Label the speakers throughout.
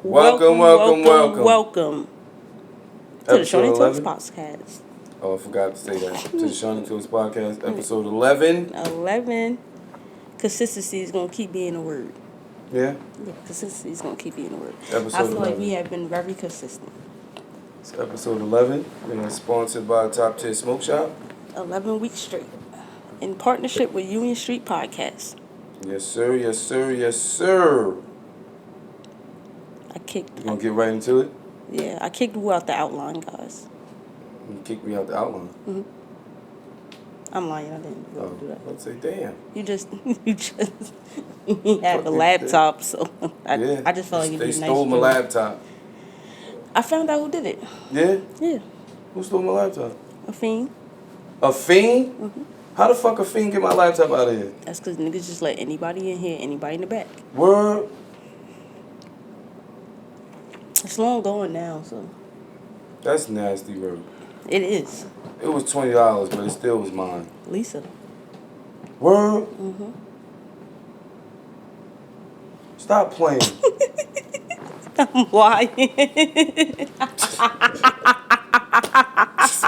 Speaker 1: Welcome to the Shorty Talks
Speaker 2: 11?
Speaker 1: podcast.
Speaker 2: Oh, I forgot to say that. To the Shorty Talks podcast, episode 11.
Speaker 1: 11. Consistency is going to keep being a word.
Speaker 2: Yeah?
Speaker 1: Yeah, consistency is going to keep being a word.
Speaker 2: Episode
Speaker 1: I feel
Speaker 2: 11.
Speaker 1: like we have been very consistent.
Speaker 2: It's episode 11. We're sponsored by Top Tier Smoke Shop.
Speaker 1: 11 weeks straight. In partnership with Union Street Podcast.
Speaker 2: Yes, sir. Yes, sir. Yes, sir. You gonna get right into it?
Speaker 1: Yeah, I kicked you out the outline, guys.
Speaker 2: You kicked me out the outline.
Speaker 1: Mm-hmm. I'm lying. I didn't really do that.
Speaker 2: I'd say, damn.
Speaker 1: You have a laptop, so I just felt like it'd be nice.
Speaker 2: They stole my laptop.
Speaker 1: I found out who did it.
Speaker 2: Yeah?
Speaker 1: Yeah.
Speaker 2: Who stole my laptop?
Speaker 1: A fiend.
Speaker 2: A fiend?
Speaker 1: Mm-hmm.
Speaker 2: How the fuck a fiend get my laptop out of here?
Speaker 1: That's because niggas just let anybody in here, anybody in the back.
Speaker 2: Word?
Speaker 1: It's long going now, so.
Speaker 2: That's nasty work.
Speaker 1: It is.
Speaker 2: It was $20, but it still was mine.
Speaker 1: Lisa.
Speaker 2: Word?
Speaker 1: Mm-hmm.
Speaker 2: Stop playing.
Speaker 1: I'm lying.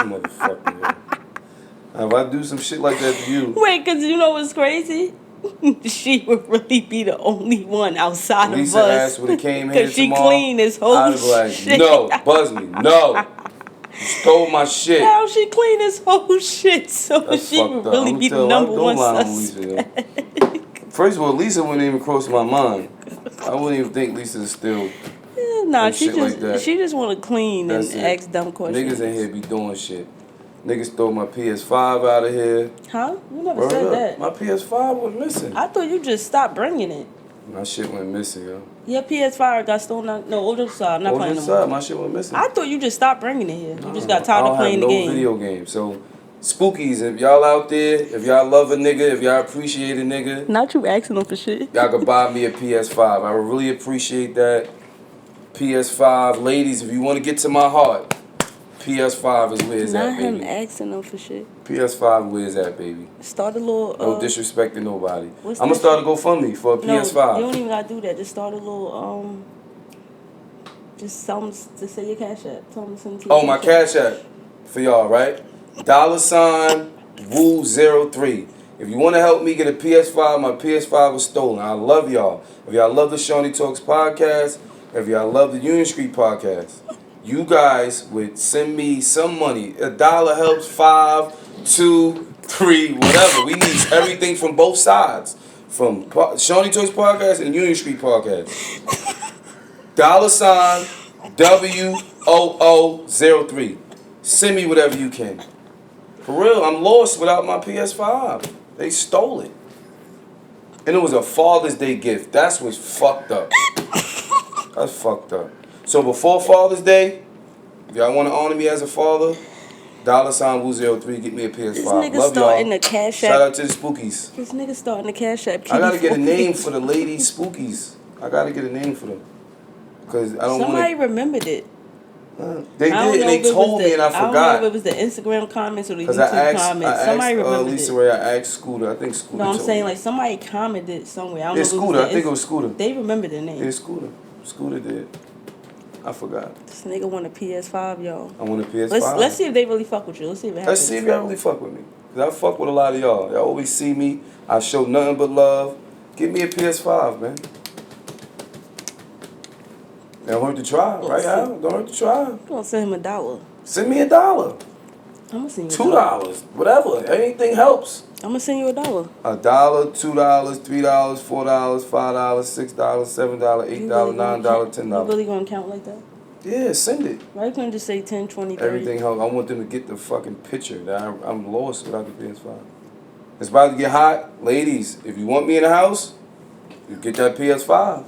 Speaker 2: Motherfucker. Man. If I do some shit like that to you.
Speaker 1: Wait, because you know what's crazy? She would really be the only one outside
Speaker 2: Lisa
Speaker 1: of us.
Speaker 2: ass would have came here
Speaker 1: because she
Speaker 2: tomorrow.
Speaker 1: clean this whole
Speaker 2: I'd be like,
Speaker 1: shit.
Speaker 2: no, buzz me, no. You stole my shit.
Speaker 1: Now she clean this whole shit, so
Speaker 2: That's
Speaker 1: she would really be the number one suspect.
Speaker 2: First of all, Lisa wouldn't even cross my mind. I wouldn't even think Lisa's still.
Speaker 1: Yeah, nah, she just want to clean
Speaker 2: That's
Speaker 1: and
Speaker 2: it.
Speaker 1: ask dumb questions.
Speaker 2: Niggas in here be doing shit. Niggas stole my PS5 out of here.
Speaker 1: Huh? You never said that.
Speaker 2: My PS5 was missing.
Speaker 1: I thought you just stopped bringing it.
Speaker 2: My shit went missing, yo.
Speaker 1: Your PS5 got stolen. No, older side. I'm not playing no more.
Speaker 2: My shit went missing.
Speaker 1: I thought you just stopped bringing it here. You just got tired of playing the game.
Speaker 2: I don't have no video game. So, Spookies, if y'all out there, if y'all love a nigga, if y'all appreciate a nigga.
Speaker 1: Not you asking them for shit.
Speaker 2: Y'all could buy me a PS5. I would really appreciate that. PS5. Ladies, if you want to get to my heart, PS5 is where it's at, baby.
Speaker 1: Not him asking them for shit.
Speaker 2: PS5 where it's at, baby.
Speaker 1: Start a little...
Speaker 2: no disrespect to nobody. I'm going to
Speaker 1: shit?
Speaker 2: start a GoFundMe for a PS5.
Speaker 1: You don't even got to do that. Just start a little... Just tell them to say your cash app. Tell them to send to your
Speaker 2: my cash app for y'all, right? $Woo03. If you want to help me get a PS5, my PS5 was stolen. I love y'all. If y'all love the Shorty Talks podcast, if y'all love the Union Street podcast, you guys would send me some money. $1 helps, 5, 2, 3, whatever. We need everything from both sides. From Shorty Talks podcast and Union Street podcast. $WOO03. Send me whatever you can. For real, I'm lost without my PS5. They stole it. And it was a Father's Day gift. That's what's fucked up. That's fucked up. So before Father's Day, if y'all want to honor me as a father, $Woo03, get me a PS5.
Speaker 1: This nigga
Speaker 2: Love
Speaker 1: starting
Speaker 2: y'all.
Speaker 1: the cash app.
Speaker 2: Shout out to the Spookies.
Speaker 1: This nigga starting the cash app.
Speaker 2: I gotta get a name for the lady Spookies. I gotta get a name for them. Cause I don't
Speaker 1: Somebody remembered it.
Speaker 2: They did, and they told me, and I forgot.
Speaker 1: I don't know if it was the Instagram comments or the YouTube comments. Somebody remembered
Speaker 2: Lisa
Speaker 1: it.
Speaker 2: Ray, I asked Scooter. I think Scooter.
Speaker 1: No, I'm saying like somebody commented somewhere. I don't know
Speaker 2: Scooter. I think it was Scooter.
Speaker 1: They remember their name.
Speaker 2: Yeah, Scooter. Scooter did. I forgot.
Speaker 1: This nigga want a PS5, y'all.
Speaker 2: I want a PS5.
Speaker 1: Let's see if they really fuck with you. Let's see if it happens.
Speaker 2: Let's see if y'all really fuck with me. Cause I fuck with a lot of y'all. Y'all always see me. I show nothing but love. Give me a PS5, man. Don't hurt to try, right, Al? Don't hurt to try.
Speaker 1: I'm gonna send him $1.
Speaker 2: Send me $1.
Speaker 1: I'm gonna send you
Speaker 2: $2. Whatever. Anything helps.
Speaker 1: I'm gonna send you $1.
Speaker 2: $1, $2, $3, $4, $5, $6, $7, $8, $9, $10.
Speaker 1: You really gonna count like that?
Speaker 2: Yeah, send it.
Speaker 1: Why you couldn't just say 10, 20, 30?
Speaker 2: Everything helps. I want them to get the fucking picture that I'm lost without the PS5. It's about to get hot. Ladies, if you want me in the house, you get that PS5.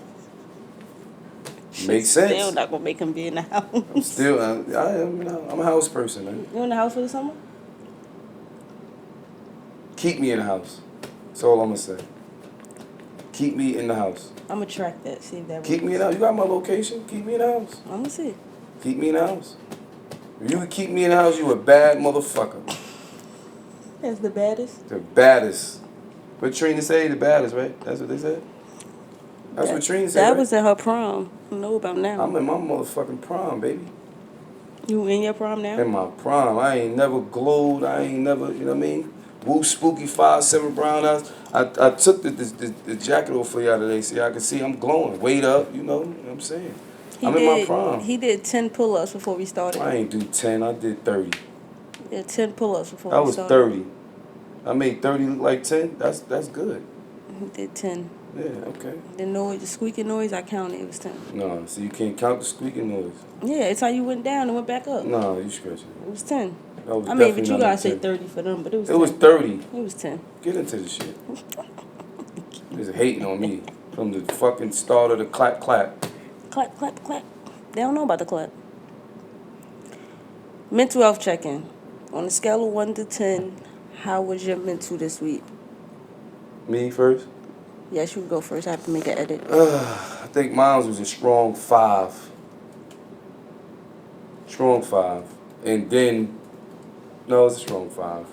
Speaker 2: Makes sense.
Speaker 1: Still not gonna make him be in the house.
Speaker 2: I'm a house person, man.
Speaker 1: You in the house for the summer?
Speaker 2: Keep me in the house. That's all I'm gonna say. Keep me in the house.
Speaker 1: I'm gonna track that. See if that works.
Speaker 2: Keep me in the house. You got my location. Keep me in the house.
Speaker 1: I'm gonna see.
Speaker 2: Keep me in the house. If you would keep me in the house, you a bad motherfucker.
Speaker 1: That's the baddest?
Speaker 2: The baddest. What Trina say? The baddest, right? That's what they said? That's what Trina said.
Speaker 1: That
Speaker 2: right?
Speaker 1: was in her prom. I know about now.
Speaker 2: I'm in my motherfucking prime, baby.
Speaker 1: You in your prom now?
Speaker 2: In my prime. I ain't never glowed. I ain't never, you know what I mean? Woo spooky 5'7" brown eyes. I took the jacket off for y'all today so y'all can see I'm glowing. Weight up, you know what I'm saying? I'm in my prime.
Speaker 1: He did 10 pull-ups before we started.
Speaker 2: I ain't do 10. I did 30.
Speaker 1: He did 10 pull-ups before
Speaker 2: I
Speaker 1: we
Speaker 2: was
Speaker 1: started.
Speaker 2: 30. I made 30 look like 10. That's good.
Speaker 1: He did 10.
Speaker 2: Yeah, okay.
Speaker 1: The squeaking noise, I counted. It was 10.
Speaker 2: No, so you can't count the squeaking noise.
Speaker 1: Yeah, it's how you went down and went back up.
Speaker 2: No, you stretching
Speaker 1: It was 10.
Speaker 2: That was
Speaker 1: I mean, but
Speaker 2: definitely
Speaker 1: you
Speaker 2: not
Speaker 1: gotta
Speaker 2: like
Speaker 1: say
Speaker 2: 10.
Speaker 1: 30 for them, but it was 10.
Speaker 2: It was 30.
Speaker 1: It was 10.
Speaker 2: Get into the shit. Just hating on me from the fucking start of the clap.
Speaker 1: Clap, clap, clap. They don't know about the clap. Mental health check-in. On a scale of 1 to 10, how was your mental this week?
Speaker 2: Me first?
Speaker 1: Yes, you go first. I have to make an edit.
Speaker 2: I think mine was a strong 5. Strong 5. And then, no, it's a strong 5.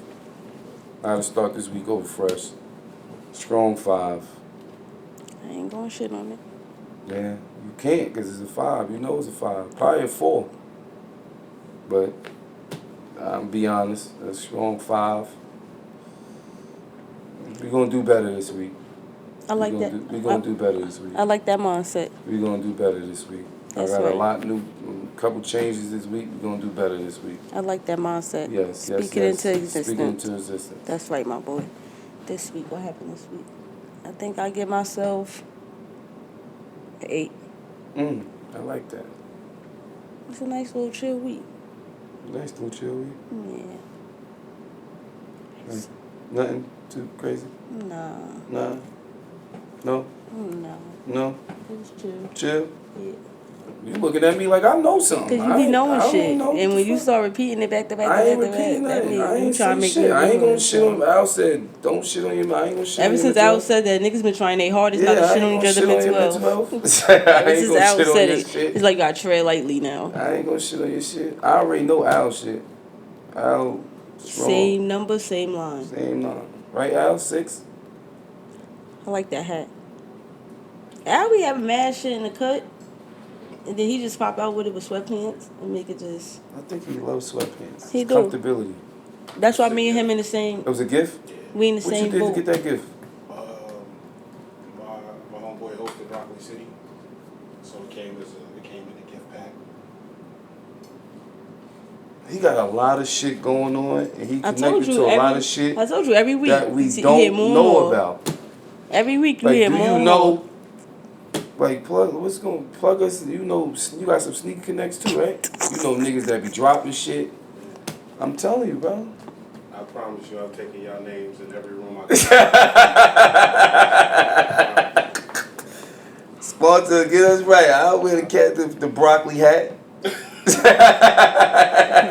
Speaker 2: I had to start this week over fresh. Strong 5.
Speaker 1: I ain't going shit on it.
Speaker 2: Yeah, you can't because it's a 5. You know it's a 5. Probably a 4. But I'm be honest, a strong 5. We're going to do better this week.
Speaker 1: I like that.
Speaker 2: We're going to do better this week.
Speaker 1: I like that mindset.
Speaker 2: We're going to do better this week.
Speaker 1: That's
Speaker 2: I got
Speaker 1: right.
Speaker 2: a couple changes this week. We're going to do better this week.
Speaker 1: I like that mindset.
Speaker 2: Yes,
Speaker 1: Speak it into existence.
Speaker 2: Speak it into existence.
Speaker 1: That's right, my boy. This week, what happened this week? I think I give myself 8.
Speaker 2: I like that.
Speaker 1: It's a nice little chill week.
Speaker 2: Nice little chill week.
Speaker 1: Yeah.
Speaker 2: Nothing too crazy?
Speaker 1: Nah.
Speaker 2: Nah. No?
Speaker 1: No.
Speaker 2: No?
Speaker 1: It was chill.
Speaker 2: Chill?
Speaker 1: Yeah.
Speaker 2: You looking at me like I know something.
Speaker 1: Because you be knowing shit.
Speaker 2: Know
Speaker 1: And when you
Speaker 2: fuck.
Speaker 1: start repeating it back to back
Speaker 2: I
Speaker 1: to
Speaker 2: ain't
Speaker 1: back to
Speaker 2: repeating
Speaker 1: back, that
Speaker 2: nothing.
Speaker 1: means
Speaker 2: I
Speaker 1: you
Speaker 2: ain't
Speaker 1: trying to
Speaker 2: saying
Speaker 1: make
Speaker 2: shit. I ain't gonna
Speaker 1: it.
Speaker 2: shit on Al said, don't shit on your I ain't gonna shit
Speaker 1: Ever
Speaker 2: on
Speaker 1: since
Speaker 2: your
Speaker 1: Al
Speaker 2: mental
Speaker 1: said that, niggas been trying their hardest
Speaker 2: health.
Speaker 1: not to
Speaker 2: I
Speaker 1: shit on
Speaker 2: ain't
Speaker 1: each
Speaker 2: gonna
Speaker 1: other
Speaker 2: shit on your
Speaker 1: mental
Speaker 2: mental
Speaker 1: health.
Speaker 2: health. I
Speaker 1: Ever
Speaker 2: ain't
Speaker 1: since
Speaker 2: gonna
Speaker 1: Al
Speaker 2: shit on
Speaker 1: said
Speaker 2: your
Speaker 1: it,
Speaker 2: shit.
Speaker 1: it's like you gotta tread lightly now.
Speaker 2: I ain't gonna shit on your shit. I already know Al shit. Al strong.
Speaker 1: Same number, same line.
Speaker 2: Same line. Right, Al? 6?
Speaker 1: I like that hat. Al be having mad shit in the cut, and then he just pop out with it with sweatpants and make it just.
Speaker 2: I think he loves sweatpants.
Speaker 1: He
Speaker 2: It's
Speaker 1: do.
Speaker 2: comfortability.
Speaker 1: That's why me and him in the same.
Speaker 2: It was a gift?
Speaker 1: We in the
Speaker 2: What you
Speaker 1: same
Speaker 2: did
Speaker 1: boat.
Speaker 2: to get that gift?
Speaker 3: My homeboy hosted Broccoli City, so it came in a gift pack.
Speaker 2: He got a lot of shit going on, and he
Speaker 1: I told
Speaker 2: connected
Speaker 1: you
Speaker 2: to a lot of shit
Speaker 1: I told you every week
Speaker 2: that we
Speaker 1: you hear
Speaker 2: don't
Speaker 1: more and
Speaker 2: know
Speaker 1: more.
Speaker 2: about.
Speaker 1: Every week you
Speaker 2: Like,
Speaker 1: hear
Speaker 2: do
Speaker 1: more.
Speaker 2: you
Speaker 1: and
Speaker 2: know?
Speaker 1: more.
Speaker 2: Like, plug us? You know, you got some sneaker connects too, right? You know niggas that be dropping shit. I'm telling you, bro.
Speaker 3: I promise you, I'm taking y'all names in every room I go.
Speaker 2: Sponsor, get us right. I'll wear the broccoli hat.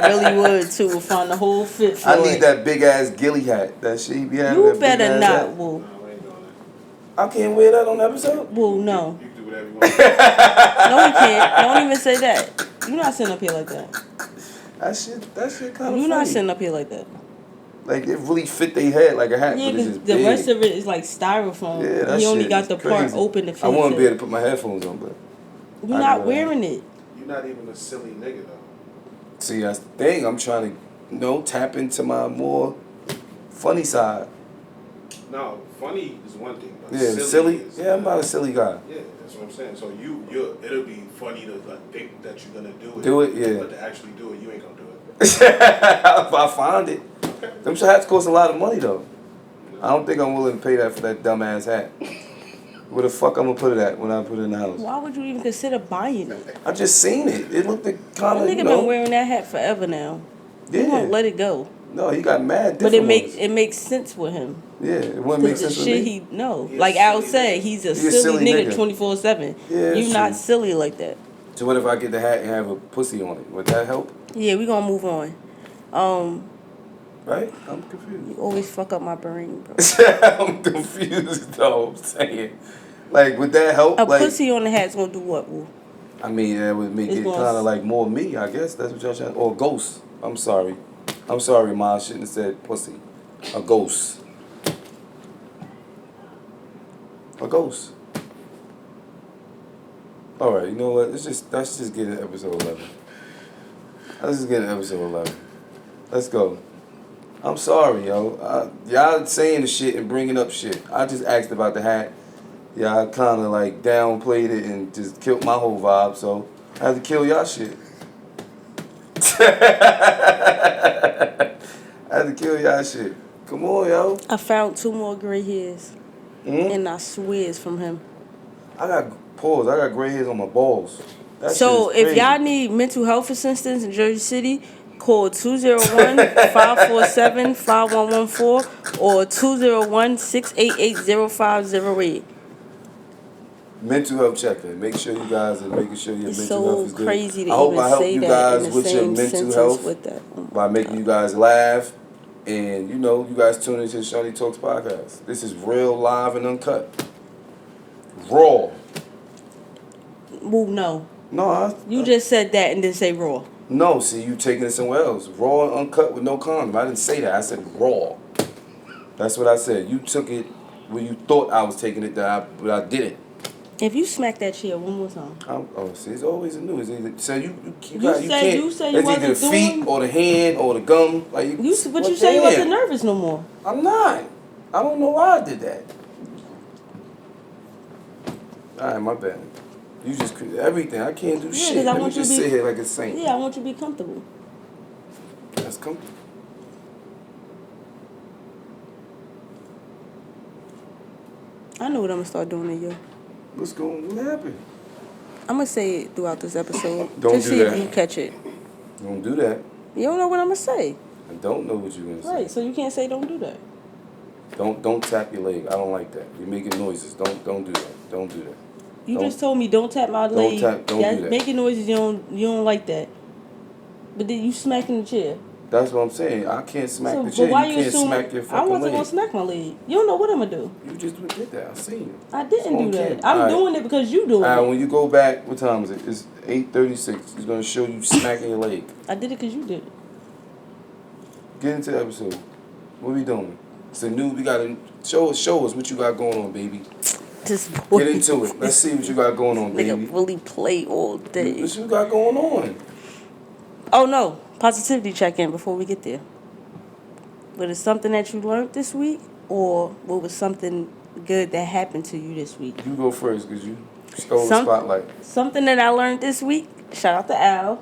Speaker 1: Really would too. We'll find the whole fit for
Speaker 2: I
Speaker 1: it.
Speaker 2: need that big ass ghillie hat. That shit he be having.
Speaker 1: You
Speaker 2: that
Speaker 1: better
Speaker 2: big-ass
Speaker 1: not,
Speaker 2: hat.
Speaker 1: Woo.
Speaker 3: No, I ain't doing
Speaker 2: I can't wear that on the episode.
Speaker 1: Woo, no.
Speaker 3: that. You can do whatever you want.
Speaker 1: No, he can't. Don't even say that. You're not sitting up here like that.
Speaker 2: That shit kind of funny.
Speaker 1: You're not sitting up here like that.
Speaker 2: Like, it really fit their head like a hat,
Speaker 1: Yeah,
Speaker 2: but it's
Speaker 1: because
Speaker 2: just
Speaker 1: the
Speaker 2: big.
Speaker 1: rest of it is like styrofoam.
Speaker 2: Yeah, that
Speaker 1: He only
Speaker 2: shit
Speaker 1: got
Speaker 2: is
Speaker 1: the part
Speaker 2: crazy.
Speaker 1: open to fit.
Speaker 2: I wouldn't be
Speaker 1: it.
Speaker 2: able to put my headphones on, but
Speaker 1: You're
Speaker 2: I
Speaker 1: not
Speaker 2: know that.
Speaker 1: wearing it.
Speaker 3: You're not even a silly nigga though.
Speaker 2: see, that's the thing. I'm trying to, tap into my more funny side.
Speaker 3: No, funny is one thing, but
Speaker 2: Yeah, silly.
Speaker 3: is
Speaker 2: Yeah, I'm not a silly guy.
Speaker 3: Yeah, that's what I'm saying. So it'll be funny to think that you're gonna do it.
Speaker 2: Do it, yeah.
Speaker 3: But to actually do it, you ain't gonna do it.
Speaker 2: If I find it, them hats cost a lot of money though. I don't think I'm willing to pay that for that dumbass hat. Where the fuck I'm gonna put it at when I put it in the house?
Speaker 1: Why would you even consider buying it?
Speaker 2: I just seen it. It looked kind
Speaker 1: That
Speaker 2: of,
Speaker 1: nigga been wearing that hat forever now. He
Speaker 2: Yeah.
Speaker 1: won't let it go.
Speaker 2: No, he got mad.
Speaker 1: But
Speaker 2: Different
Speaker 1: it makes sense with him.
Speaker 2: Yeah, it wouldn't make
Speaker 1: Cause the
Speaker 2: sense with
Speaker 1: shit
Speaker 2: me.
Speaker 1: he no,
Speaker 3: He a
Speaker 1: like Al
Speaker 3: silly
Speaker 1: said,
Speaker 3: nigga.
Speaker 1: he's a
Speaker 2: He a
Speaker 1: silly
Speaker 2: silly
Speaker 1: nigga
Speaker 2: nigga.
Speaker 1: 24/7.
Speaker 2: Yeah,
Speaker 1: You
Speaker 2: that's
Speaker 1: not
Speaker 2: true.
Speaker 1: silly like that.
Speaker 2: So what if I get the hat and have a pussy on it? Would that help?
Speaker 1: Yeah, we gonna move on.
Speaker 2: Right? I'm confused.
Speaker 1: You always fuck up my brain, bro.
Speaker 2: I'm confused though. I'm saying, like, would that help?
Speaker 1: A
Speaker 2: Like,
Speaker 1: pussy on the hat's gonna do what, Woo?
Speaker 2: I mean, that would make
Speaker 1: It's
Speaker 2: it
Speaker 1: gonna
Speaker 2: kind of like more me. I guess that's what y'all trying. Or ghost. I'm sorry, Ma. I shouldn't have said pussy. A ghost. A ghost. All right, you know what? Let's just get in episode 11. Let's just get in episode 11. Let's go. I'm sorry, yo. Y'all saying the shit and bringing up shit. I just asked about the hat. Y'all kind of like downplayed it and just killed my whole vibe. So I had to kill y'all shit. I had to kill y'all shit. Come on, yo.
Speaker 1: I found 2 more gray hairs,
Speaker 2: Mm-hmm.
Speaker 1: and I swear it's from him.
Speaker 2: I got gray hairs on my balls. That
Speaker 1: So
Speaker 2: shit is
Speaker 1: if
Speaker 2: crazy.
Speaker 1: y'all need mental health assistance in Jersey City, call 201-547-5114 or 201-688-0508.
Speaker 2: Mental health check-in. Make sure you guys are making sure your
Speaker 1: It's
Speaker 2: mental
Speaker 1: so
Speaker 2: health is good.
Speaker 1: crazy to
Speaker 2: I hope
Speaker 1: even
Speaker 2: I help
Speaker 1: say
Speaker 2: you
Speaker 1: that
Speaker 2: guys
Speaker 1: in the
Speaker 2: with your
Speaker 1: same
Speaker 2: mental
Speaker 1: sentence
Speaker 2: health
Speaker 1: with that. Oh my
Speaker 2: by making
Speaker 1: God.
Speaker 2: you guys laugh. And, you know, you guys tune into the Shawnee Talks podcast. This is real, live, and uncut. Raw.
Speaker 1: Well, no.
Speaker 2: No,
Speaker 1: You just said that and then say raw.
Speaker 2: No, see, you taking it somewhere else. Raw and uncut with no condom. I didn't say that. I said raw. That's what I said. You took it where you thought I was taking it, but I didn't.
Speaker 1: If you smack that chair one more time.
Speaker 2: See, it's always a new. It's either, so you
Speaker 1: You
Speaker 2: can't.
Speaker 1: said you
Speaker 2: It's either the
Speaker 1: wasn't
Speaker 2: feet
Speaker 1: doing.
Speaker 2: or the hand or the gum. Like
Speaker 1: But you said you
Speaker 2: damn.
Speaker 1: wasn't nervous no more.
Speaker 2: I'm not. I don't know why I did that. All right, my bad. You just everything. I can't do
Speaker 1: Yeah,
Speaker 2: shit.
Speaker 1: 'cause I
Speaker 2: Let me
Speaker 1: want you
Speaker 2: just
Speaker 1: to be-
Speaker 2: sit here like a saint.
Speaker 1: Yeah, I want you to be comfortable.
Speaker 2: That's comfortable.
Speaker 1: I know what I'm gonna start doing to you.
Speaker 2: What's going? What happened?
Speaker 1: I'm gonna say it throughout this episode.
Speaker 2: Don't
Speaker 1: Just
Speaker 2: do
Speaker 1: see
Speaker 2: that.
Speaker 1: if you catch it.
Speaker 2: Don't do that.
Speaker 1: You don't know what I'm gonna say.
Speaker 2: I don't know what you're gonna say.
Speaker 1: Right, so you can't say don't do that.
Speaker 2: Don't tap your leg. I don't like that. You're making noises. Don't do that. Don't do that.
Speaker 1: You
Speaker 2: Don't-
Speaker 1: just told me don't tap my leg.
Speaker 2: don't do that.
Speaker 1: Making noises you don't like that. But then you smacking the chair.
Speaker 2: That's what I'm saying. I can't smack
Speaker 1: So,
Speaker 2: the chair.
Speaker 1: but why
Speaker 2: You
Speaker 1: you
Speaker 2: can't
Speaker 1: assuming
Speaker 2: smack your
Speaker 1: I
Speaker 2: fucking
Speaker 1: wasn't
Speaker 2: leg.
Speaker 1: gonna smack my leg? You don't know what I'm gonna do.
Speaker 2: You just did that. I seen you.
Speaker 1: I didn't
Speaker 2: On
Speaker 1: do that.
Speaker 2: camera.
Speaker 1: I'm
Speaker 2: All right.
Speaker 1: doing it because you doing it.
Speaker 2: When you go back, what time is it? It's 8:36. He's gonna show you smacking your leg.
Speaker 1: I did it because you did it.
Speaker 2: Get into the episode. What we doing? It's a new. We gotta show us what you got going on, baby.
Speaker 1: Just
Speaker 2: Get into it. Let's see what you got going on, baby.
Speaker 1: Nigga really play all day.
Speaker 2: What you got going on?
Speaker 1: Oh no, positivity check-in before we get there. Was it something that you learned this week, or what was something good that happened to you this week?
Speaker 2: You go first, cause you stole the
Speaker 1: Some-
Speaker 2: spotlight.
Speaker 1: Something that I learned this week, shout out to Al,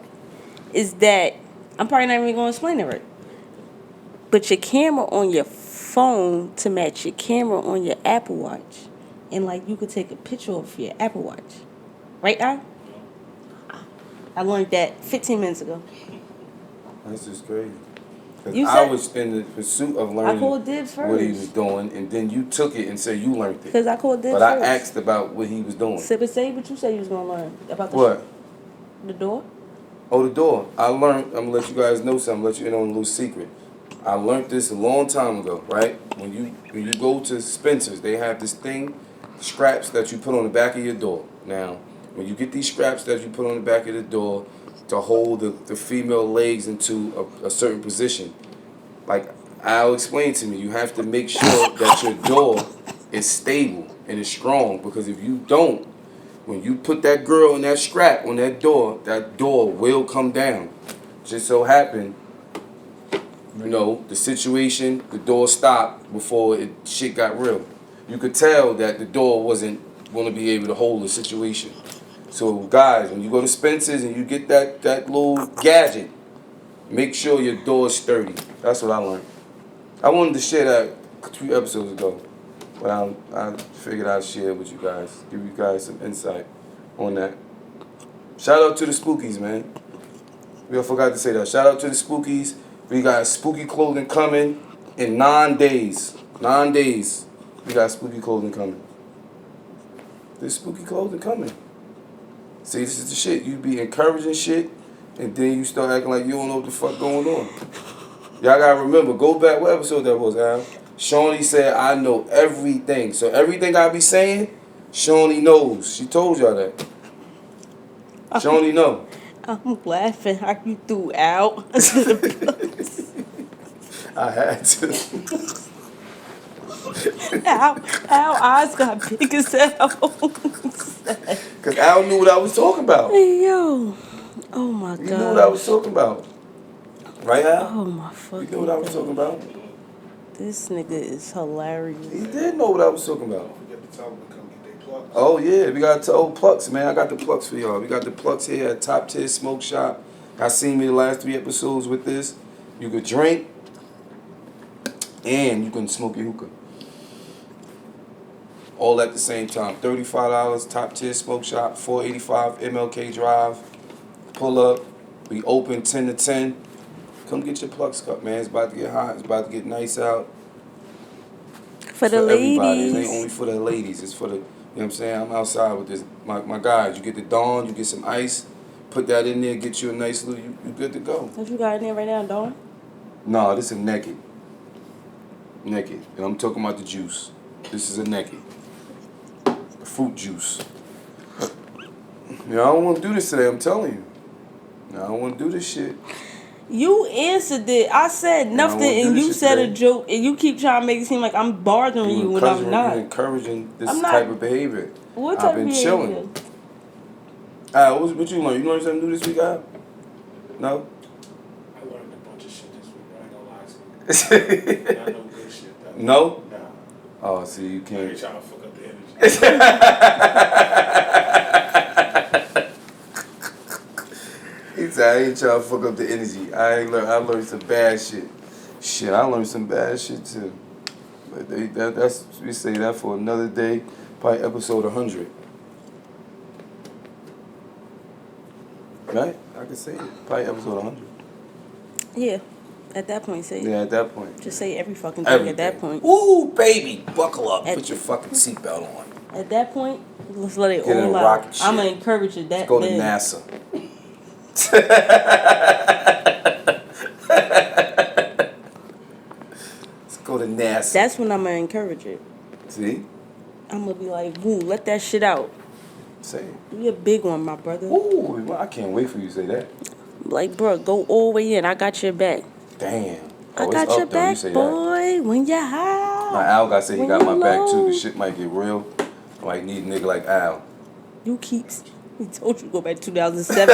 Speaker 1: is that I'm probably not even gonna explain it right. But your camera on your phone to match your camera on your Apple Watch, and like you could take a picture of your Apple Watch, right, Al? I learned that 15 minutes ago.
Speaker 2: That's just crazy. 'Cause
Speaker 1: You
Speaker 2: I
Speaker 1: said-
Speaker 2: was in the pursuit of
Speaker 1: I
Speaker 2: learning
Speaker 1: called dibs
Speaker 2: what he was
Speaker 1: first.
Speaker 2: doing, and then you took it and said you learned it.
Speaker 1: Because I called dibs
Speaker 2: But I
Speaker 1: first.
Speaker 2: asked about what he was doing.
Speaker 1: But say what you say you was gonna learn about the
Speaker 2: What?
Speaker 1: the door.
Speaker 2: Oh, the door. I learned. I'm gonna let you guys know something. Let you in on a little secret. I learned this a long time ago, right? When you go to Spencer's, they have this thing, scraps that you put on the back of your door. Now, when you get these scraps that you put on the back of the door to hold the female legs into a certain position, like Al explained to me, you have to make sure that your door is stable and is strong, because if you don't, when you put that girl in that scrap on that door will come down. Just so happened, you know, the situation, the door stopped before shit got real. You could tell that the door wasn't going to be able to hold the situation. So guys, when you go to Spencer's and you get that little gadget, make sure your door is sturdy. That's what I learned. I wanted to share that 2 episodes ago, but I figured I'd share it with you guys, give you guys some insight on that. Shout out to the Spookies, man. We all forgot to say that. Shout out to the Spookies. We got spooky clothing coming in 9 days. 9 days. We got spooky clothing coming. There's spooky clothing coming. See, this is the shit. You be encouraging shit, and then you start acting like you don't know what the fuck going on. Y'all gotta remember, go back, what episode that was, Al? Shawnee said, I know everything. So everything I be saying, Shawnee knows. She told y'all that. Shawnee know.
Speaker 1: I'm laughing how you threw out.
Speaker 2: I had to.
Speaker 1: Our eyes got big as hell.
Speaker 2: Because Al knew what I was talking about.
Speaker 1: Hey, yo. Oh, my God.
Speaker 2: You knew what I was talking about. Right, Al?
Speaker 1: Oh, my
Speaker 2: You
Speaker 1: fucking
Speaker 2: knew what I was talking about.
Speaker 1: This nigga is hilarious.
Speaker 2: He did know what I was talking about.
Speaker 3: Don't forget to tell them to come get their plugs.
Speaker 2: Oh, yeah. We got the old plugs, man. I got the plugs for y'all. We got the plugs here at Top Tier Smoke Shop. I seen me the last 3 episodes with this. You could drink and you can smoke your hookah. All at the same time. $35, Top Tier Smoke Shop, 485 MLK Drive. Pull up. We open 10 to 10. Come get your Plux cup, man. It's about to get hot. It's about to get nice out.
Speaker 1: For the
Speaker 2: everybody. It ain't
Speaker 1: ladies.
Speaker 2: only for the ladies. It's for the, you know what I'm saying? I'm outside with this. My guys, you get the Dawn, you get some ice, put that in there, get you a nice little, you good to go.
Speaker 1: What you got in there right now, Dawn?
Speaker 2: No, this is naked. Naked. And I'm talking about the juice. This is a naked. The fruit juice. I don't want to do this today, I'm telling you. I don't want to do this shit.
Speaker 1: You answered it. I said nothing,
Speaker 2: wanna do
Speaker 1: and
Speaker 2: this
Speaker 1: you
Speaker 2: shit
Speaker 1: said a
Speaker 2: today.
Speaker 1: joke, and you keep trying to make it seem like I'm bothering you when I'm
Speaker 2: You're
Speaker 1: not.
Speaker 2: encouraging this
Speaker 1: I'm not-
Speaker 2: type of behavior.
Speaker 1: What
Speaker 2: I've
Speaker 1: type
Speaker 2: been
Speaker 1: of
Speaker 2: chilling.
Speaker 1: behavior?
Speaker 2: What you learn? You learned something new this week, Al? No?
Speaker 3: I learned a bunch of shit this week. I ain't gonna lie to you. Not no good shit though.
Speaker 2: No?
Speaker 3: Nah.
Speaker 2: Oh, see, you
Speaker 3: I ain't
Speaker 2: can't.
Speaker 3: trying to fuck up the energy.
Speaker 2: He said, I ain't trying to fuck up the energy. I learned some bad shit. Shit, I learned some bad shit too. But we say that for another day, probably episode 100. Right? I can say it. Probably episode 100.
Speaker 1: Yeah, at that point, say it.
Speaker 2: Yeah, at that point.
Speaker 1: Just say every fucking thing
Speaker 2: Everything.
Speaker 1: at that point.
Speaker 2: Ooh, baby, buckle up.
Speaker 1: At-
Speaker 2: Put your fucking seatbelt on.
Speaker 1: At that point, let's let it
Speaker 2: Get in
Speaker 1: all
Speaker 2: a
Speaker 1: out.
Speaker 2: rocket ship.
Speaker 1: I'm gonna encourage it.
Speaker 2: Let's go to
Speaker 1: then.
Speaker 2: NASA. Let's go to NASA.
Speaker 1: That's when I'm gonna encourage it.
Speaker 2: See?
Speaker 1: I'm gonna be like, woo, let that shit out.
Speaker 2: Say it.
Speaker 1: You a big one, my brother.
Speaker 2: Ooh, well, I can't wait for you to say that.
Speaker 1: Like, bro, go all the way in. I got your back.
Speaker 2: Damn.
Speaker 1: I
Speaker 2: Oh,
Speaker 1: got
Speaker 2: it's
Speaker 1: your
Speaker 2: up though. You
Speaker 1: back,
Speaker 2: say that.
Speaker 1: boy. When you're high.
Speaker 2: My Al got to say he
Speaker 1: When
Speaker 2: got my
Speaker 1: you
Speaker 2: back too.
Speaker 1: low.
Speaker 2: The shit might get real. I might need a nigga like Al.
Speaker 1: You keeps. He told you to go back to 2007.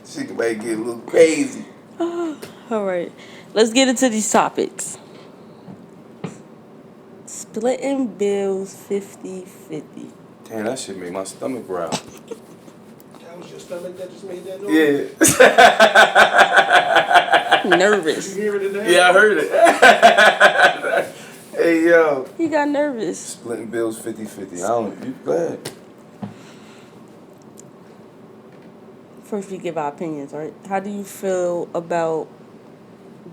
Speaker 2: Shit might get a little crazy.
Speaker 1: All right, let's get into these topics. Splitting bills 50-50.
Speaker 2: Damn, that shit made my stomach growl.
Speaker 3: That was your stomach that just made that noise?
Speaker 2: Yeah.
Speaker 1: Nervous.
Speaker 3: You hear it today?
Speaker 2: Yeah, I heard it. Hey, yo.
Speaker 1: He got nervous.
Speaker 2: Splitting bills 50-50. I don't, you go ahead.
Speaker 1: First, we give our opinions, right? How do you feel about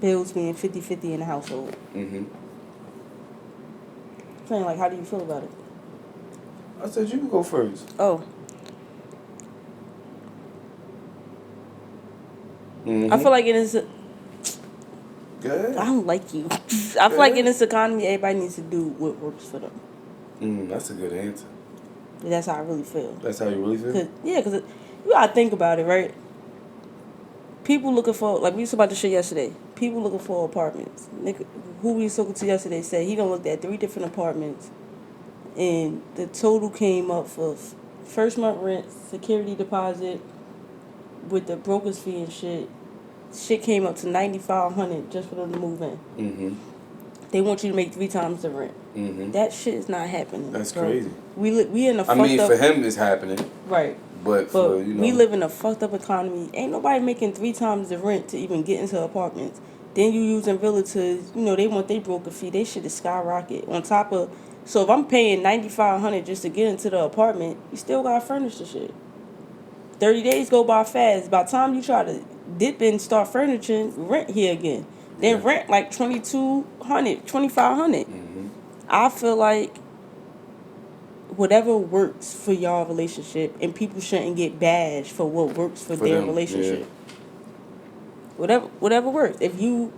Speaker 1: bills being 50-50 in the household?
Speaker 2: Mm-hmm.
Speaker 1: Saying, like, how do you feel about it?
Speaker 2: I said you can go first.
Speaker 1: Oh,
Speaker 2: Mm-hmm.
Speaker 1: I feel like in this,
Speaker 2: Go ahead.
Speaker 1: I don't like you. I feel like in this economy, everybody needs to do what works for them.
Speaker 2: That's a good answer.
Speaker 1: That's how I really feel.
Speaker 2: That's how you really feel?
Speaker 1: Because you gotta think about it, right? People looking for, like we was about to show yesterday, people looking for apartments. Nigga, who we was talking to yesterday said he done looked at 3 different apartments, and the total came up for first month rent, security deposit, with the broker's fee and shit. Shit came up to $9,500 just for them to move in.
Speaker 2: Mm-hmm.
Speaker 1: They want you to make 3 times the rent.
Speaker 2: Mm-hmm.
Speaker 1: That shit is not happening.
Speaker 2: That's
Speaker 1: bro.
Speaker 2: crazy.
Speaker 1: We in a
Speaker 2: I
Speaker 1: fucked
Speaker 2: mean,
Speaker 1: up.
Speaker 2: for him, it's happening.
Speaker 1: Right.
Speaker 2: But for, you know.
Speaker 1: we live in a fucked up economy. Ain't nobody making 3 times the rent to even get into apartments. Then you using realtors, they want their broker fee. They shit is skyrocket. On top of, so if I'm paying $9,500 just to get into the apartment, you still gotta furnish the shit. 30 days go by fast. By the time you try to dip and start furnishing, rent here again. Then
Speaker 2: Yeah.
Speaker 1: rent like $2,200, $2,500.
Speaker 2: Mm-hmm.
Speaker 1: I feel like whatever works for y'all relationship, and people shouldn't get bashed for what works for their
Speaker 2: them,
Speaker 1: relationship.
Speaker 2: yeah.
Speaker 1: Whatever works. If you,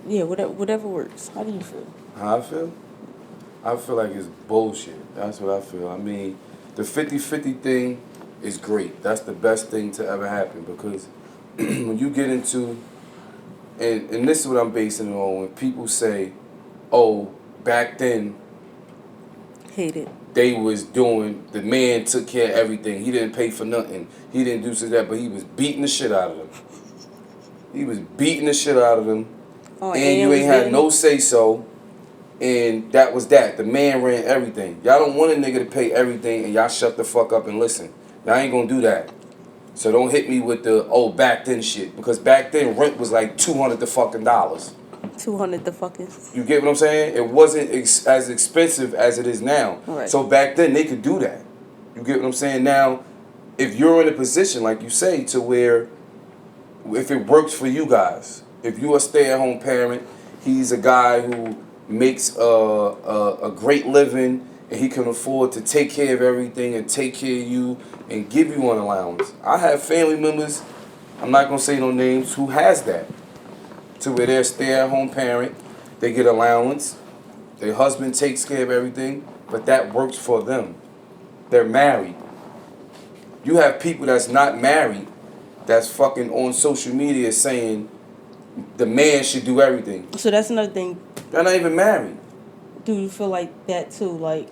Speaker 1: whatever works. How do you feel?
Speaker 2: How I feel? I feel like it's bullshit. That's what I feel. I mean, the 50-50 thing is great. That's the best thing to ever happen because when you get into and this is what I'm basing it on. When people say, "Oh, back then
Speaker 1: Hate it.
Speaker 2: they was doing, the man took care of everything. He didn't pay for nothing. He didn't do so that, but he was beating the shit out of them. He was beating the shit out of them,
Speaker 1: Oh,
Speaker 2: and you
Speaker 1: was
Speaker 2: ain't had
Speaker 1: getting
Speaker 2: no
Speaker 1: it?
Speaker 2: say so." And that was that. The man ran everything. Y'all don't want a nigga to pay everything, and y'all shut the fuck up and listen. Y'all ain't gonna do that. So don't hit me with the back then shit, because back then rent was like $200 fucking dollars.
Speaker 1: 200 the fucking.
Speaker 2: You get what I'm saying? It wasn't as expensive as it is now.
Speaker 1: Right.
Speaker 2: So back then they could do that. You get what I'm saying? Now, if you're in a position, like you say, to where if it works for you guys, if you're a stay-at-home parent, he's a guy who makes a great living and he can afford to take care of everything and take care of you and give you an allowance. I have family members, I'm not going to say no names, who has that. To where they're a stay-at-home parent, they get allowance, their husband takes care of everything, but that works for them. They're married. You have people that's not married that's fucking on social media saying the man should do everything.
Speaker 1: So that's another thing.
Speaker 2: They're not even married.
Speaker 1: Do you feel like that too? Like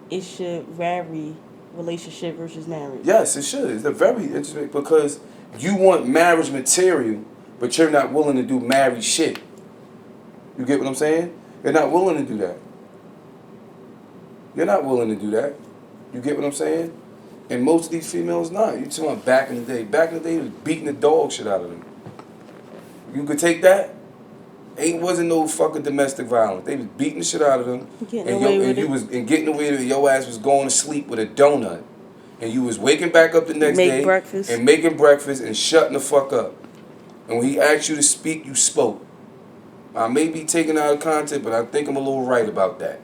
Speaker 1: it should vary relationship versus marriage?
Speaker 2: Yes, it should. It's a very interesting, because you want marriage material, but you're not willing to do married shit. You get what I'm saying? You're not willing to do that. You're not willing to do that. You get what I'm saying? And most of these females not. You talking about back in the day. Back in the day, they was beating the dog shit out of them. You could take that? Wasn't no fucking domestic violence. They was beating the shit out of them.
Speaker 1: Getting away with it.
Speaker 2: And getting away with it. Your ass was going to sleep with a donut. And you was waking back up the next day.
Speaker 1: Breakfast.
Speaker 2: And making breakfast and shutting the fuck up. And when he asked you to speak, you spoke. I may be taken out of context, but I think I'm a little right about that.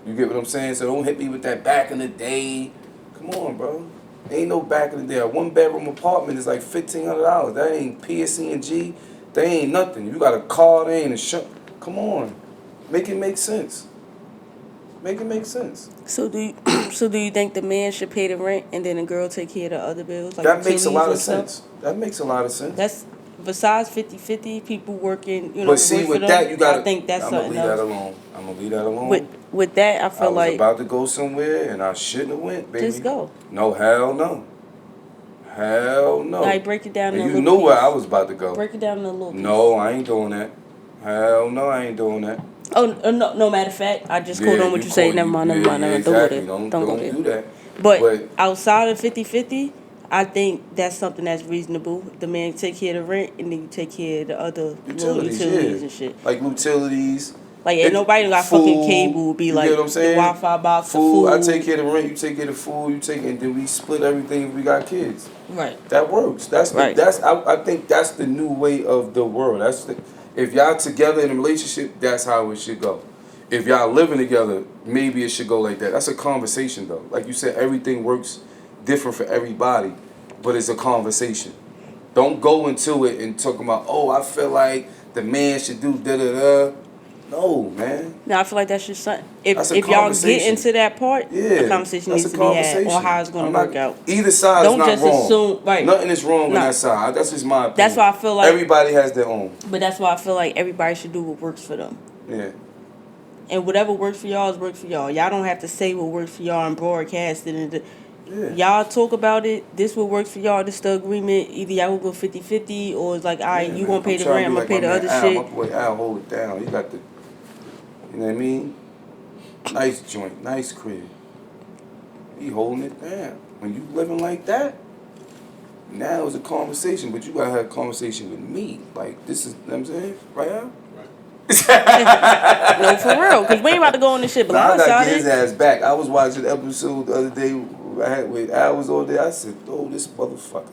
Speaker 2: You get what I'm saying? So don't hit me with that back in the day. Come on, bro. Ain't no back in the day. A 1-bedroom apartment is like $1,500. That ain't PSE&G. They ain't nothing. You got a car, they ain't a shop. Come on. Make it make sense. Make it make sense.
Speaker 1: So do you think the man should pay the rent and then the girl take care of the other bills? Like
Speaker 2: That makes a lot of
Speaker 1: utilities and
Speaker 2: sense. That makes a lot of sense.
Speaker 1: That's besides 50-50, people working,
Speaker 2: But see,
Speaker 1: work for
Speaker 2: with
Speaker 1: them,
Speaker 2: that, you got to...
Speaker 1: I think that's
Speaker 2: I'm going to
Speaker 1: something
Speaker 2: leave that
Speaker 1: else.
Speaker 2: alone. I'm going to leave that alone.
Speaker 1: With that, I feel
Speaker 2: I was
Speaker 1: like
Speaker 2: about to go somewhere, and I shouldn't have went, baby.
Speaker 1: just go.
Speaker 2: No, hell no. Hell no.
Speaker 1: Like break it down.
Speaker 2: And
Speaker 1: in a
Speaker 2: you
Speaker 1: little
Speaker 2: knew where
Speaker 1: piece.
Speaker 2: I was about to go.
Speaker 1: Break it down in a little.
Speaker 2: No, I ain't doing that. Hell no, I ain't doing that.
Speaker 1: Oh no! No matter of fact, I just quote on what you say. Never mind.
Speaker 2: Exactly.
Speaker 1: Don't
Speaker 2: Don't
Speaker 1: go there.
Speaker 2: do that.
Speaker 1: But outside of 50-50, I think that's something that's reasonable. The man take care of the rent, and then you take care of the other little utilities and shit.
Speaker 2: Like utilities.
Speaker 1: Like ain't nobody got
Speaker 2: food,
Speaker 1: fucking cable. Be
Speaker 2: you
Speaker 1: like
Speaker 2: get what I'm
Speaker 1: the
Speaker 2: saying?
Speaker 1: Wi-Fi box,
Speaker 2: Food.
Speaker 1: the food.
Speaker 2: I take care of the rent. You take care of the food. You take, and then we split everything if we got kids.
Speaker 1: Right.
Speaker 2: That works. That's the,
Speaker 1: Right.
Speaker 2: that's. I think that's the new way of the world. That's the, if y'all together in a relationship, that's how it should go. If y'all living together, maybe it should go like that. That's a conversation though. Like you said, everything works different for everybody, but it's a conversation. Don't go into it and talk about, oh, I feel like the man should do da da da. No, man.
Speaker 1: No, I feel like that's just something.
Speaker 2: That's a
Speaker 1: If y'all get
Speaker 2: conversation.
Speaker 1: into that part,
Speaker 2: Yeah,
Speaker 1: the conversation
Speaker 2: that's
Speaker 1: needs
Speaker 2: a
Speaker 1: to be had
Speaker 2: conversation.
Speaker 1: on how it's going to work out.
Speaker 2: Either side
Speaker 1: Don't
Speaker 2: is not
Speaker 1: just
Speaker 2: wrong.
Speaker 1: assume- right.
Speaker 2: Nothing is wrong on
Speaker 1: No.
Speaker 2: that side. That's just my opinion.
Speaker 1: That's why I feel like-
Speaker 2: everybody has their own.
Speaker 1: But that's why I feel like everybody should do what works for them.
Speaker 2: Yeah.
Speaker 1: And whatever works for y'all is works for y'all. Y'all don't have to say what works for y'all and broadcast it.
Speaker 2: Yeah.
Speaker 1: Y'all talk about it. This what works for y'all. This the agreement. Either y'all will go 50-50 or it's like, all right,
Speaker 2: Yeah,
Speaker 1: you
Speaker 2: man.
Speaker 1: gonna pay the
Speaker 2: trying
Speaker 1: rent,
Speaker 2: to
Speaker 1: I'm
Speaker 2: be
Speaker 1: gonna pay
Speaker 2: like
Speaker 1: the
Speaker 2: my
Speaker 1: other
Speaker 2: man Al.
Speaker 1: shit.
Speaker 2: My boy Al, hold it down. He got the, you know what I mean? Nice joint, nice crib. He holding it down. When you living like that, now it's a conversation, but you gotta have a conversation with me. Like, this is, you know what I'm saying? Right, Al?
Speaker 1: No, for real. Because we ain't about to go on this shit
Speaker 2: Nah, I gotta get his
Speaker 1: blindsided.
Speaker 2: ass back. I was watching the episode the other day I had with Al was over there. I said, oh, this motherfucker.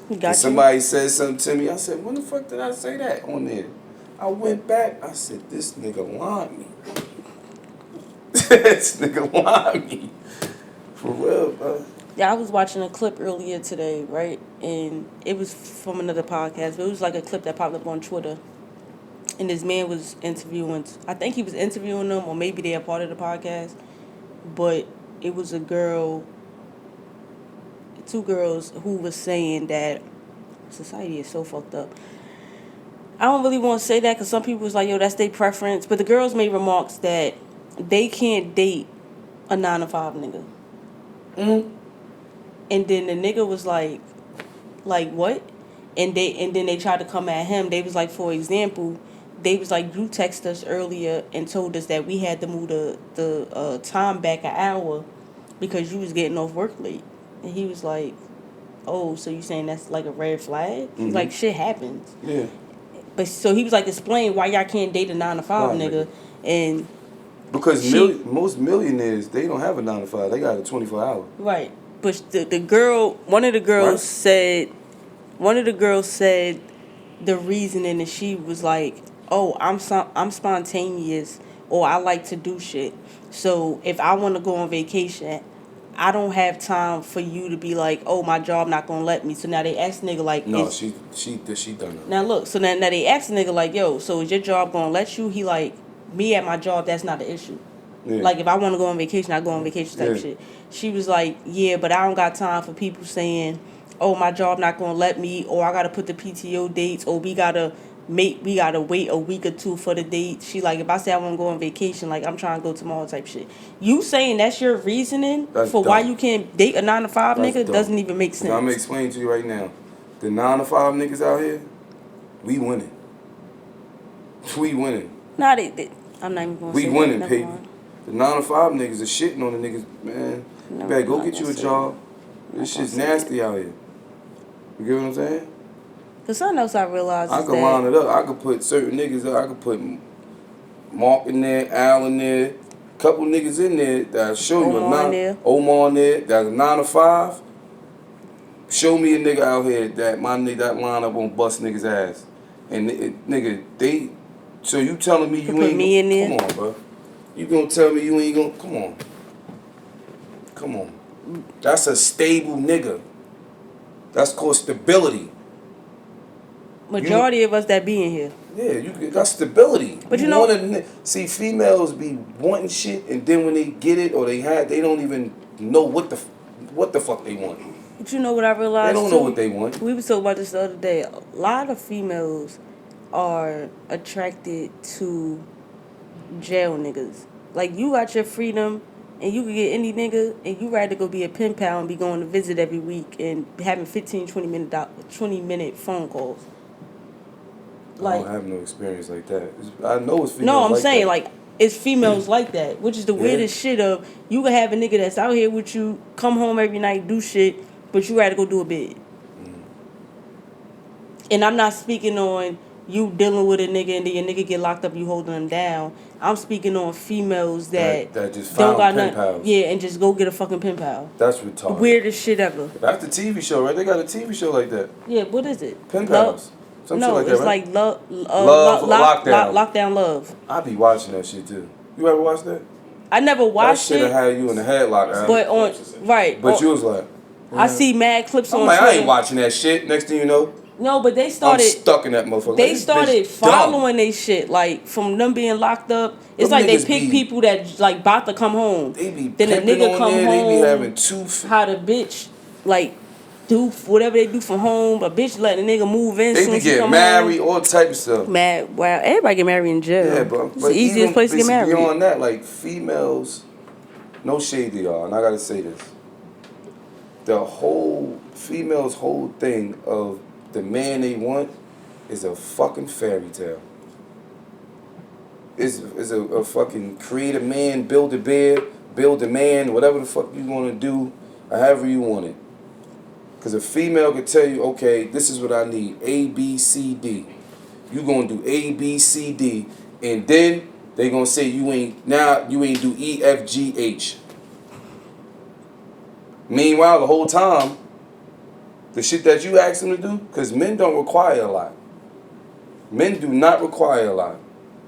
Speaker 1: Got
Speaker 2: And
Speaker 1: you.
Speaker 2: somebody said something to me. I said, when the fuck did I say that on there? I went back. I said, this nigga lied me. This nigga lied me. For real, bro.
Speaker 1: Yeah, I was watching a clip earlier today, right? And it was from another podcast, but it was like a clip that popped up on Twitter. And this man was interviewing, I think he was interviewing them, or maybe they are part of the podcast. But it was a girl, two girls who was saying that society is so fucked up. I don't really want to say that because some people was like, yo, that's their preference. But the girls made remarks that they can't date a 9 to 5 nigga.
Speaker 2: Mm-hmm.
Speaker 1: And then the nigga was like what? And then they tried to come at him. They was like, for example, they was like, you texted us earlier and told us that we had to move the time back an hour because you was getting off work late. And he was like, oh, so you saying that's like a red flag? He's like, shit happens.
Speaker 2: Yeah.
Speaker 1: But so he was like, explain why y'all can't date a 9 to 5 nigga. And
Speaker 2: because most millionaires, they don't have a 9 to 5. They got a 24-hour.
Speaker 1: right. But the girl, one of the girls said the reasoning, and she was like, oh, I'm spontaneous, or I like to do shit. So if I want to go on vacation, I don't have time for you to be like, oh, my job not gonna let me. So now they ask nigga like,
Speaker 2: no, she done it.
Speaker 1: Now look, so now they ask nigga like, yo, so is your job gonna let you? He like, me at my job, that's not the issue.
Speaker 2: Yeah.
Speaker 1: Like if I want to go on vacation, I go on vacation type
Speaker 2: Yeah.
Speaker 1: shit. She was like, yeah, but I don't got time for people saying, oh, my job not gonna let me, or I gotta put the PTO dates, or we gotta wait a week or two for the date. She like, if I say I want to go on vacation, like I'm trying to go tomorrow type shit. You saying that's your reasoning for why you can't date a 9 to 5
Speaker 2: That's
Speaker 1: nigga
Speaker 2: dumb.
Speaker 1: doesn't even make sense.
Speaker 2: I'm gonna explain to you right now. The 9 to 5 niggas out here, we winning. We winning.
Speaker 1: Nah, I'm not even gonna say
Speaker 2: We
Speaker 1: that.
Speaker 2: winning,
Speaker 1: Never
Speaker 2: baby.
Speaker 1: mind.
Speaker 2: The 9 to 5 niggas are shitting on the niggas, man. You
Speaker 1: No,
Speaker 2: better go
Speaker 1: I'm
Speaker 2: get
Speaker 1: not
Speaker 2: you a
Speaker 1: gonna say
Speaker 2: job.
Speaker 1: that.
Speaker 2: This shit's nasty out here. You get what I'm saying?
Speaker 1: Cause something else I realized
Speaker 2: I
Speaker 1: is
Speaker 2: could
Speaker 1: that
Speaker 2: line it up. I could put certain niggas up. I could put Mark in there, Al in there, couple niggas in there that show you
Speaker 1: Omar in there.
Speaker 2: Omar in there, that's a 9 to 5. Show me a nigga out here that my nigga that line up on bust niggas ass. And nigga, they so you telling me you
Speaker 1: put
Speaker 2: ain't
Speaker 1: me in there?
Speaker 2: Come on, bro. You gonna tell me you ain't gonna come on. Come on. That's a stable nigga. That's called stability.
Speaker 1: majority of us that be in here.
Speaker 2: Yeah, that's stability.
Speaker 1: But you know-
Speaker 2: see, females be wanting shit, and then when they get it or they don't even know what the fuck they want.
Speaker 1: But you know what I realized?
Speaker 2: They don't
Speaker 1: too?
Speaker 2: know what they want.
Speaker 1: We was talking about this the other day. A lot of females are attracted to jail niggas. Like you got your freedom and you can get any nigga and you rather go be a pen pal and be going to visit every week and having 20-minute phone calls.
Speaker 2: I
Speaker 1: Like
Speaker 2: don't have no experience like that. I know it's females.
Speaker 1: no, I'm saying
Speaker 2: that.
Speaker 1: like it's females like that, which is the weirdest shit of you can have a nigga that's out here with you, come home every night, do shit, but you rather go do a bid. And I'm not speaking on you dealing with a nigga and then your nigga get locked up, you holding them down. I'm speaking on females that
Speaker 2: just
Speaker 1: don't
Speaker 2: found
Speaker 1: got
Speaker 2: pen
Speaker 1: nothing.
Speaker 2: pals.
Speaker 1: Yeah, and just go get a fucking pen pal.
Speaker 2: That's retarded.
Speaker 1: Weirdest shit ever.
Speaker 2: That's the TV show, right? They got a TV show like that.
Speaker 1: Yeah, what is it?
Speaker 2: Pen pals. Some
Speaker 1: No,
Speaker 2: shit like
Speaker 1: it's
Speaker 2: that, right?
Speaker 1: like
Speaker 2: Lockdown.
Speaker 1: Lockdown Love.
Speaker 2: I be watching that shit too. You ever watch that?
Speaker 1: I never
Speaker 2: That
Speaker 1: watched
Speaker 2: shit
Speaker 1: it,
Speaker 2: had you in the headlock. Al.
Speaker 1: but on right.
Speaker 2: But
Speaker 1: on-
Speaker 2: you was like,
Speaker 1: I see mad clips
Speaker 2: I'm
Speaker 1: on
Speaker 2: like,
Speaker 1: Twitter.
Speaker 2: I ain't watching that shit. Next thing you know,
Speaker 1: No, but they
Speaker 2: I'm
Speaker 1: started.
Speaker 2: stuck in that motherfucker.
Speaker 1: They
Speaker 2: Like, this
Speaker 1: started
Speaker 2: bitch dumb.
Speaker 1: following they shit, like from them being locked up. It's
Speaker 2: Them
Speaker 1: like they
Speaker 2: niggas
Speaker 1: pick
Speaker 2: be-
Speaker 1: people that like about to come home.
Speaker 2: They be
Speaker 1: Then the
Speaker 2: pimping
Speaker 1: nigga
Speaker 2: on
Speaker 1: come
Speaker 2: there.
Speaker 1: home.
Speaker 2: They be having two.
Speaker 1: How the bitch like do whatever they do from home. A bitch letting a nigga move in.
Speaker 2: They
Speaker 1: soon
Speaker 2: be
Speaker 1: as he
Speaker 2: getting
Speaker 1: come
Speaker 2: married,
Speaker 1: home.
Speaker 2: all type of stuff.
Speaker 1: Mad. Wow, everybody get married in jail.
Speaker 2: Yeah, but
Speaker 1: It's the easiest
Speaker 2: even
Speaker 1: place to get married.
Speaker 2: beyond that, like females, no shade to y'all, and I gotta say this. The whole females' whole thing of the man they want is a fucking fairy tale. It's a fucking create a man, build a bed, build a man, whatever the fuck you want to do, however you want it. Because a female could tell you, okay, this is what I need, A, B, C, D. You gonna do A, B, C, D, and then they gonna say you ain't do E, F, G, H. Meanwhile, the whole time, the shit that you ask them to do, because men don't require a lot. Men do not require a lot.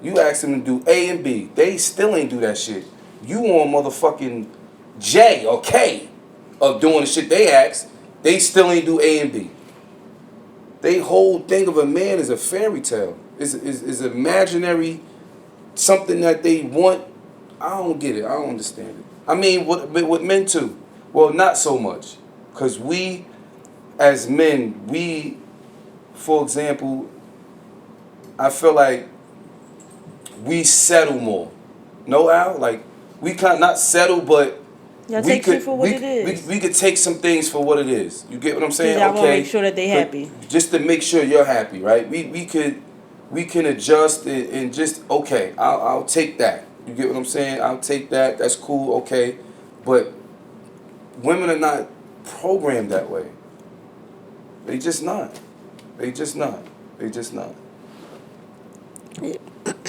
Speaker 2: You ask them to do A and B, they still ain't do that shit. You on motherfucking J or K of doing the shit they ask, they still ain't do A and B. They whole thing of a man is a fairy tale. Is imaginary, something that they want. I don't get it. I don't understand it. I mean, with men too. Well, not so much. Because we, as men, for example, I feel like we settle more. No, Al? Like, we can't not settle, but
Speaker 1: Y'all
Speaker 2: we
Speaker 1: take
Speaker 2: could,
Speaker 1: shit for what it is.
Speaker 2: we could take some things for what it is. You get what I'm saying?
Speaker 1: Y'all wanna make sure that they
Speaker 2: but
Speaker 1: happy.
Speaker 2: Just to make sure you're happy, right? We can adjust it and just, okay, I'll take that. You get what I'm saying? I'll take that. That's cool, okay. But women are not programmed that way. They just not. They just not. They just not.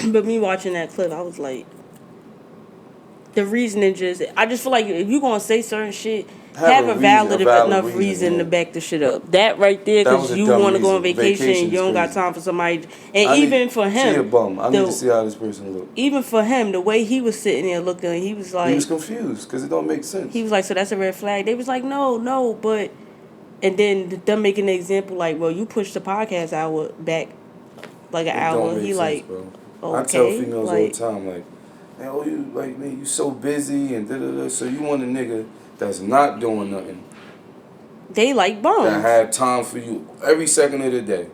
Speaker 1: But me watching that clip, I was like, the reasoning I just feel like if you gonna say certain shit, have a valid enough reason to back the shit up. That right there,
Speaker 2: That was
Speaker 1: because
Speaker 2: a
Speaker 1: you
Speaker 2: dumb
Speaker 1: want to go on
Speaker 2: reason.
Speaker 1: vacation and
Speaker 2: Vacation
Speaker 1: you
Speaker 2: is
Speaker 1: don't got
Speaker 2: crazy.
Speaker 1: time for somebody. And even for
Speaker 2: She a
Speaker 1: him,
Speaker 2: bum. I need to see how this person look.
Speaker 1: even for him, the way he was sitting there looking, he was like,
Speaker 2: He was confused because it don't make sense.
Speaker 1: he was like, so that's a red flag. They was like, no, but, and then them making the example like, well, you pushed the podcast hour back like an
Speaker 2: It
Speaker 1: hour.
Speaker 2: don't make
Speaker 1: He
Speaker 2: sense,
Speaker 1: like,
Speaker 2: bro.
Speaker 1: okay,
Speaker 2: I tell females all the
Speaker 1: like,
Speaker 2: time, like, man, oh, you like me, you so busy and da da da. So you want a nigga that's not doing nothing,
Speaker 1: they like bums.
Speaker 2: that have time for you every second of the day,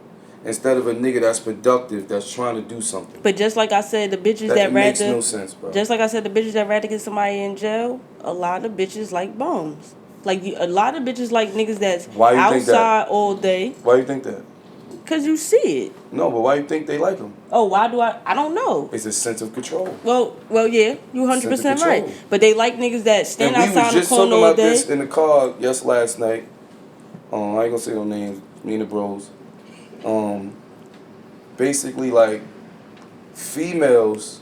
Speaker 2: instead of a nigga that's productive, that's trying to do something.
Speaker 1: But just like I said, the bitches that
Speaker 2: That makes
Speaker 1: rather,
Speaker 2: no sense, bro.
Speaker 1: just like I said, the bitches that rather get somebody in jail, a lot of bitches like bums. Like a lot of bitches like niggas that's
Speaker 2: Why you think that?
Speaker 1: outside all day.
Speaker 2: Why you think that?
Speaker 1: Cause you see it.
Speaker 2: No, but why you think they like him?
Speaker 1: Oh, why do I don't know.
Speaker 2: It's a sense of control.
Speaker 1: Well, yeah, you 100% right. But they like niggas that stand
Speaker 2: And we was
Speaker 1: outside the
Speaker 2: just
Speaker 1: corner
Speaker 2: talking
Speaker 1: all
Speaker 2: about
Speaker 1: day.
Speaker 2: this in the car last night. I ain't gonna say no names. Me and the bros. Basically, like, females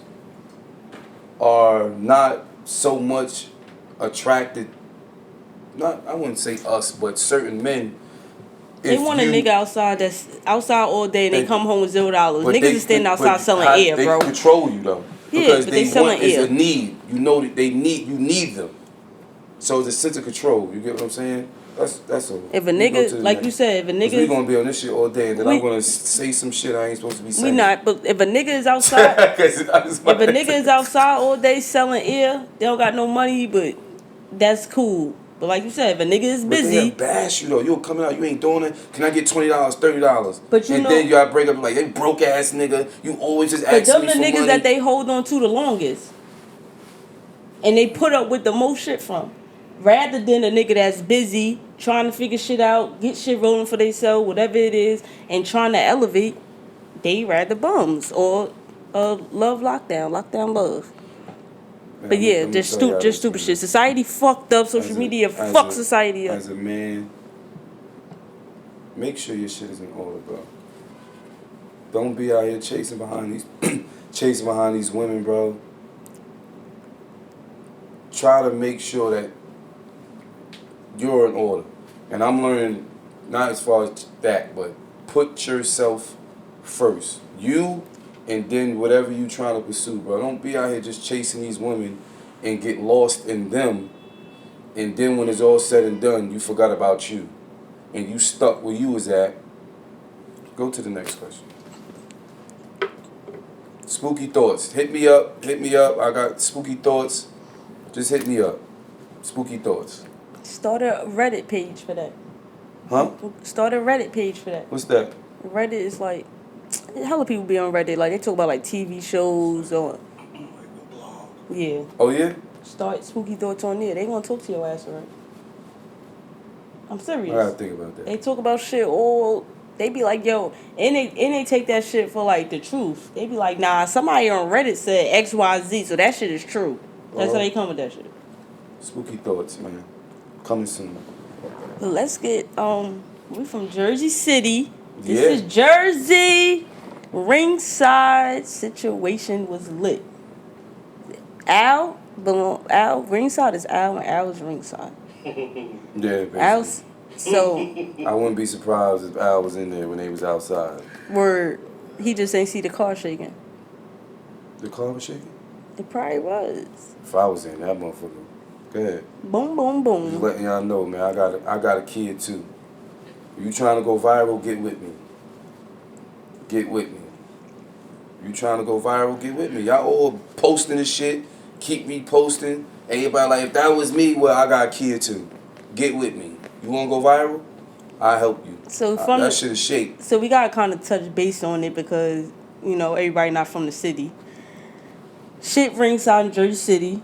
Speaker 2: are not so much attracted. Not, I wouldn't say us, but certain men.
Speaker 1: They want a nigga outside that's outside all day and they come home with $0. Niggas is standing outside selling air,
Speaker 2: they
Speaker 1: bro.
Speaker 2: They control you though.
Speaker 1: Yeah,
Speaker 2: Because
Speaker 1: but they selling
Speaker 2: want is
Speaker 1: air.
Speaker 2: a need. You know that you need them. So it's a sense of control. You get what I'm saying? That's all.
Speaker 1: If a nigga, like you said, if a nigga,
Speaker 2: we gonna be on this shit all day, and then
Speaker 1: we-
Speaker 2: I'm gonna say some shit I ain't supposed to be saying.
Speaker 1: we not. But if a nigga is outside, if a nigga is outside all day selling air, they don't got no money, but that's cool. But like you said, if a nigga is
Speaker 2: But
Speaker 1: busy,
Speaker 2: they bash you though. You coming out, you ain't doing it. Can I get $20, $30?
Speaker 1: But you
Speaker 2: and
Speaker 1: know-
Speaker 2: then you gotta break up like, hey, broke ass nigga. You always just
Speaker 1: but
Speaker 2: asking
Speaker 1: them
Speaker 2: me
Speaker 1: the
Speaker 2: for
Speaker 1: niggas
Speaker 2: money.
Speaker 1: that they hold on to the longest, and they put up with the most shit from, rather than a nigga that's busy trying to figure shit out, get shit rolling for themselves, whatever it is, and trying to elevate. They rather bums or love lockdown love.
Speaker 2: Man,
Speaker 1: But yeah,
Speaker 2: let me
Speaker 1: just
Speaker 2: tell y'all this,
Speaker 1: stupid
Speaker 2: man.
Speaker 1: shit. Society fucked up. Social media fucked society up.
Speaker 2: As a man, make sure your shit is in order, bro. Don't be out here chasing behind these women, bro. Try to make sure that you're in order. And I'm learning, not as far as that, but put yourself first. You, and then whatever you trying to pursue, bro. Don't be out here just chasing these women and get lost in them. And then when it's all said and done, you forgot about you. And you stuck where you was at. Go to the next question. Spooky thoughts. Hit me up. I got spooky thoughts. Just hit me up. Spooky thoughts.
Speaker 1: Start a Reddit page for that.
Speaker 2: Huh?
Speaker 1: Start a Reddit page for that.
Speaker 2: What's that?
Speaker 1: Reddit is like, hella people be on Reddit. Like they talk about like TV shows or yeah.
Speaker 2: Oh, yeah?
Speaker 1: Start spooky thoughts on there. They gonna talk to your ass, right? I'm
Speaker 2: I
Speaker 1: serious.
Speaker 2: gotta think about that.
Speaker 1: They talk about shit all. They be like, yo, and they take that shit for like the truth. They be like, nah, somebody on Reddit said XYZ, so that shit is true. That's how they come with that shit.
Speaker 2: Spooky thoughts, man. Coming soon.
Speaker 1: But let's get we from Jersey City. This
Speaker 2: Yeah.
Speaker 1: is Jersey. Ringside situation was lit. Al ringside is Al and Al is ringside.
Speaker 2: Yeah, basically.
Speaker 1: Al's so
Speaker 2: I wouldn't be surprised if Al was in there when they was outside.
Speaker 1: word he just ain't see the car shaking.
Speaker 2: The car was shaking?
Speaker 1: It probably was.
Speaker 2: If I was in that motherfucker. Go ahead.
Speaker 1: Boom boom
Speaker 2: Just
Speaker 1: boom.
Speaker 2: letting y'all know, man, I got a kid too. If you trying to go viral, get with me. Get with me. You trying to go viral, get with me. Y'all all posting this shit. Keep reposting. Everybody like, if that was me, well, I got a kid too. Get with me. You want to go viral? I'll help you.
Speaker 1: So from
Speaker 2: that shit is shake.
Speaker 1: so we gotta kind of touch base on it because you know, everybody not from the city. Shit rings out in Jersey City.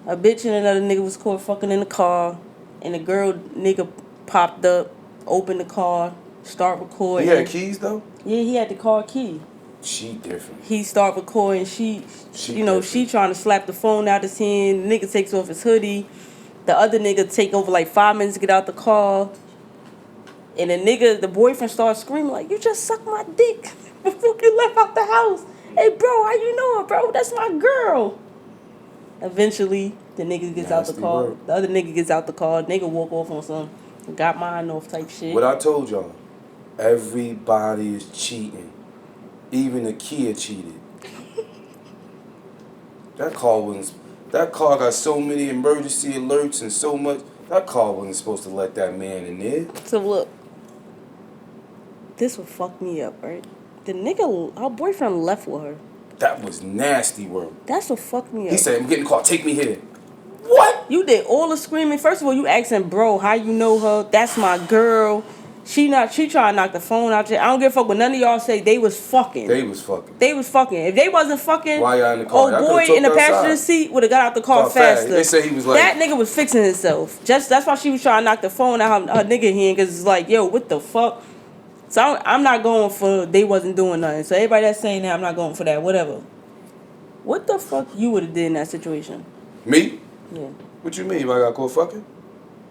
Speaker 1: A bitch and another nigga was caught fucking in the car, and the girl nigga popped up, opened the car, start recording.
Speaker 2: He had keys though?
Speaker 1: Yeah, he had the car key.
Speaker 2: She different.
Speaker 1: He start recording. She you know,
Speaker 2: different.
Speaker 1: she trying to slap the phone out his hand. The nigga takes off his hoodie. The other nigga take over like 5 minutes to get out the car. And the boyfriend starts screaming like, "You just sucked my dick before you left out the house. Hey, bro, how you know her, bro? That's my girl." Eventually, the nigga gets out the
Speaker 2: Nasty
Speaker 1: car.
Speaker 2: work.
Speaker 1: The other nigga gets out the car. Nigga walk off on some got mine off type shit.
Speaker 2: What I told y'all, everybody is cheating. Even the Kia cheated. That car got so many emergency alerts and so much. That car wasn't supposed to let that man in there.
Speaker 1: So look, this would fuck me up, right? The nigga, her boyfriend left with her.
Speaker 2: That was nasty work.
Speaker 1: That's what fucked me up.
Speaker 2: He said, "I'm getting the car. Take me here." What?
Speaker 1: You did all the screaming. First of all, you asking, "Bro, how you know her? That's my girl." She trying to knock the phone out you. I don't give a fuck what none of y'all say. They was fucking.
Speaker 2: They was fucking.
Speaker 1: If they wasn't fucking,
Speaker 2: Why y'all in the car? Y'all
Speaker 1: boy
Speaker 2: could've
Speaker 1: in the
Speaker 2: talked
Speaker 1: passenger
Speaker 2: outside.
Speaker 1: seat would have got out the car faster.
Speaker 2: They say he was like,
Speaker 1: that nigga was fixing himself. That's why she was trying to knock the phone out her nigga hand, because it's like, yo, what the fuck? So I'm not going for they wasn't doing nothing. So everybody that's saying that, I'm not going for that. Whatever. What the fuck you would have did in that situation?
Speaker 2: me?
Speaker 1: Yeah.
Speaker 2: What you mean? If I got caught fucking?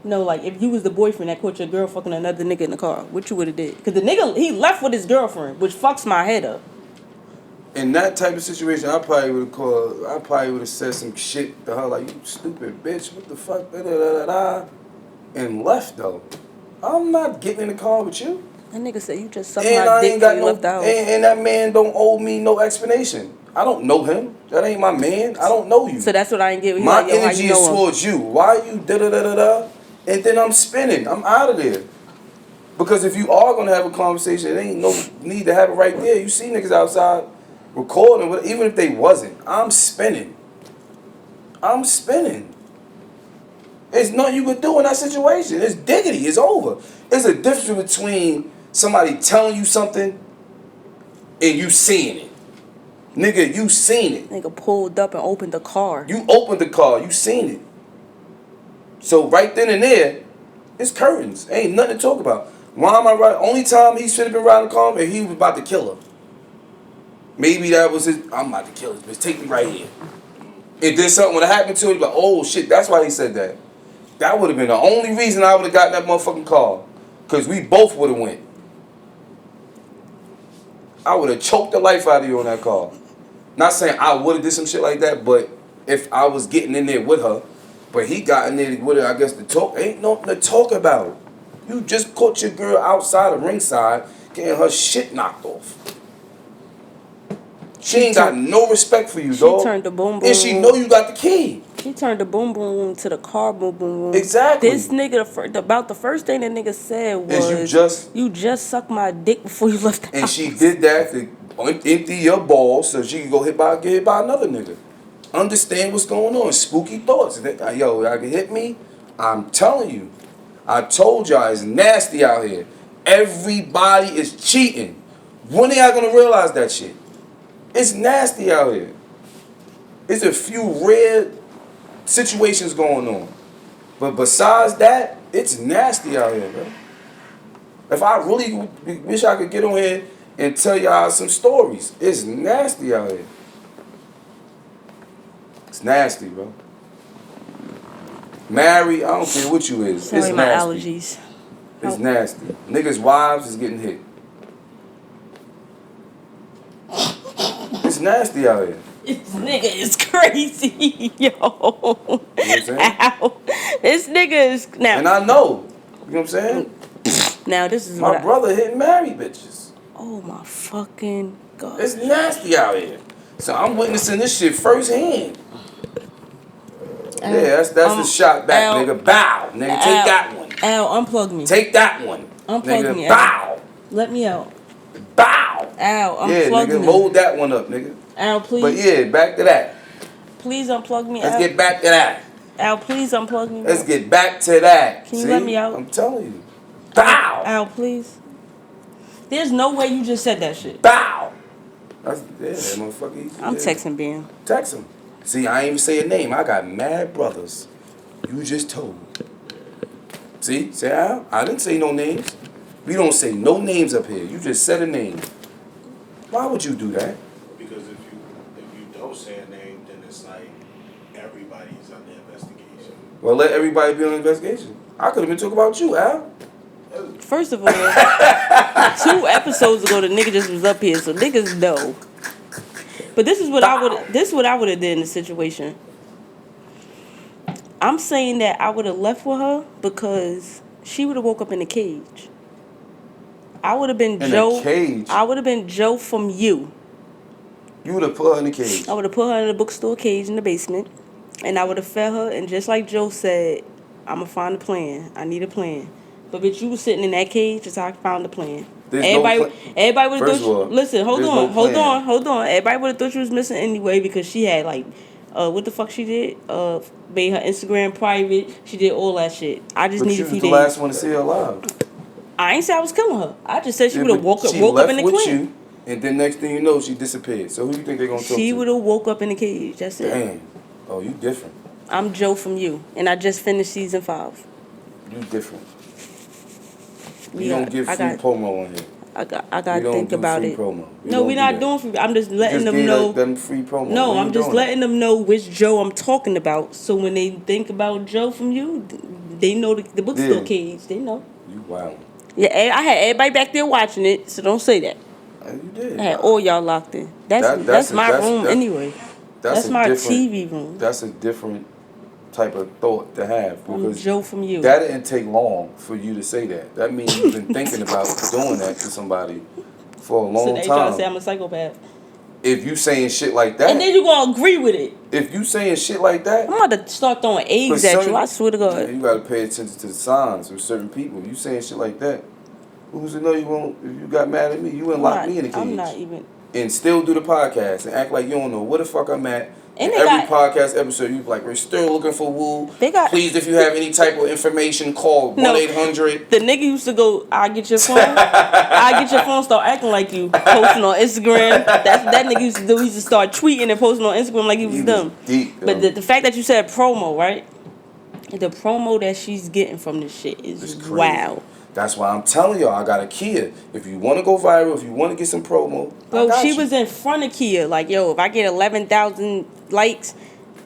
Speaker 1: No, like if you was the boyfriend that caught your girl fucking another nigga in the car, what you would have did? Because the nigga, he left with his girlfriend, which fucks my head up.
Speaker 2: In that type of situation, I probably would have said some shit to her like, "You stupid bitch, what the fuck, da da da da da," and left though. I'm not getting in the car with you.
Speaker 1: That nigga said you just sucked
Speaker 2: And
Speaker 1: my
Speaker 2: I
Speaker 1: dick
Speaker 2: ain't
Speaker 1: before
Speaker 2: got
Speaker 1: you
Speaker 2: no,
Speaker 1: left the house.
Speaker 2: and that man don't owe me no explanation. I don't know him. That ain't my man. I don't know you.
Speaker 1: So that's what I ain't get. He
Speaker 2: My
Speaker 1: like, yo, how
Speaker 2: energy
Speaker 1: you
Speaker 2: is
Speaker 1: know him?
Speaker 2: towards you. Why you da da da da da? And then I'm spinning. I'm out of there. Because if you are gonna have a conversation, it ain't no need to have it right there. You see niggas outside recording, even if they wasn't. I'm spinning. I'm spinning. There's nothing you could do in that situation. It's diggity. It's over. There's a difference between somebody telling you something and you seeing it. Nigga, you seen it.
Speaker 1: Nigga pulled up and opened the car.
Speaker 2: You opened the car. You seen it. So right then and there, it's curtains. Ain't nothing to talk about. Why am I right? Only time he should have been riding the car, and he was about to kill her. Maybe that was his. I'm about to kill this bitch. Take me right here. If then something would have happened to him, like, oh shit, that's why he said that. That would have been the only reason I would have gotten that motherfucking car. Because we both would have went. I would have choked the life out of you on that car. Not saying I would have did some shit like that, but if I was getting in there with her, but he got in there with her, I guess, to talk. Ain't nothing to talk about. You just caught your girl outside of ringside getting her shit knocked off. She ain't got no respect for you, dog.
Speaker 1: She turned the boom boom.
Speaker 2: And she know you got the key.
Speaker 1: She turned the boom boom room to the car boom boom room.
Speaker 2: Exactly.
Speaker 1: This nigga, about the first thing that nigga said was,
Speaker 2: Is
Speaker 1: you just sucked my dick before you left the
Speaker 2: And
Speaker 1: house.
Speaker 2: she did that to empty your balls so she can go get hit by another nigga. Understand what's going on. Spooky thoughts. Yo, y'all can hit me. I'm telling you. I told y'all it's nasty out here. Everybody is cheating. When are y'all gonna realize that shit? It's nasty out here. There's a few rare situations going on. But besides that, it's nasty out here, bro. If I really wish I could get on here and tell y'all some stories. It's nasty out here. It's nasty, bro. Married, I don't care what you is.
Speaker 1: Sorry,
Speaker 2: It's
Speaker 1: my
Speaker 2: nasty.
Speaker 1: allergies.
Speaker 2: It's nasty. Niggas' wives is getting hit. It's nasty out here.
Speaker 1: This nigga is crazy, yo.
Speaker 2: You know what I'm saying?
Speaker 1: Ow. This nigga is now.
Speaker 2: And I know. You know what I'm saying?
Speaker 1: Now this is
Speaker 2: My
Speaker 1: what
Speaker 2: brother hitting married bitches.
Speaker 1: oh my fucking god.
Speaker 2: It's nasty out here. So I'm witnessing this shit firsthand. Yeah, that's the shot back,
Speaker 1: Al,
Speaker 2: nigga. Bow. Nigga, take that one.
Speaker 1: Al, unplug me.
Speaker 2: Take that one.
Speaker 1: Unplug
Speaker 2: nigga,
Speaker 1: me, Al.
Speaker 2: bow.
Speaker 1: Let me out.
Speaker 2: Bow.
Speaker 1: Al,
Speaker 2: Yeah,
Speaker 1: unplug
Speaker 2: nigga,
Speaker 1: me.
Speaker 2: load that one up, nigga.
Speaker 1: Al, please.
Speaker 2: But yeah, back to that.
Speaker 1: Please unplug me,
Speaker 2: Let's
Speaker 1: Al.
Speaker 2: get back to that.
Speaker 1: Al, please unplug me.
Speaker 2: Let's get back to that.
Speaker 1: Can you
Speaker 2: See?
Speaker 1: let me out?
Speaker 2: I'm telling you. Bow.
Speaker 1: Al, please. There's no way you just said that shit.
Speaker 2: Bow. That's that motherfucker.
Speaker 1: I'm texting Ben.
Speaker 2: Text him. See, I ain't even say a name. I got mad brothers. You just told. See, I didn't say no names. We don't say no names up here. You just said a name. Why would you do that?
Speaker 3: Because if you don't say a name, then it's like everybody's under investigation.
Speaker 2: Well, let everybody be on investigation. I could have been talking about you, Al.
Speaker 1: First of all, 2 episodes ago the nigga just was up here, so niggas know. But this is what I would have did in the situation. I'm saying that I would have left with her because she would have woke up in a cage. I would have been
Speaker 2: In
Speaker 1: Joe.
Speaker 2: a cage?
Speaker 1: I would have been Joe from You.
Speaker 2: You would have put her in the cage.
Speaker 1: I would have put her in a bookstore cage in the basement, and I would have fed her. And just like Joe said, I'm gonna find a plan. I need a plan. But bitch, you was sitting in that cage until I found the plan. Everybody would have
Speaker 2: First of all,
Speaker 1: thought. Listen, hold
Speaker 2: there's
Speaker 1: on,
Speaker 2: no
Speaker 1: hold
Speaker 2: plan.
Speaker 1: on, hold on. Everybody would have thought you was missing anyway because she had like, what the fuck she did? Made her Instagram private. She did all that shit. I just
Speaker 2: But
Speaker 1: needed
Speaker 2: you
Speaker 1: a
Speaker 2: was
Speaker 1: few
Speaker 2: the
Speaker 1: days.
Speaker 2: last one to see her alive.
Speaker 1: I ain't say I was killing her. I just said she would have
Speaker 2: but
Speaker 1: woke up
Speaker 2: she
Speaker 1: in
Speaker 2: left
Speaker 1: the
Speaker 2: with
Speaker 1: cage.
Speaker 2: you, and then next thing you know, she disappeared. So who you think they're gonna talk to?
Speaker 1: She would have woke up in the cage. That's it.
Speaker 2: Damn. Oh, you different.
Speaker 1: I'm Joe from You, and I just finished season 5.
Speaker 2: You different. We
Speaker 1: Yeah,
Speaker 2: don't give
Speaker 1: I
Speaker 2: free
Speaker 1: got-
Speaker 2: promo on here.
Speaker 1: I got
Speaker 2: We
Speaker 1: to
Speaker 2: don't
Speaker 1: think
Speaker 2: do
Speaker 1: about
Speaker 2: free
Speaker 1: it.
Speaker 2: promo. We
Speaker 1: No,
Speaker 2: don't
Speaker 1: we're
Speaker 2: do
Speaker 1: not
Speaker 2: that.
Speaker 1: doing free. I'm just letting
Speaker 2: Just
Speaker 1: them
Speaker 2: gave
Speaker 1: know.
Speaker 2: them free promo.
Speaker 1: No,
Speaker 2: We
Speaker 1: I'm
Speaker 2: ain't
Speaker 1: just
Speaker 2: doing
Speaker 1: letting them know which Joe I'm talking about. So when they think about Joe from You, they know the bookstore
Speaker 2: Yeah.
Speaker 1: cage. They know.
Speaker 2: that. You wild.
Speaker 1: Yeah, I had everybody back there watching it, so don't say that.
Speaker 2: You did.
Speaker 1: I had all y'all locked in. That's my room anyway. That's
Speaker 2: a
Speaker 1: my
Speaker 2: different-
Speaker 1: TV room.
Speaker 2: That's a different type of thought to have
Speaker 1: I'm
Speaker 2: because
Speaker 1: Joe from You.
Speaker 2: that didn't take long for you to say that. That means you've been thinking about doing that to somebody for a
Speaker 1: So
Speaker 2: long
Speaker 1: they trying to say
Speaker 2: time.
Speaker 1: I'm a psychopath.
Speaker 2: If you saying shit like that,
Speaker 1: And then you gonna agree with it.
Speaker 2: if you saying shit like that,
Speaker 1: I'm about to start throwing eggs
Speaker 2: for
Speaker 1: at
Speaker 2: certain-
Speaker 1: you. I swear to
Speaker 2: Yeah,
Speaker 1: God.
Speaker 2: you gotta pay attention to the signs with certain people. You saying shit like that, who's to know you won't? If you got mad at me, you wouldn't lock me in a cage
Speaker 1: I'm not even.
Speaker 2: and still do the podcast and act like you don't know where the fuck I'm at.
Speaker 1: And
Speaker 2: In
Speaker 1: they
Speaker 2: every
Speaker 1: got-
Speaker 2: podcast episode, you be like, we're still looking for Woo.
Speaker 1: They got-
Speaker 2: Please, if you have any type of information, call
Speaker 1: No.
Speaker 2: 1-800.
Speaker 1: The nigga used to go, I get your phone. I get your phone, start acting like you. Posting on Instagram. That's what that nigga used to do. He used to start tweeting and posting on Instagram like he was
Speaker 2: He was
Speaker 1: dumb.
Speaker 2: deep,
Speaker 1: But
Speaker 2: yo.
Speaker 1: the fact that you said promo, right? The promo that she's getting from this shit
Speaker 2: It's
Speaker 1: is
Speaker 2: crazy.
Speaker 1: wow.
Speaker 2: That's why I'm telling y'all, I got a Kia. If you want to go viral, if you want to get some promo, I
Speaker 1: Bro,
Speaker 2: got
Speaker 1: she
Speaker 2: you.
Speaker 1: was in front of Kia. Like, yo, if I get 11,000 likes,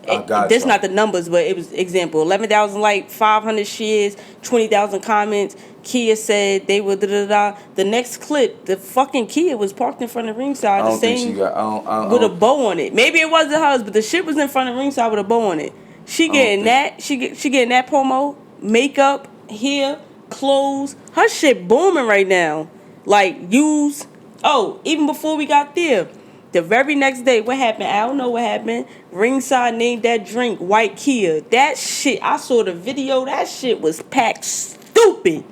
Speaker 2: I got
Speaker 1: this
Speaker 2: y'all.
Speaker 1: not the numbers, but it was example. 11,000 likes, 500 shares, 20,000 comments. Kia said they were da-da-da. The next clip, the fucking Kia was parked in front of ringside.
Speaker 2: I
Speaker 1: The
Speaker 2: don't think she
Speaker 1: same
Speaker 2: got. I
Speaker 1: with a
Speaker 2: don't,
Speaker 1: bow on it. Maybe it wasn't hers, but the shit was in front of ringside with a bow on it. She
Speaker 2: don't
Speaker 1: getting
Speaker 2: think-
Speaker 1: that. She getting that promo, makeup, hair, clothes. Her shit booming right now. Like use. Oh, even before we got there, the very next day, what happened? I don't know what happened. Ringside named that drink White Kia. That shit, I saw the video. That shit was packed stupid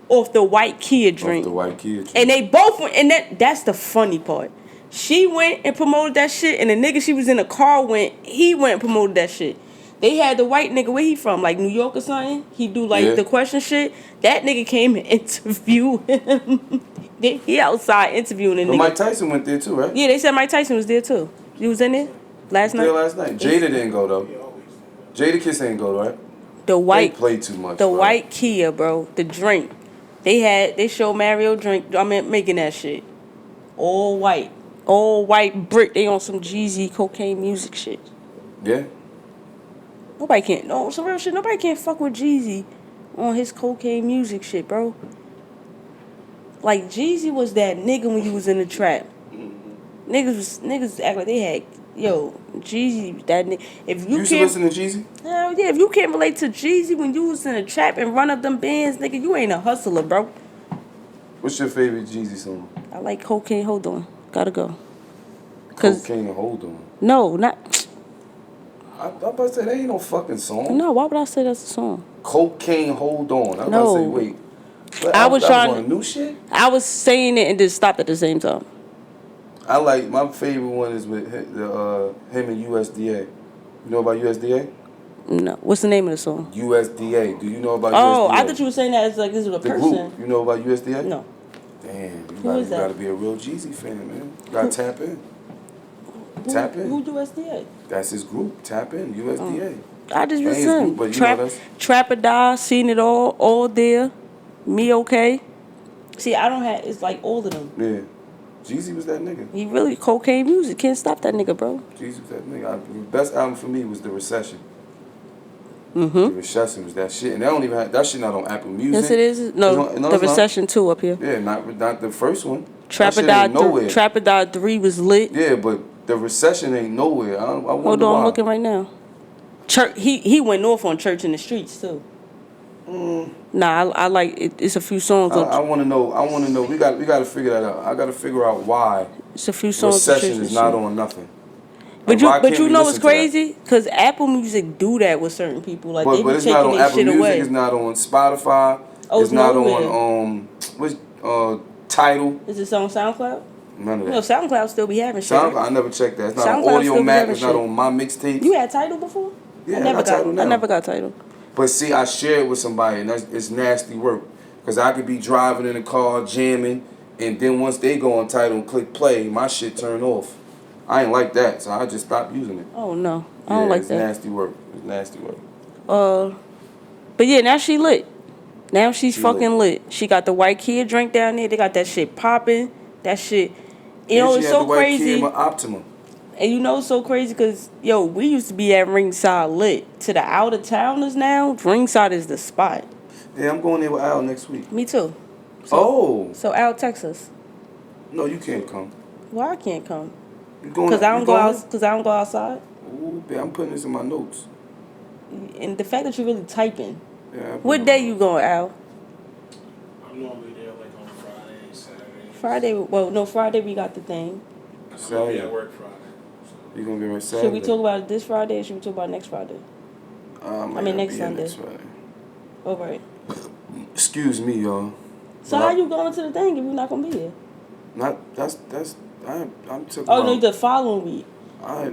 Speaker 1: off the White Kia drink.
Speaker 2: the white Kia.
Speaker 1: And they both went, and that's the funny part. She went and promoted that shit, and the nigga she was in the car he went and promoted that shit. They had the white nigga, where he from? Like New York or something? He do like
Speaker 2: Yeah.
Speaker 1: the question shit. That nigga came and interviewed him. He outside interviewing the
Speaker 2: But
Speaker 1: nigga.
Speaker 2: Mike Tyson went there too, right?
Speaker 1: Yeah, they said Mike Tyson was there too. You was in there last
Speaker 2: There
Speaker 1: night?
Speaker 2: last night. Jada didn't go though. Jada Kiss ain't go, right?
Speaker 1: The
Speaker 2: They
Speaker 1: white,
Speaker 2: play too much.
Speaker 1: the
Speaker 2: bro.
Speaker 1: white Kia, bro. The drink. They showed Mario drink. I mean, making that shit. All white brick. They on some Jeezy cocaine music shit.
Speaker 2: Yeah.
Speaker 1: Nobody can't. No, some real shit. Nobody can't fuck with Jeezy on his cocaine music shit, bro. Like Jeezy was that nigga when you was in the trap. Niggas act like they had. Yo, Jeezy, that nigga. If
Speaker 2: You
Speaker 1: you
Speaker 2: used to
Speaker 1: can't,
Speaker 2: listen to Jeezy?
Speaker 1: hell yeah. If you can't relate to Jeezy when you was in the trap and run up them bands, nigga, you ain't a hustler, bro.
Speaker 2: What's your favorite Jeezy song?
Speaker 1: I like cocaine. Hold on, gotta go. Cause
Speaker 2: Cocaine Hold On.
Speaker 1: no, not
Speaker 2: I'm about to say that ain't no fucking song.
Speaker 1: no. Why would I say that's a song?
Speaker 2: Cocaine Hold On. I was
Speaker 1: No.
Speaker 2: about to say wait. But
Speaker 1: I was
Speaker 2: that
Speaker 1: trying-
Speaker 2: was on new shit.
Speaker 1: I was saying it and just stopped at the same time.
Speaker 2: I like my favorite one is with him and USDA. You know about USDA?
Speaker 1: No, what's the name of the song?
Speaker 2: USDA. Do you know about
Speaker 1: Oh,
Speaker 2: USDA?
Speaker 1: I thought you were saying that as like this was a
Speaker 2: the
Speaker 1: person.
Speaker 2: group. You know about USDA?
Speaker 1: No.
Speaker 2: Damn,
Speaker 1: Who is that?
Speaker 2: you gotta be a real Jeezy fan, man. You gotta tap in. Tap in.
Speaker 1: Who USDA?
Speaker 2: That's his group. Tap in. USDA.
Speaker 1: I just
Speaker 2: Ain't his
Speaker 1: listened.
Speaker 2: group, but you know that's.
Speaker 1: Trap or Die, seen it all there. Me okay. See, I don't have. It's like all of them.
Speaker 2: Yeah. Jeezy was that nigga.
Speaker 1: He really cocaine music. Can't stop that nigga, bro.
Speaker 2: Jeezy was that nigga. The best album for me was The Recession.
Speaker 1: Mm-hmm.
Speaker 2: The Recession was that shit, and they don't even have that shit not on Apple Music.
Speaker 1: Yes, it is. No, The Recession 2 up here.
Speaker 2: Yeah, not the first one.
Speaker 1: Trap or Die 3 was lit.
Speaker 2: Yeah, but The Recession ain't nowhere. I wonder
Speaker 1: Hold on,
Speaker 2: why.
Speaker 1: I'm looking right now. Church. He went off on Church in the Streets too. Nah, I like it. It's a few songs.
Speaker 2: I want to know. We got to figure that out. I got to figure out why
Speaker 1: It's a few songs.
Speaker 2: Recession is not on nothing.
Speaker 1: But
Speaker 2: Like, why can't
Speaker 1: you
Speaker 2: we
Speaker 1: know
Speaker 2: listen
Speaker 1: what's
Speaker 2: to
Speaker 1: crazy? Because Apple Music do that with certain people. Like they be
Speaker 2: but it's not
Speaker 1: taking
Speaker 2: on
Speaker 1: their
Speaker 2: Apple
Speaker 1: shit
Speaker 2: Music.
Speaker 1: away.
Speaker 2: It's not on Spotify.
Speaker 1: Oh,
Speaker 2: it's not
Speaker 1: nowhere.
Speaker 2: on which Tidal.
Speaker 1: Is it on SoundCloud?
Speaker 2: None of
Speaker 1: No,
Speaker 2: that.
Speaker 1: SoundCloud still be having shit.
Speaker 2: SoundCloud, I never checked that. It's not
Speaker 1: SoundCloud
Speaker 2: on Audio
Speaker 1: still be
Speaker 2: Mac.
Speaker 1: having
Speaker 2: It's not
Speaker 1: shit.
Speaker 2: on my mixtapes.
Speaker 1: You had Tidal before?
Speaker 2: Yeah,
Speaker 1: I never
Speaker 2: got Tidal now.
Speaker 1: I never got Tidal.
Speaker 2: But see, I share it with somebody, and it's nasty work. Because I could be driving in the car, jamming, and then once they go on Tidal and click play, my shit turn off. I ain't like that, so I just stopped using it.
Speaker 1: Oh no, I don't like
Speaker 2: it's
Speaker 1: that.
Speaker 2: nasty work. It's nasty work.
Speaker 1: But yeah, now she lit. Now she's
Speaker 2: She
Speaker 1: fucking lit. She got the white kid drink down there. They got that shit popping. That shit. You know,
Speaker 2: And she
Speaker 1: it's
Speaker 2: had
Speaker 1: so
Speaker 2: the white
Speaker 1: crazy.
Speaker 2: kid with Optima.
Speaker 1: And you know it's so crazy because, yo, we used to be at Ringside lit. To the out-of-towners now, Ringside is the spot.
Speaker 2: Yeah, I'm going there with Al next week.
Speaker 1: Me too. So Al, Texas.
Speaker 2: No, you can't come.
Speaker 1: Why I can't come?
Speaker 2: You going?
Speaker 1: Because I
Speaker 2: you
Speaker 1: don't go
Speaker 2: going?
Speaker 1: out. Because I don't go outside.
Speaker 2: Ooh, babe, I'm putting this in my notes.
Speaker 1: And the fact that you're really typing.
Speaker 2: Yeah.
Speaker 1: What day you going, Al?
Speaker 3: I'm normally there like on Friday, Saturday.
Speaker 1: Friday. Well, no, Friday we got the thing.
Speaker 3: I'm gonna be
Speaker 2: Saturday.
Speaker 3: at work Friday. So.
Speaker 2: You gonna be right Saturday?
Speaker 1: Should we talk about it this Friday or should we talk about it next Friday?
Speaker 2: I
Speaker 1: mean, next
Speaker 2: be here
Speaker 1: Sunday.
Speaker 2: Next Friday.
Speaker 1: All right.
Speaker 2: Excuse me, y'all.
Speaker 1: So how you going to the thing if you're not gonna be here?
Speaker 2: I'm took.
Speaker 1: Oh no, the following week.
Speaker 2: I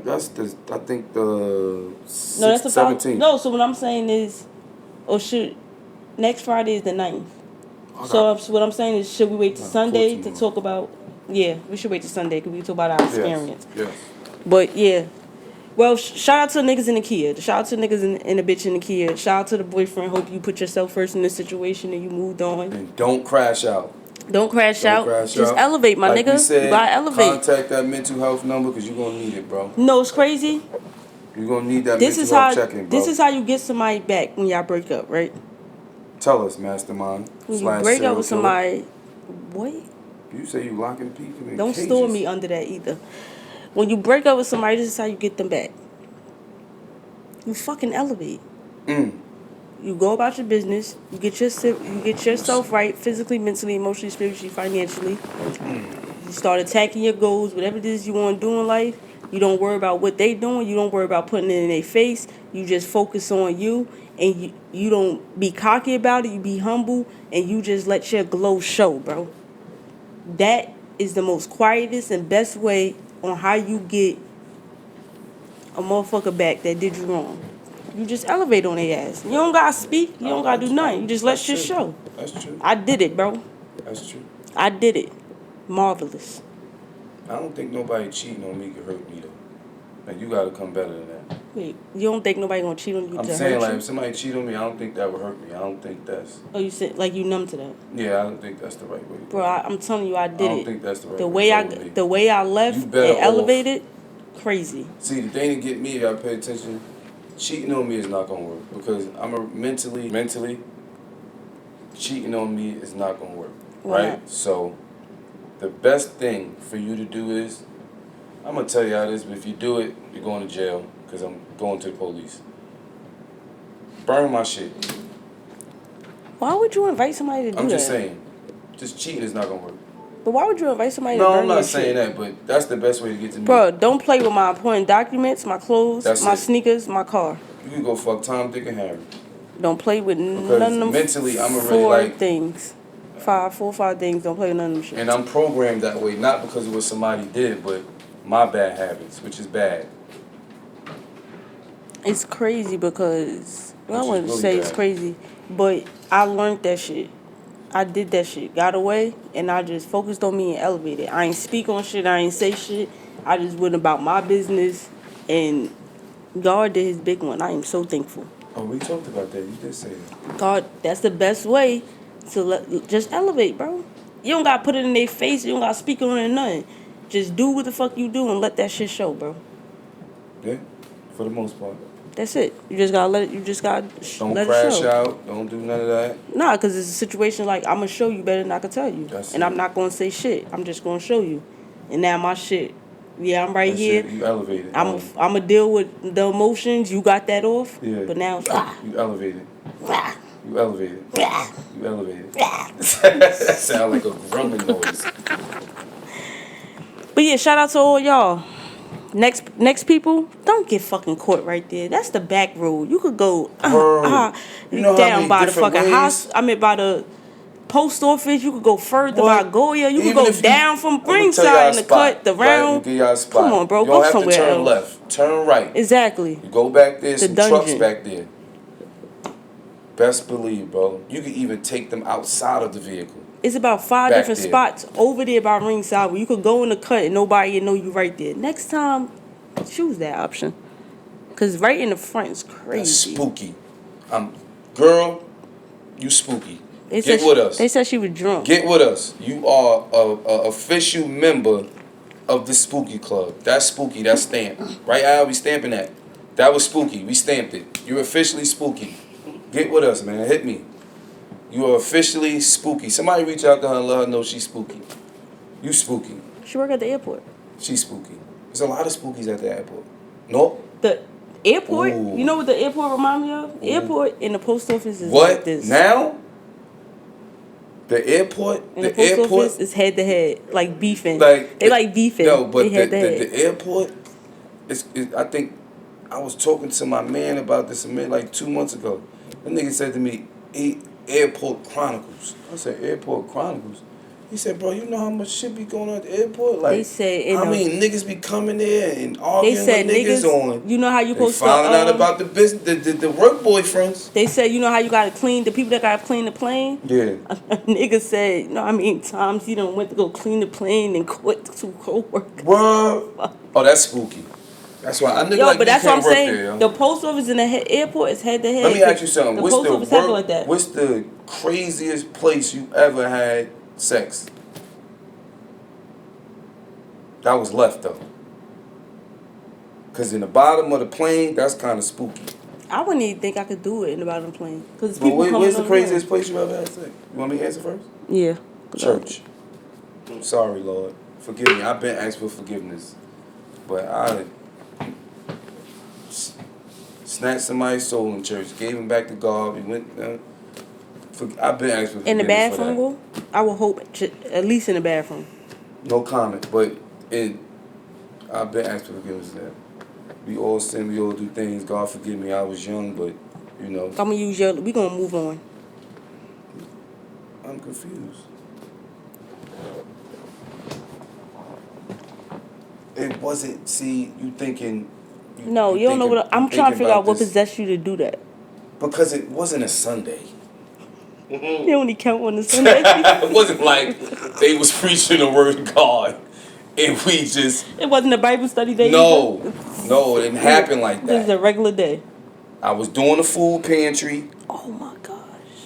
Speaker 2: think the
Speaker 1: No, that's the
Speaker 2: 17th.
Speaker 1: No, so what I'm saying is, next Friday is the 9th.
Speaker 2: Okay.
Speaker 1: So what I'm saying is, should we wait till Sunday
Speaker 2: 14th.
Speaker 1: to talk about? Yeah, we should wait till Sunday because we can talk about our experience.
Speaker 2: Yes.
Speaker 1: But yeah, well, shout out to the niggas in the Kia. Shout out to the niggas and the bitch in the Kia. Shout out to the boyfriend. Hope you put yourself first in this situation and you moved on.
Speaker 2: And don't crash out.
Speaker 1: Don't crash out. Just
Speaker 2: out.
Speaker 1: elevate, my
Speaker 2: like
Speaker 1: nigga.
Speaker 2: We said,
Speaker 1: you gotta elevate.
Speaker 2: Contact that mental health number because you're gonna need it, bro.
Speaker 1: No, it's crazy.
Speaker 2: You're gonna need that
Speaker 1: This
Speaker 2: mental
Speaker 1: is
Speaker 2: health
Speaker 1: how.
Speaker 2: check-in, bro.
Speaker 1: This is how you get somebody back when y'all break up, right?
Speaker 2: Tell us, Mastermind.
Speaker 1: When you
Speaker 2: /
Speaker 1: break up with
Speaker 2: serial killer.
Speaker 1: somebody, what?
Speaker 2: You say you locking people in
Speaker 1: Don't
Speaker 2: cages.
Speaker 1: store me under that either. When you break up with somebody, this is how you get them back. You fucking elevate. You go about your business. You get yourself right, physically, mentally, emotionally, spiritually, financially. You start attacking your goals, whatever it is you want to do in life. You don't worry about what they doing. You don't worry about putting it in their face. You just focus on you, and you don't be cocky about it. You be humble, and you just let your glow show, bro. That is the most quietest and best way on how you get a motherfucker back that did you wrong. You just elevate on their ass. You don't gotta speak. You don't gotta do nothing. You just let shit show.
Speaker 2: That's true.
Speaker 1: I did it, bro.
Speaker 2: That's true.
Speaker 1: I did it. Marvelous.
Speaker 2: I don't think nobody cheating on me could hurt me though. Like you gotta come better than that.
Speaker 1: Wait, you don't think nobody gonna cheat on you
Speaker 2: I'm
Speaker 1: to
Speaker 2: saying
Speaker 1: hurt
Speaker 2: like
Speaker 1: you?
Speaker 2: if somebody cheat on me, I don't think that would hurt me. I don't think that's
Speaker 1: Oh, you said like you numb to that,
Speaker 2: yeah. I don't think that's the right way.
Speaker 1: bro. I'm telling you, I did
Speaker 2: I don't
Speaker 1: it.
Speaker 2: think that's the right
Speaker 1: The
Speaker 2: way.
Speaker 1: way the way I left
Speaker 2: You
Speaker 1: and
Speaker 2: better off.
Speaker 1: elevated, crazy.
Speaker 2: See, the thing to get me, you gotta pay attention. Cheating on me is not gonna work because mentally, cheating on me is not gonna work.
Speaker 1: Why
Speaker 2: Right?
Speaker 1: not?
Speaker 2: So, the best thing for you to do is, I'm gonna tell you how it is, but if you do it, you're going to jail because I'm going to the police. Burn my shit.
Speaker 1: Why would you invite somebody to do that?
Speaker 2: I'm just saying, just cheating is not gonna work.
Speaker 1: But why would you invite somebody to
Speaker 2: No,
Speaker 1: burn
Speaker 2: I'm
Speaker 1: your
Speaker 2: not saying
Speaker 1: shit?
Speaker 2: that, but that's the best way to get to me.
Speaker 1: Bro, don't play with my important documents, my clothes,
Speaker 2: That's
Speaker 1: my
Speaker 2: it.
Speaker 1: sneakers, my car.
Speaker 2: You can go fuck Tom, Dick, and Harry.
Speaker 1: Don't play with
Speaker 2: Because
Speaker 1: none of them
Speaker 2: mentally, I'm a really
Speaker 1: four
Speaker 2: like-
Speaker 1: things. 4 or 5 things. Don't play with none of them shit.
Speaker 2: And I'm programmed that way, not because of what somebody did, but my bad habits, which is bad.
Speaker 1: It's crazy because, well, I
Speaker 2: Which is
Speaker 1: wouldn't
Speaker 2: really
Speaker 1: say it's
Speaker 2: bad.
Speaker 1: crazy, but I learned that shit. I did that shit. Got away, and I just focused on me and elevated. I ain't speak on shit. I ain't say shit. I just went about my business, and God did his big one. I am so thankful.
Speaker 2: Oh, we talked about that. You did say that.
Speaker 1: God, that's the best way to just elevate, bro. You don't gotta put it in their face. You don't gotta speak on it or nothing. Just do what the fuck you do and let that shit show, bro.
Speaker 2: Yeah, for the most part.
Speaker 1: That's it. You just gotta let it. You just gotta
Speaker 2: Don't
Speaker 1: let
Speaker 2: crash
Speaker 1: it show.
Speaker 2: out. Don't do none of that.
Speaker 1: Nah, cause it's a situation like I'm gonna show you better than I can tell you,
Speaker 2: That's
Speaker 1: and
Speaker 2: it.
Speaker 1: I'm not gonna say shit. I'm just gonna show you, and now my shit. Yeah, I'm right
Speaker 2: That's
Speaker 1: here.
Speaker 2: it. You elevated.
Speaker 1: I'm gonna deal with the emotions. You got that off.
Speaker 2: Yeah.
Speaker 1: But now,
Speaker 2: You elevated. You elevated. You elevated.
Speaker 1: but
Speaker 2: That sound like a grumbling noise.
Speaker 1: yeah, shout out to all y'all. Next people, don't get fucking caught right there. That's the back road. You could go
Speaker 2: Word. You know how
Speaker 1: down
Speaker 2: many
Speaker 1: by the
Speaker 2: different
Speaker 1: fucking
Speaker 2: ways?
Speaker 1: house. I mean by the post office. You could go further
Speaker 2: What?
Speaker 1: by Goya. You could
Speaker 2: Even
Speaker 1: go
Speaker 2: if you-
Speaker 1: down from
Speaker 2: I'ma tell y'all
Speaker 1: ringside
Speaker 2: a
Speaker 1: in the
Speaker 2: spot,
Speaker 1: cut, the
Speaker 2: right? I'ma
Speaker 1: round.
Speaker 2: give y'all a spot.
Speaker 1: Come on, bro.
Speaker 2: You
Speaker 1: Go
Speaker 2: don't have
Speaker 1: somewhere
Speaker 2: to turn
Speaker 1: else.
Speaker 2: left. Turn right.
Speaker 1: Exactly.
Speaker 2: You go back there,
Speaker 1: The
Speaker 2: some trucks
Speaker 1: dungeon.
Speaker 2: back there. Best believe, bro. You can even take them outside of the vehicle.
Speaker 1: It's about 5
Speaker 2: Back
Speaker 1: different
Speaker 2: there.
Speaker 1: spots over there by ringside where you could go in the cut and nobody will know you right there. Next time, choose that option. Cause right in the front is
Speaker 2: That's
Speaker 1: crazy.
Speaker 2: spooky. Girl, you spooky.
Speaker 1: They
Speaker 2: Get
Speaker 1: said
Speaker 2: with
Speaker 1: she,
Speaker 2: us.
Speaker 1: They said she was drunk.
Speaker 2: Get with us. You are a official member of the Spooky Club. That's spooky. That's stamped. Right, Al? We stamping that. That was spooky. We stamped it. You're officially spooky. Get with us, man. Hit me. You are officially spooky. Somebody reach out to her and let her know she's spooky. You spooky.
Speaker 1: She work at the airport.
Speaker 2: She's spooky. There's a lot of spookies at the airport. Nope.
Speaker 1: The airport.
Speaker 2: Ooh.
Speaker 1: You know what the airport remind me of?
Speaker 2: Ooh.
Speaker 1: Airport and the post office is
Speaker 2: What?
Speaker 1: like this.
Speaker 2: Now? The airport?
Speaker 1: And the
Speaker 2: The
Speaker 1: post
Speaker 2: airport?
Speaker 1: office is head to head, like beefing.
Speaker 2: Like
Speaker 1: They like beefing.
Speaker 2: No, but
Speaker 1: they head to head.
Speaker 2: the airport I think I was talking to my man about this like 2 months ago. The nigga said to me, Airport Chronicles. I said, Airport Chronicles? He said, bro, you know how much shit be going on at the airport? Like,
Speaker 1: They said,
Speaker 2: I mean, niggas be coming there and arguing
Speaker 1: They said
Speaker 2: with niggas on.
Speaker 1: You know how you
Speaker 2: They
Speaker 1: supposed to
Speaker 2: finding out about the business, the work boyfriends.
Speaker 1: They said you know how you gotta clean the people that gotta clean the plane.
Speaker 2: Yeah.
Speaker 1: A nigga said, you know how many times he done went to go clean the plane and quit to co-work.
Speaker 2: What? Oh, that's spooky. That's why I nigga
Speaker 1: Yo,
Speaker 2: like
Speaker 1: but
Speaker 2: me
Speaker 1: that's what I'm
Speaker 2: can't work
Speaker 1: saying.
Speaker 2: there, yo.
Speaker 1: The post office in the airport is head to head.
Speaker 2: Let me ask you something.
Speaker 1: The
Speaker 2: What's
Speaker 1: post
Speaker 2: the
Speaker 1: office happen
Speaker 2: work,
Speaker 1: like that.
Speaker 2: What's the craziest place you ever had sex? That was left though. Cause in the bottom of the plane, that's kind of spooky.
Speaker 1: I wouldn't even think I could do it in the bottom of the plane. Cause
Speaker 2: But
Speaker 1: people coming
Speaker 2: where's the
Speaker 1: on
Speaker 2: craziest place you ever had sex? You want me to answer first?
Speaker 1: Yeah.
Speaker 2: Church. Sorry, Lord. Forgive me. I've been asked for forgiveness, but I snatched somebody's soul in church, gave him back to God. We went. I've been asked for forgiveness.
Speaker 1: In the bathroom,
Speaker 2: for
Speaker 1: bro? I would hope at least in the bathroom.
Speaker 2: that. No comment, but I've been asked for forgiveness for that. We all sin, we all do things. God forgive me. I was young, but you know.
Speaker 1: I'm gonna use your. We gonna move on.
Speaker 2: I'm confused. It wasn't. See, you thinking.
Speaker 1: No, you don't know what. I'm trying to figure out what possessed you to do that.
Speaker 2: Because it wasn't a Sunday.
Speaker 1: You only count on the Sunday.
Speaker 2: It wasn't like they was preaching the word of God, and we just.
Speaker 1: It wasn't a Bible study day.
Speaker 2: No,
Speaker 1: either?
Speaker 2: no, it didn't happen like
Speaker 1: This is
Speaker 2: that.
Speaker 1: a regular day.
Speaker 2: I was doing the food pantry,
Speaker 1: Oh my gosh.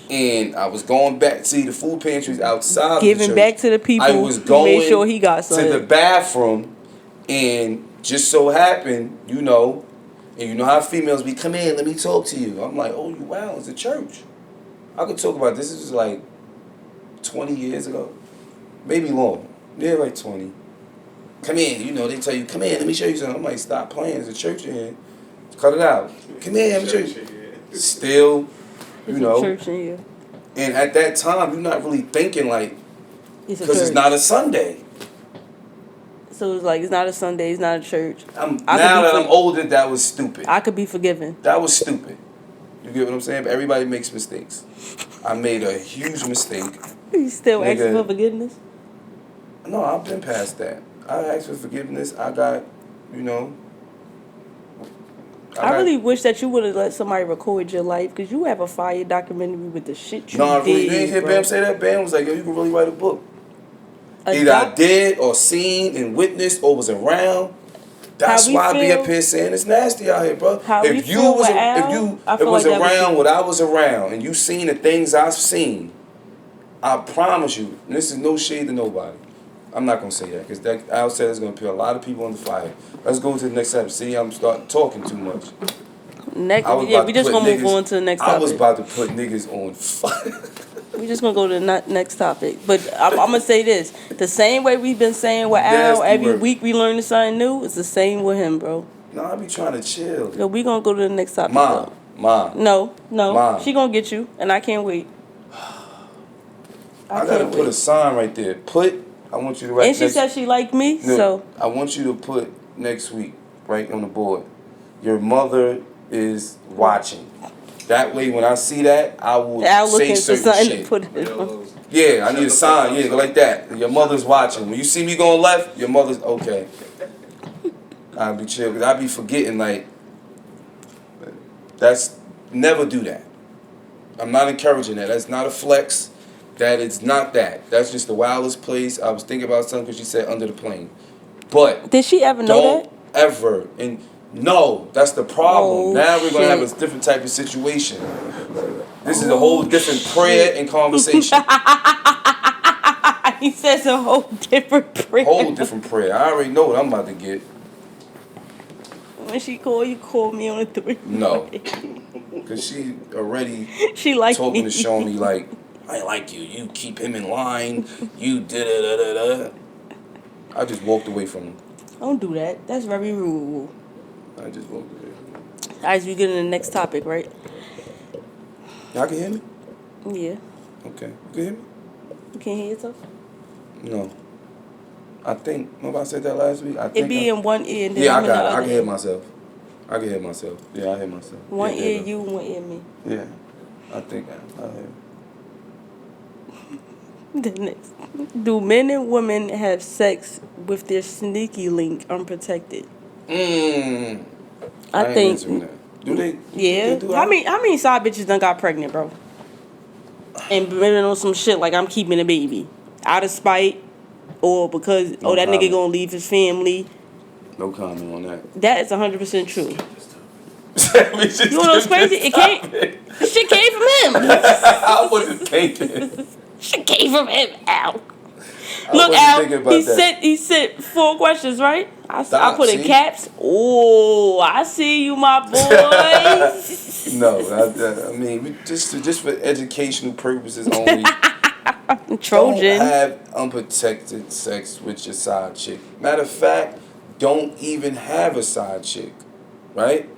Speaker 2: and I was going back. See, the food pantry's outside.
Speaker 1: Giving
Speaker 2: of the church.
Speaker 1: back to the people
Speaker 2: I was
Speaker 1: who
Speaker 2: going
Speaker 1: made sure he got
Speaker 2: to
Speaker 1: something.
Speaker 2: the bathroom, and just so happened, you know, and you know how females be, come in, let me talk to you. I'm like, oh, wow, it's a church. I could talk about this. This is like 20 years ago, maybe long. Yeah, like 20. Come in, you know, they tell you, come in, let me show you something. I'm like, stop playing. There's a church in here. Cut it out. Come in, let me show you. Still, you
Speaker 1: It's
Speaker 2: know.
Speaker 1: a church in here.
Speaker 2: And at that time, you're not really thinking like,
Speaker 1: It's a
Speaker 2: because it's
Speaker 1: church.
Speaker 2: not a Sunday.
Speaker 1: So it's like it's not a Sunday. It's not a church.
Speaker 2: Now
Speaker 1: I could be
Speaker 2: that I'm older, that was stupid.
Speaker 1: I could be forgiven.
Speaker 2: That was stupid. You get what I'm saying? But everybody makes mistakes. I made a huge mistake.
Speaker 1: You still asking
Speaker 2: Nigga.
Speaker 1: for forgiveness?
Speaker 2: No, I've been past that. I asked for forgiveness. I got, you know,
Speaker 1: I really wish that you would have let somebody record your life, because you have a fire documentary with the shit you
Speaker 2: No, I
Speaker 1: did,
Speaker 2: really, you ain't hear
Speaker 1: bro.
Speaker 2: Bam say that? Bam was like, yo, you can really write a book.
Speaker 1: A
Speaker 2: Either I
Speaker 1: doc-
Speaker 2: did or seen and witnessed or was around. That's
Speaker 1: How we
Speaker 2: why I be
Speaker 1: feel-
Speaker 2: up here saying it's nasty out here, bro.
Speaker 1: How we
Speaker 2: If you
Speaker 1: feel
Speaker 2: was
Speaker 1: with Al,
Speaker 2: if you
Speaker 1: I
Speaker 2: it
Speaker 1: feel
Speaker 2: was
Speaker 1: like that was
Speaker 2: around
Speaker 1: you.
Speaker 2: what I was around and you seen the things I've seen, I promise you, and this is no shade to nobody. I'm not gonna say that because that Al said it's gonna put a lot of people on the fire. Let's go to the next step. See, I'm starting talking too much.
Speaker 1: Next,
Speaker 2: I was
Speaker 1: yeah,
Speaker 2: about
Speaker 1: we
Speaker 2: to
Speaker 1: just
Speaker 2: put
Speaker 1: gonna move
Speaker 2: niggas-
Speaker 1: on to the next
Speaker 2: I
Speaker 1: topic.
Speaker 2: was about to put niggas on fire.
Speaker 1: We just gonna go to the next topic. But I'm gonna say this: the same way we've been saying with Al,
Speaker 2: Nasty
Speaker 1: every
Speaker 2: word.
Speaker 1: week we learn something new. It's the same with him, bro.
Speaker 2: No, I be trying to chill.
Speaker 1: So we gonna go to the next topic.
Speaker 2: Mom,
Speaker 1: though. No,
Speaker 2: Mom.
Speaker 1: she gonna get you, and I can't wait.
Speaker 2: I gotta
Speaker 1: can't
Speaker 2: put a
Speaker 1: wait.
Speaker 2: sign right there. I want you to write
Speaker 1: And she said she liked me,
Speaker 2: No,
Speaker 1: so
Speaker 2: I want you to put next week right on the board. Your mother is watching. That way, when I see that, I will
Speaker 1: Al
Speaker 2: say
Speaker 1: looking for
Speaker 2: certain
Speaker 1: something
Speaker 2: shit.
Speaker 1: to put it on.
Speaker 2: Yeah, I need a sign. Yeah, like that. Your mother's watching. When you see me going left, your mother's okay. I'll be chill because I be forgetting like. That's never do that. I'm not encouraging that. That's not a flex. That it's not that. That's just the wildest place. I was thinking about something because she said under the plane. But
Speaker 1: Did she ever know
Speaker 2: don't ever. And no, that's the problem.
Speaker 1: Oh,
Speaker 2: now we're gonna have a
Speaker 1: shit.
Speaker 2: different type of situation. This is a whole different prayer and conversation.
Speaker 1: that? He says a whole different prayer.
Speaker 2: Whole different prayer. I already know what I'm about to get.
Speaker 1: When she called, you called me on a 3.
Speaker 2: No. Cause she already
Speaker 1: She liked
Speaker 2: talking
Speaker 1: me.
Speaker 2: to Shoni like, I like you. You keep him in line. You da da da da da. I just walked away from him.
Speaker 1: Don't do that. That's very rude.
Speaker 2: I just walked away.
Speaker 1: All right, so we get in the next topic, right?
Speaker 2: Y'all can hear me?
Speaker 1: Yeah.
Speaker 2: Okay. You can hear me?
Speaker 1: You can't hear yourself?
Speaker 2: No. I think nobody said that last week. I think
Speaker 1: It be in one ear and then
Speaker 2: yeah,
Speaker 1: I'm
Speaker 2: I
Speaker 1: in the
Speaker 2: got it. I
Speaker 1: other
Speaker 2: can hear
Speaker 1: ear.
Speaker 2: myself. I can hear myself. Yeah, I hear myself.
Speaker 1: One
Speaker 2: yeah,
Speaker 1: ear
Speaker 2: yeah,
Speaker 1: you, one ear me.
Speaker 2: Yeah. I think I hear.
Speaker 1: The next. Do men and women have sex with their sneaky link unprotected?
Speaker 2: I
Speaker 1: I
Speaker 2: ain't
Speaker 1: think.
Speaker 2: answering that. Do they?
Speaker 1: Yeah.
Speaker 2: They do
Speaker 1: How many side bitches done got pregnant, bro? And been on some shit like I'm keeping a baby out of spite, or because
Speaker 2: No
Speaker 1: that nigga
Speaker 2: comment.
Speaker 1: gonna leave his family.
Speaker 2: No comment on that.
Speaker 1: That is 100% true.
Speaker 2: We just
Speaker 1: You know what's
Speaker 2: skipped
Speaker 1: crazy?
Speaker 2: this
Speaker 1: It came.
Speaker 2: topic.
Speaker 1: The shit came from him.
Speaker 2: I wasn't thinking.
Speaker 1: Shit came from him. Al.
Speaker 2: I
Speaker 1: Look,
Speaker 2: wasn't
Speaker 1: Al.
Speaker 2: thinking about that.
Speaker 1: He sent 4 questions, right? I
Speaker 2: Stop,
Speaker 1: put in
Speaker 2: see?
Speaker 1: caps. Oh, I see you, my boy.
Speaker 2: No, I mean, just for educational purposes only.
Speaker 1: Trojan.
Speaker 2: Don't have unprotected sex with your side chick. Matter of fact, don't even have a side chick, right?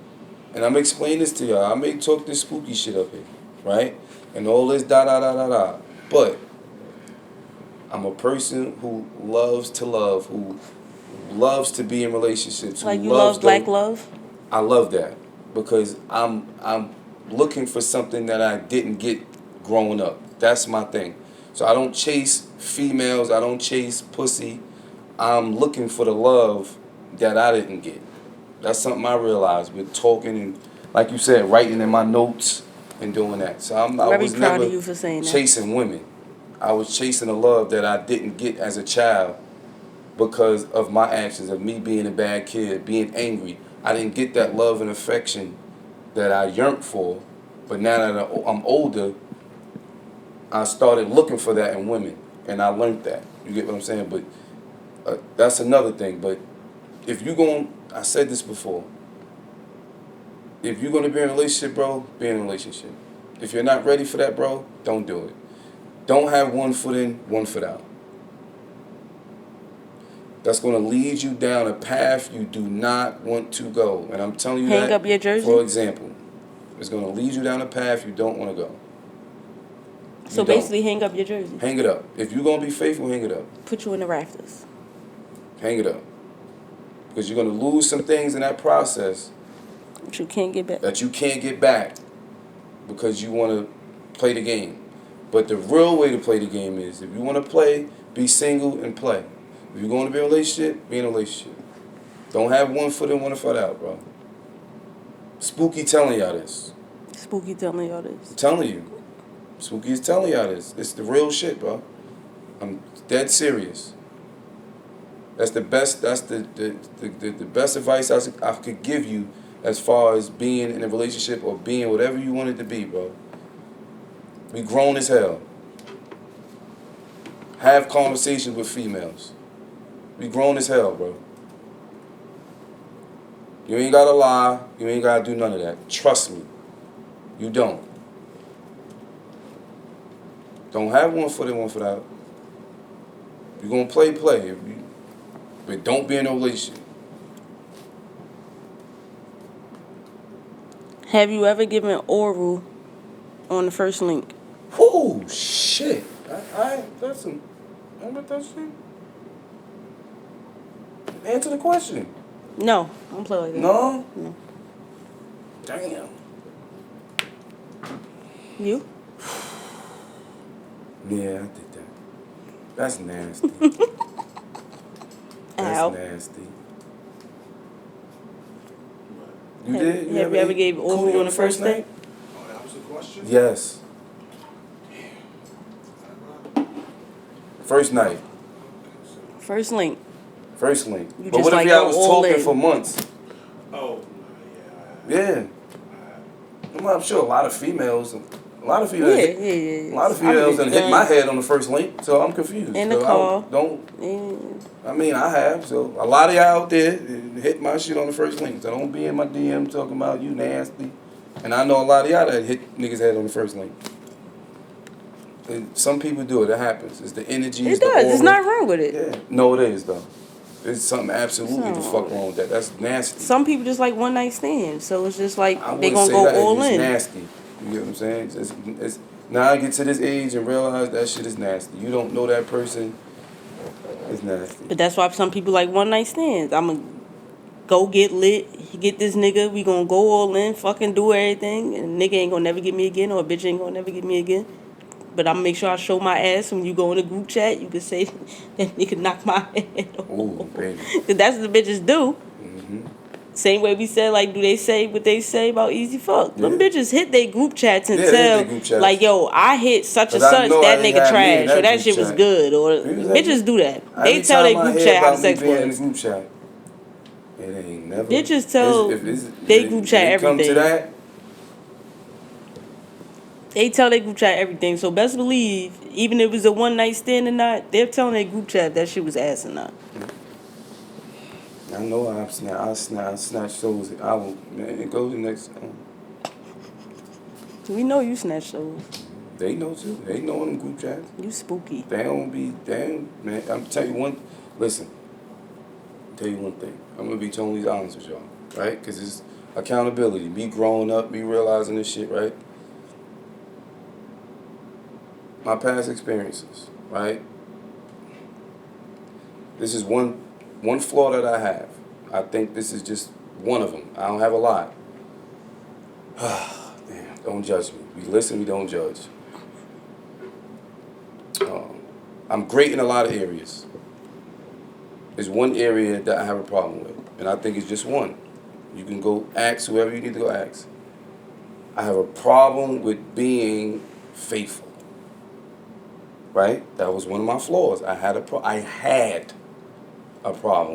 Speaker 2: And I'm explaining this to y'all. I may talk this spooky shit up here, right? And all this da da da da da. But I'm a person who loves to love, who loves to be in relationships.
Speaker 1: Like
Speaker 2: who
Speaker 1: you
Speaker 2: loves
Speaker 1: love black
Speaker 2: the-
Speaker 1: love?
Speaker 2: I love that because I'm looking for something that I didn't get growing up. That's my thing. So I don't chase females. I don't chase pussy. I'm looking for the love that I didn't get. That's something I realized with talking and, like you said, writing in my notes and doing that. So I
Speaker 1: Very
Speaker 2: was
Speaker 1: proud
Speaker 2: never
Speaker 1: of you for saying that.
Speaker 2: chasing women. I was chasing a love that I didn't get as a child because of my actions, of me being a bad kid, being angry. I didn't get that love and affection that I yearned for. But now that I'm older, I started looking for that in women, and I learned that. You get what I'm saying? But that's another thing. But if you're going, I said this before, if you're going to be in a relationship, bro, be in a relationship. If you're not ready for that, bro, don't do it. Don't have one foot in, one foot out. That's going to lead you down a path you do not want to go. And I'm telling you
Speaker 1: Hang
Speaker 2: that,
Speaker 1: up your jersey?
Speaker 2: for example. It's going to lead you down a path you don't want to go.
Speaker 1: So
Speaker 2: You don't.
Speaker 1: basically, hang up your jersey.
Speaker 2: Hang it up. If you're going to be faithful, hang it up.
Speaker 1: Put you in the rafters.
Speaker 2: Hang it up. Because you're going to lose some things in that process
Speaker 1: But you can't get back.
Speaker 2: that you can't get back because you want to play the game. But the real way to play the game is if you want to play, be single and play. If you're going to be in a relationship, be in a relationship. Don't have one foot in, one foot out, bro. Spooky telling y'all this.
Speaker 1: Spooky telling y'all this.
Speaker 2: I'm telling you. Spooky is telling y'all this. It's the real shit, bro. I'm dead serious. That's the best. That's the best advice I could give you as far as being in a relationship or being whatever you want it to be, bro. We grown as hell. Have conversations with females. We grown as hell, bro. You ain't gotta lie. You ain't gotta do none of that. Trust me. You don't. Don't have one foot in, one foot out. You're gonna play. But don't be in a relationship.
Speaker 1: Have you ever given oral on the first link?
Speaker 2: Oh shit! That's some. How about that shit? Answer the question.
Speaker 1: No, I don't play like that.
Speaker 2: No.
Speaker 1: No.
Speaker 2: Damn.
Speaker 1: You?
Speaker 2: Yeah, I did that. That's nasty. That's
Speaker 1: Ow.
Speaker 2: nasty. You did?
Speaker 1: Have you ever gave oral
Speaker 2: cootie
Speaker 1: on the first date?
Speaker 3: Oh, that was the question?
Speaker 2: Yes. First night.
Speaker 1: First link.
Speaker 2: First link.
Speaker 1: You
Speaker 2: But
Speaker 1: just
Speaker 2: what
Speaker 1: like
Speaker 2: if y'all
Speaker 1: go
Speaker 2: was
Speaker 1: all
Speaker 2: talking
Speaker 1: in.
Speaker 2: for months?
Speaker 3: Oh,
Speaker 2: Yeah. I'm sure a lot of females. A lot of
Speaker 1: Yeah,
Speaker 2: females.
Speaker 1: yeah, yeah.
Speaker 2: A lot of females done hit my head on the first link, so I'm confused.
Speaker 1: In the
Speaker 2: So
Speaker 1: car.
Speaker 2: Don't.
Speaker 1: Yeah.
Speaker 2: I mean, I have. So a lot of y'all out there hit my shit on the first link. So don't be in my DM talking about you nasty. And I know a lot of y'all that hit niggas' head on the first link. And some people do it. It happens. It's the energy.
Speaker 1: It
Speaker 2: it's the
Speaker 1: does. There's
Speaker 2: aura.
Speaker 1: not wrong with it.
Speaker 2: Yeah. No, it is though. There's something absolutely the
Speaker 1: So-
Speaker 2: fuck wrong with that. That's nasty.
Speaker 1: Some people just like one night stands, so it's just like
Speaker 2: I
Speaker 1: they
Speaker 2: wouldn't
Speaker 1: gonna
Speaker 2: say
Speaker 1: go
Speaker 2: that.
Speaker 1: all
Speaker 2: It's
Speaker 1: in.
Speaker 2: nasty. You get what I'm saying? It's now I get to this age and realize that shit is nasty. You don't know that person. It's nasty.
Speaker 1: But that's why some people like one night stands. I'ma go get lit, get this nigga, we gonna go all in, fucking do everything, and nigga ain't gonna never get me again, or a bitch ain't gonna never get me again. But I'm gonna make sure I show my ass when you go in the group chat. You can say that nigga knock my head off.
Speaker 2: Ooh, baby.
Speaker 1: Cause that's what the bitches do.
Speaker 2: Mm-hmm.
Speaker 1: Same way we said, like, do they say what they say about easy fuck? Them
Speaker 2: Yeah.
Speaker 1: bitches hit they group chats and
Speaker 2: Yeah, they hit
Speaker 1: tell,
Speaker 2: their group chats.
Speaker 1: like, yo, I hit such and
Speaker 2: 'Cause I
Speaker 1: such,
Speaker 2: know
Speaker 1: that
Speaker 2: I ain't
Speaker 1: nigga
Speaker 2: had me in
Speaker 1: trash, or that
Speaker 2: group
Speaker 1: shit was
Speaker 2: chat.
Speaker 1: good, or
Speaker 2: Who's that?
Speaker 1: bitches do that. They
Speaker 2: Every
Speaker 1: tell
Speaker 2: time
Speaker 1: their
Speaker 2: I
Speaker 1: group
Speaker 2: hear
Speaker 1: chat how
Speaker 2: about
Speaker 1: the
Speaker 2: me
Speaker 1: sex
Speaker 2: being in the
Speaker 1: was.
Speaker 2: group chat, it ain't never.
Speaker 1: Bitches tell they group chat
Speaker 2: when it come to
Speaker 1: everything.
Speaker 2: that,
Speaker 1: They tell their group chat everything, so best believe, even if it was a one night stand or not, they're telling their group chat that shit was ass or not.
Speaker 2: I know I snatch those. I will, man, it goes the next.
Speaker 1: We know you snatch those.
Speaker 2: They know too. They know in them group chats.
Speaker 1: You spooky.
Speaker 2: They don't be damn, man. I'm telling you one. Listen, I'll tell you one thing. I'm gonna be totally honest with y'all, right? Because it's accountability. Me growing up, me realizing this shit, right? My past experiences, right? This is one flaw that I have. I think this is just one of them. I don't have a lot. Damn, don't judge me. We listen, we don't judge. I'm great in a lot of areas. There's one area that I have a problem with, and I think it's just one. You can go ask whoever you need to go ask. I have a problem with being faithful. Right? That was one of my flaws. I had a problem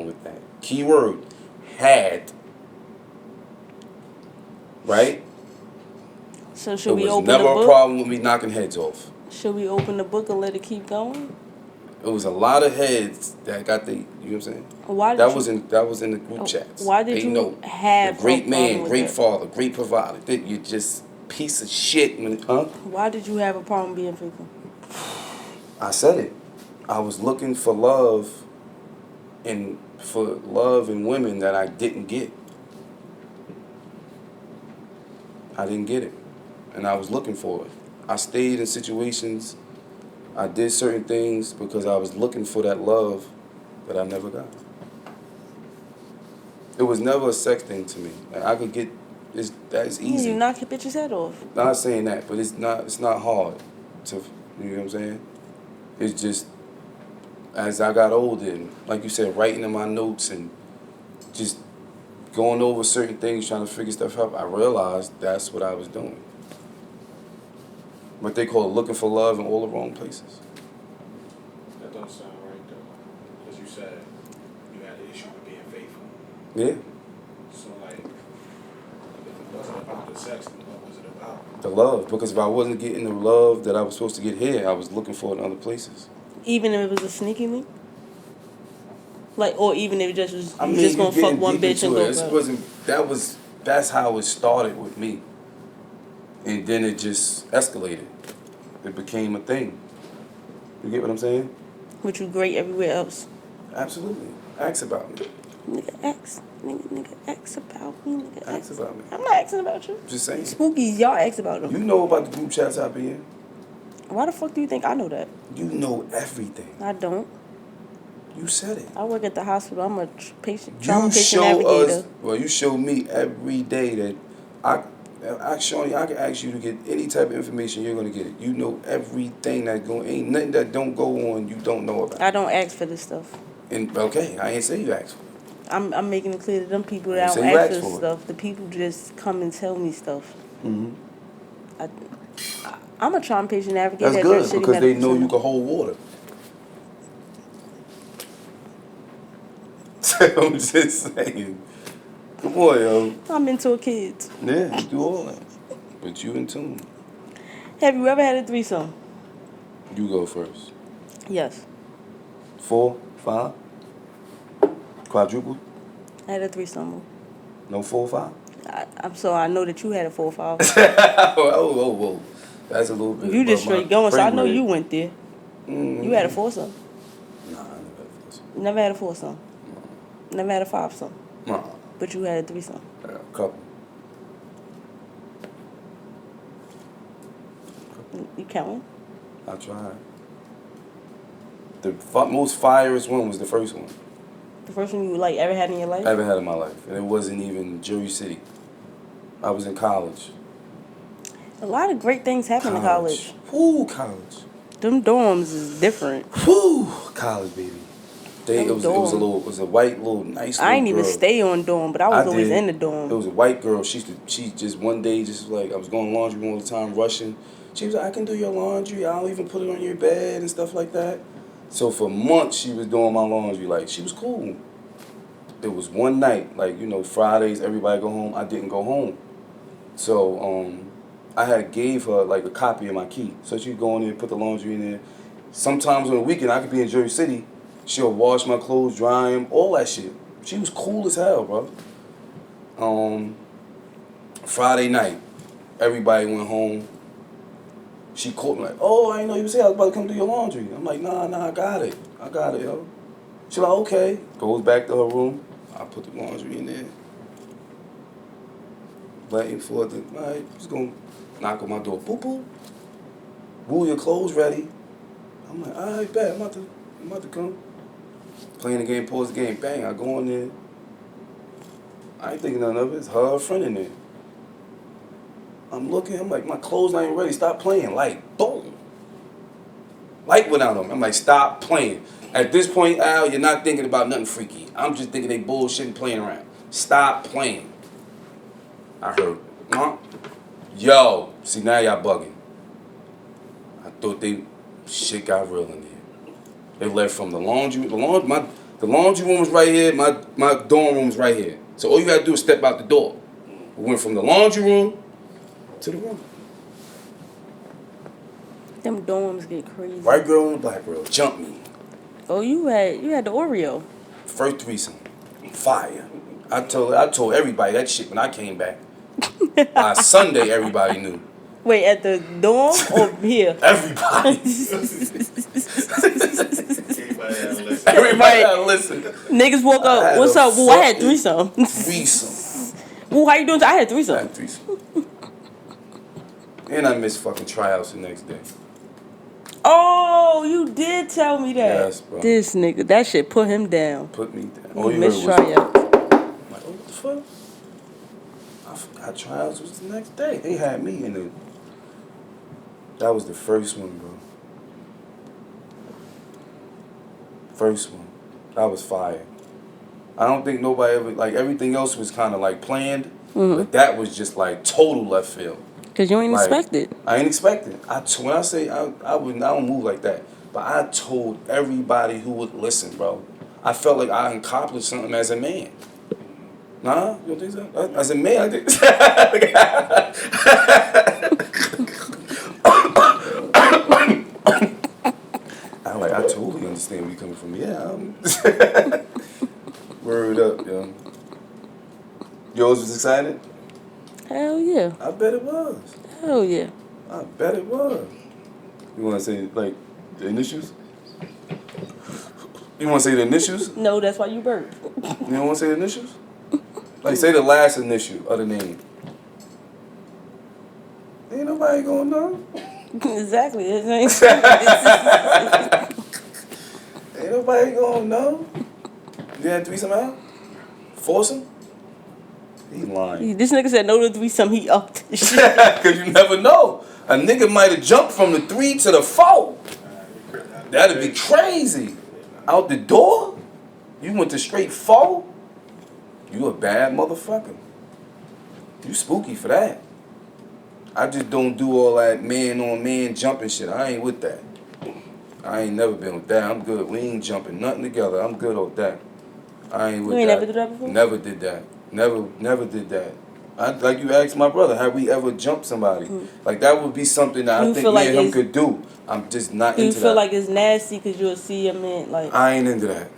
Speaker 2: with that. Key word, had. Right?
Speaker 1: So should
Speaker 2: There
Speaker 1: we
Speaker 2: was
Speaker 1: open
Speaker 2: never
Speaker 1: the
Speaker 2: a
Speaker 1: book?
Speaker 2: problem with me knocking heads off.
Speaker 1: Should we open the book and let it keep going?
Speaker 2: It was a lot of heads that got the, you know what I'm saying?
Speaker 1: Why did
Speaker 2: That
Speaker 1: you,
Speaker 2: was in the group chats.
Speaker 1: Why did
Speaker 2: They
Speaker 1: you
Speaker 2: know.
Speaker 1: have
Speaker 2: A great
Speaker 1: a problem
Speaker 2: man,
Speaker 1: with
Speaker 2: great
Speaker 1: that?
Speaker 2: father, great provider. That you just piece of shit when huh?
Speaker 1: Why did you have a problem being faithful?
Speaker 2: I said it. I was looking for love in women that I didn't get. I didn't get it. And I was looking for it. I stayed in situations, I did certain things because I was looking for that love that I never got. It was never a sex thing to me. Like, I could get that's
Speaker 1: Yeah,
Speaker 2: easy.
Speaker 1: you knock your bitch's head off.
Speaker 2: Not saying that, but it's not hard to, you know what I'm saying? It's just as I got older and like you said, writing in my notes and just going over certain things, trying to figure stuff out, I realized that's what I was doing. What they call looking for love in all the wrong places.
Speaker 3: That don't sound right though, because you said you had an issue with being faithful.
Speaker 2: Yeah,
Speaker 3: So like, if it wasn't about the sex, then what was it about?
Speaker 2: the love. Because if I wasn't getting the love that I was supposed to get here, I was looking for it in other places.
Speaker 1: Even if it was a sneaky link? Like, or even if it just was,
Speaker 2: I
Speaker 1: you
Speaker 2: mean,
Speaker 1: just
Speaker 2: you
Speaker 1: gonna fuck
Speaker 2: getting
Speaker 1: one
Speaker 2: deep
Speaker 1: bitch and
Speaker 2: into
Speaker 1: go
Speaker 2: it. That's how it started with me. And then it just escalated. It became a thing. You get what I'm saying?
Speaker 1: But you great everywhere else.
Speaker 2: Absolutely. Ask about me.
Speaker 1: Nigga, ask. Nigga, ask about me. Nigga,
Speaker 2: Ask about me.
Speaker 1: I'm not asking about you.
Speaker 2: Just saying.
Speaker 1: Spookies, y'all ask about them.
Speaker 2: You know about the group chats I be in.
Speaker 1: Why the fuck do you think I know that?
Speaker 2: You know everything.
Speaker 1: I don't.
Speaker 2: You said it.
Speaker 1: I work at the hospital. I'm a patient,
Speaker 2: You
Speaker 1: trauma patient
Speaker 2: show
Speaker 1: navigator.
Speaker 2: us. Well, you show me every day that Shawnee, I can ask you to get any type of information. You're gonna get it. You know everything that going. Ain't nothing that don't go on. You don't know about.
Speaker 1: I don't ask for this stuff.
Speaker 2: And okay, I ain't say you asked for it.
Speaker 1: I'm making it clear to them people
Speaker 2: You
Speaker 1: that I
Speaker 2: say
Speaker 1: don't
Speaker 2: you
Speaker 1: ask
Speaker 2: asked
Speaker 1: for
Speaker 2: for it.
Speaker 1: stuff. The people just come and tell me stuff.
Speaker 2: Mm-hmm.
Speaker 1: I'm a trauma patient navigator.
Speaker 2: That's
Speaker 1: at
Speaker 2: good
Speaker 1: Jersey City
Speaker 2: because they
Speaker 1: Medical
Speaker 2: know you
Speaker 1: Center.
Speaker 2: can hold water. I'm just saying. Come on, yo.
Speaker 1: I'm into kids.
Speaker 2: Yeah, you do all that. But you in tune.
Speaker 1: Have you ever had a threesome?
Speaker 2: You go first.
Speaker 1: Yes.
Speaker 2: 4, 5? Quadruple?
Speaker 1: I had a threesome.
Speaker 2: No 4, 5?
Speaker 1: I know that you had a 4 or 5.
Speaker 2: Whoa. That's a little bit.
Speaker 1: You just
Speaker 2: above my
Speaker 1: straight going, so I
Speaker 2: frame
Speaker 1: know
Speaker 2: rate.
Speaker 1: you went there.
Speaker 2: Mm-hmm.
Speaker 1: You had a foursome.
Speaker 2: Nah, I never had a foursome.
Speaker 1: Never had a foursome. Never had a fivesome.
Speaker 2: Nah,
Speaker 1: But you had a threesome.
Speaker 2: a couple.
Speaker 1: You counting?
Speaker 2: I tried. The most fireest one was the first one
Speaker 1: The first one you like ever had in your life?
Speaker 2: I ever had in my life. And it wasn't even Jersey City. I was in college.
Speaker 1: A lot of great things happen in college.
Speaker 2: Whoo, college.
Speaker 1: Them dorms is different.
Speaker 2: Whoo, college, baby. It was
Speaker 1: dorm.
Speaker 2: a white little nice little
Speaker 1: I ain't even
Speaker 2: girl.
Speaker 1: stay on dorm, but I was always
Speaker 2: did.
Speaker 1: in the dorm.
Speaker 2: It was a white girl. She just one day just like I was going laundry room all the time, rushing. She was like, I can do your laundry. I'll even put it on your bed and stuff like that. So for months she was doing my laundry. Like she was cool. It was one night, like Fridays everybody go home. I didn't go home, so I had gave her like a copy of my key. So she'd go in there, put the laundry in there. Sometimes on the weekend I could be in Jersey City. She'll wash my clothes, dry them, all that shit. She was cool as hell, bro. Friday night, everybody went home. She called me like, oh, I didn't know you was here. I was about to come do your laundry. I'm like, nah, I got it, yo. She like, okay. Goes back to her room. I put the laundry in there. Waiting for the, all right, just gonna knock on my door. Boop, boop. Woo, your clothes ready. I'm like, all right, bet. I'm about to come. Playing the game, pause the game, bang, I go in there. I ain't thinking nothing of it. It's her friend in there. I'm looking, I'm like, my clothes not even ready. Stop playing. Light, boom. Light went out on me. I'm like, stop playing. At this point, Al, you're not thinking about nothing freaky. I'm just thinking they bullshitting, playing around. Stop playing. I heard, huh? Yo, see, now y'all bugging. I thought shit got real in there. They left from the laundry room was right here, my dorm room was right here. So all you gotta do is step out the door. We went from the laundry room to the room.
Speaker 1: Them dorms get crazy.
Speaker 2: White girl and a black girl, jump me.
Speaker 1: Oh, you had the Oreo.
Speaker 2: First threesome, fire. I told everybody that shit when I came back. By Sunday, everybody knew.
Speaker 1: Wait, at the dorm or here?
Speaker 2: Everybody.
Speaker 3: Everybody had to listen.
Speaker 2: Everybody had to listen.
Speaker 1: Niggas woke
Speaker 2: I
Speaker 1: up.
Speaker 2: had
Speaker 1: What's
Speaker 2: a
Speaker 1: up? Boo, I had
Speaker 2: fucking
Speaker 1: threesome.
Speaker 2: Threesome.
Speaker 1: Boo, how you doing? I had
Speaker 2: I
Speaker 1: threesome.
Speaker 2: had threesome. And I missed fucking tryouts the next day.
Speaker 1: Oh, you did tell me that.
Speaker 2: Yes, bro.
Speaker 1: This nigga, that shit put him down.
Speaker 2: Put me down.
Speaker 1: You
Speaker 2: All you heard
Speaker 1: missed
Speaker 2: was,
Speaker 1: tryouts.
Speaker 2: I'm like, oh, what the fuck? I forgot tryouts was the next day. They had me in it. That was the first one, bro. First one. That was fire. I don't think nobody ever, like, everything else was kind of like planned, but that was just like total left field.
Speaker 1: Because you ain't
Speaker 2: Like,
Speaker 1: expect it.
Speaker 2: I ain't expect it. When I say I don't move like that, but I told everybody who would listen, bro. I felt like I accomplished something as a man. Nah, you don't think so? As a man, I think. I totally understand where you coming from. Yeah. Word up, yo. Yours was excited?
Speaker 1: Hell yeah.
Speaker 2: I bet it was.
Speaker 1: Hell yeah.
Speaker 2: I bet it was. You want to say, like, the initials? You want to say the initials?
Speaker 1: No, that's why you burped.
Speaker 2: You don't want to say the initials? Like, say the last initial of the name. Ain't nobody gonna know.
Speaker 1: Exactly. Ain't
Speaker 2: Ain't nobody gonna know. You had threesome out? Force him? He lying.
Speaker 1: This nigga said no to threesome, he upped the shit.
Speaker 2: Because you never know. A nigga might have jumped from the 3 to the 4. That'd be crazy. Out the door? You went to straight 4? You a bad motherfucker. You spooky for that. I just don't do all that man on man jumping shit. I ain't with that. I ain't never been with that. I'm good. We ain't jumping nothing together. I'm good with that. I ain't with that.
Speaker 1: You ain't never did that before?
Speaker 2: Never did that. Never did that. Like you asked my brother, have we ever jumped somebody? Like that would be something that I think me and him could do. I'm just not into that.
Speaker 1: You feel like it's nasty because you'll see a man like...
Speaker 2: I ain't into that.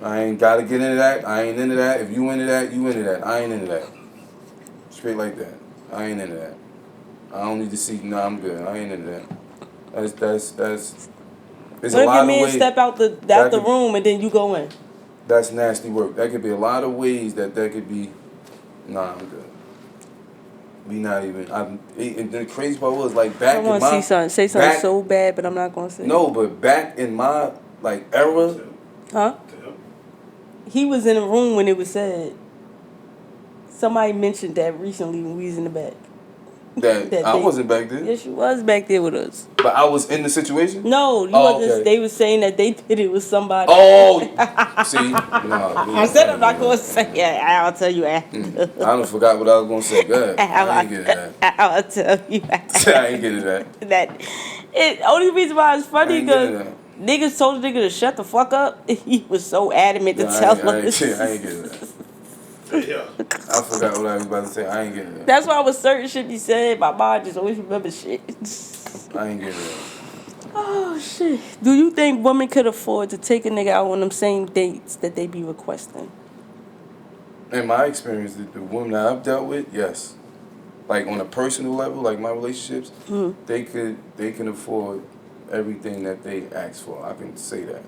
Speaker 2: I ain't got to get into that. I ain't into that. If you into that, you into that. I ain't into that. Straight like that. I ain't into that. I don't need to see. No, I'm good. I ain't into that. That's. There's
Speaker 1: what
Speaker 2: a
Speaker 1: if
Speaker 2: lot
Speaker 1: your
Speaker 2: of
Speaker 1: man
Speaker 2: ways.
Speaker 1: step out the room and then you go in?
Speaker 2: That's nasty work. That could be a lot of ways that could be. Nah, I'm good. We not even. And the crazy part was like back in my.
Speaker 1: I want to say something so bad, but I'm not gonna say.
Speaker 2: No, but back in my like era.
Speaker 1: Huh? He was in a room when it was said. Somebody mentioned that recently when we was in the back.
Speaker 2: That I wasn't back there.
Speaker 1: Yes, you was back there with us.
Speaker 2: But I was in the situation?
Speaker 1: No, you wasn't. Okay. They was saying that they did it with somebody.
Speaker 2: Oh, see? No.
Speaker 1: I said I'm not going to say it. I'll tell you after.
Speaker 2: I done forgot what I was going to say. Go ahead. I ain't getting that.
Speaker 1: I'll tell you after.
Speaker 2: I ain't getting that.
Speaker 1: Only reason why it's funny because niggas told the nigga to shut the fuck up. He was so adamant to tell us.
Speaker 2: I ain't getting that. Yeah. I forgot what I was about to say. I ain't getting that.
Speaker 1: That's why with certain shit be said, my mind just always remember shit.
Speaker 2: I ain't getting that.
Speaker 1: Oh, shit. Do you think women could afford to take a nigga out on them same dates that they be requesting?
Speaker 2: In my experience, the women that I've dealt with, yes. Like on a personal level, like my relationships, they can afford everything that they ask for. I can say that.